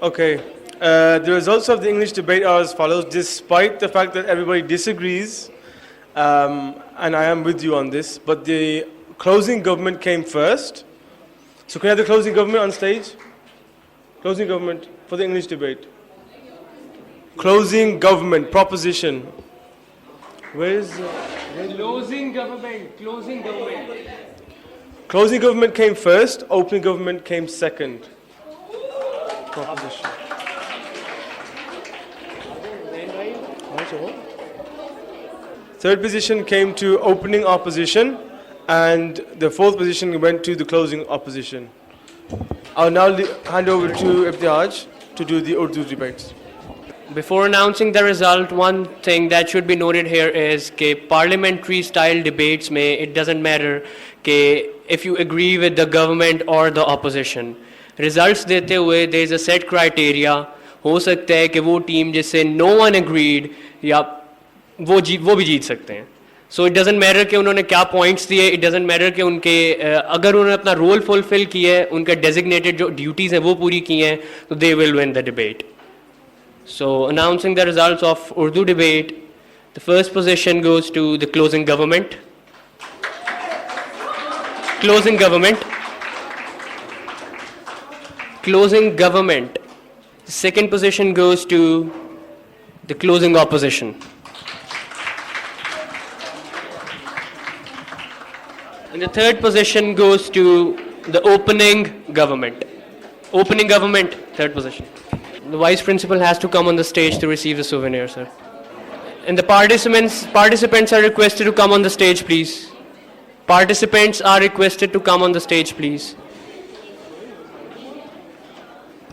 Okay. The results of the English debate are as follows. Despite the fact that everybody disagrees, and I am with you on this, but the closing government came first. So can I have the closing government on stage? Closing government for the English debate. Closing government proposition. Where is Closing government. Closing government. closing government came first, opening government came second. Proposition. Third position came to opening opposition, and the 4th position went to the closing opposition. I'll now hand over to Ibtihaj to do the Urdu debates. Before announcing the result, one thing that should be noted here is that parliamentary style debates it doesn't matter if you agree with the government or the opposition. Results dete hue, there is a set criteria. ہو سکتا ہے کہ وہ ٹیم جس سے نو ون اگریڈ یا وہ بھی جیت سکتے ہیں. سو اٹ ڈزنٹ میٹر کہ انہوں نے کیا پوائنٹس دیے, اٹ ڈزنٹ میٹر کہ ان کے اگر انہوں نے اپنا رول فلفل کیا ہے, ان کا ڈیزگنیٹڈ جو ڈیوٹیز ہیں وہ پوری کی ہیں, تو they will win the debate. So announcing the results of Urdu debate, the first position goes to the closing government. Closing government. The second position goes to the closing opposition. And the third position goes to the opening government. Third position. The vice principal has to come on the stage to receive the souvenir, sir. And the participants are requested to come on the stage, please. Participants are requested to come on the stage, please.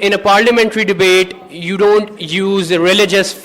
in a parliamentary debate you don't use religious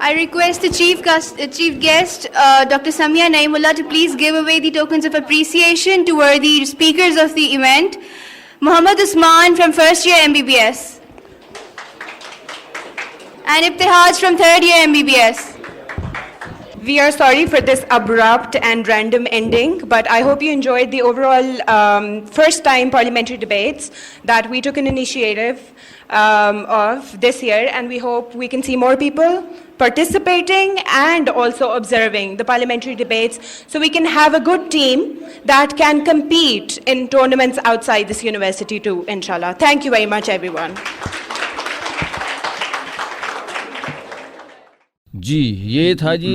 I request the chief guest, Dr. Samia Naimullah, to please give away the tokens of appreciation to worthy speakers of the event. Muhammad Usman from first year MBBS and Ibtihaj from third year MBBS. We are sorry for this abrupt and random ending, but I hope you enjoyed the overall first time parliamentary debates that we took an initiative of this year, and we hope we can see more people participating and also observing the parliamentary debates, so we can have a good team that can compete in tournaments outside this university too, inshallah. Thank you very much, everyone. جی یہ تھا جی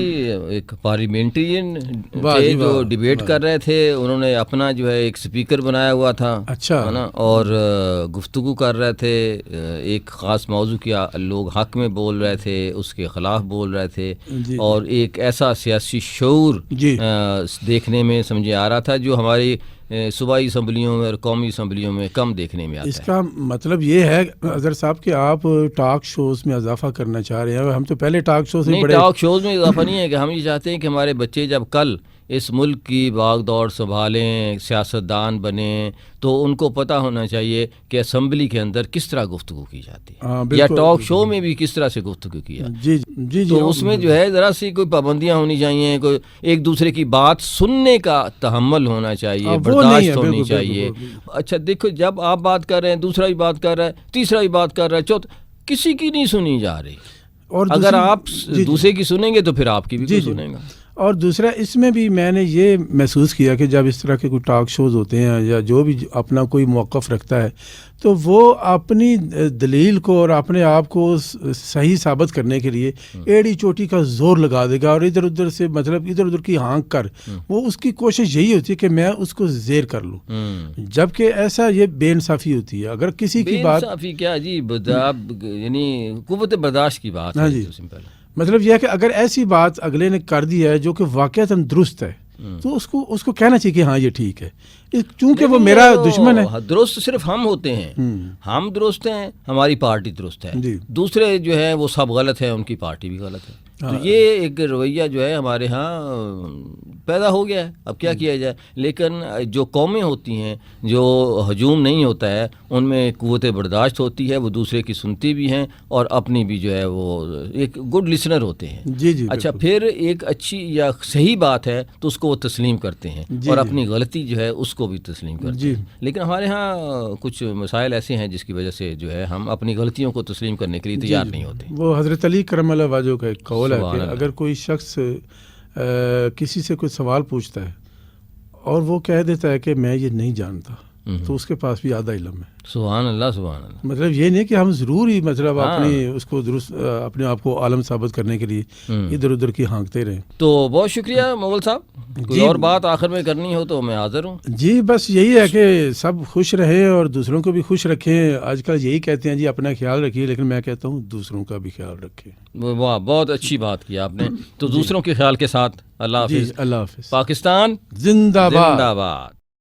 ایک پارلیمنٹرین تھے جو ڈیبیٹ کر رہے تھے. انہوں نے اپنا جو ہے ایک اسپیکر بنایا ہوا تھا, اچھا ہے نا, اور گفتگو کر رہے تھے. ایک خاص موضوع کیا لوگ حق میں بول رہے تھے, اس کے خلاف بول رہے تھے, اور ایک ایسا سیاسی شعور دیکھنے میں سمجھے آ رہا تھا جو ہماری صوبائی اسمبلیوں میں اور قومی اسمبلیوں میں کم دیکھنے میں آتا ہے. اس کا مطلب یہ ہے اظہر صاحب کہ آپ ٹاک شوز میں اضافہ کرنا چاہ رہے ہیں. ہم تو پہلے ٹاک شوز نہیں, ٹاک شوز میں اضافہ نہیں ہے, کہ ہم یہ چاہتے ہیں کہ ہمارے بچے جب کل اس ملک کی باغ دوڑ سنبھالیں, سیاستدان بنیں, تو ان کو پتہ ہونا چاہیے کہ اسمبلی کے اندر کس طرح گفتگو کی جاتی ہے, یا ٹاک شو میں بھی کس طرح سے گفتگو کی جاتی ہے. جی تو اس میں جو ہے ذرا سی کوئی پابندیاں ہونی چاہیے, کوئی ایک دوسرے کی بات سننے کا تحمل ہونا چاہیے, برداشت ہونی چاہیے. اچھا دیکھو, جب آپ بات کر رہے ہیں, دوسرا بھی بات کر رہا ہے, تیسرا بھی بات کر رہا ہے, چوتھا, کسی کی نہیں سنی جا رہی. اور اگر آپ دوسرے کی سنیں گے تو پھر آپ کی بھی سنیں گا. اور دوسرا اس میں بھی میں نے یہ محسوس کیا کہ جب اس طرح کے کوئی ٹاک شوز ہوتے ہیں یا جو بھی اپنا کوئی موقف رکھتا ہے, تو وہ اپنی دلیل کو اور اپنے آپ کو صحیح ثابت کرنے کے لیے ایڑی چوٹی کا زور لگا دے گا, اور ادھر ادھر سے مطلب ادھر ادھر کی ہانک کر وہ اس کی کوشش یہی ہوتی ہے کہ میں اس کو زیر کر لوں, جبکہ ایسا یہ بے انصافی ہوتی ہے. اگر کسی کی بات, بے انصافی کیا جی, یعنی قوت برداشت کی بات ہے. مطلب یہ ہے کہ اگر ایسی بات اگلے نے کر دی ہے جو کہ واقعتاً درست ہے, تو اس کو کہنا چاہیے کہ ہاں یہ ٹھیک ہے, چونکہ وہ میرا دشمن ہے. درست صرف ہم ہوتے ہیں, ہم درست ہیں, ہماری پارٹی درست ہے, دوسرے جو ہے وہ سب غلط ہیں, ان کی پارٹی بھی غلط ہے. تو یہ ایک رویہ جو ہے ہمارے ہاں پیدا ہو گیا ہے. اب کیا کیا جائے, لیکن جو قومیں ہوتی ہیں جو ہجوم نہیں ہوتا ہے, ان میں قوت برداشت ہوتی ہے, وہ دوسرے کی سنتی بھی ہیں اور اپنی بھی جو ہے وہ ایک گڈ لسنر ہوتے ہیں. اچھا, پھر ایک اچھی یا صحیح بات ہے تو اس کو وہ تسلیم کرتے ہیں, اور اپنی غلطی جو ہے اس کو بھی تسلیم کرتے ہیں. لیکن ہمارے ہاں کچھ مسائل ایسے ہیں جس کی وجہ سے جو ہے ہم اپنی غلطیوں کو تسلیم کرنے کے لیے تیار نہیں ہوتے. وہ حضرت علی کرم اللہ وجہہ کا ایک قول ہے کہ اگر کوئی شخص کسی سے کوئی سوال پوچھتا ہے اور وہ کہہ دیتا ہے کہ میں یہ نہیں جانتا, تو اس کے پاس بھی آدھا علم ہے. سبحان اللہ, سبحان اللہ. مطلب یہ نہیں کہ ہم ضرور ہی مطلب اپنی اس کو درست اپنے آپ کو عالم ثابت کرنے کے لیے ادھر ادھر کی ہانکتے رہیں. تو بہت شکریہ مغل صاحب. کوئی اور بات آخر میں کرنی ہو تو میں حاضر ہوں. جی بس یہی ہے کہ سب خوش رہیں اور دوسروں کو بھی خوش رکھیں. آج کل یہی کہتے ہیں جی اپنا خیال رکھیے, لیکن میں کہتا ہوں دوسروں کا بھی خیال رکھیں. واہ, بہت اچھی بات کی آپ نے. تو دوسروں کے خیال کے ساتھ اللہ حافظ. اللہ حافظ. پاکستان زندہ باد. زندہ باد.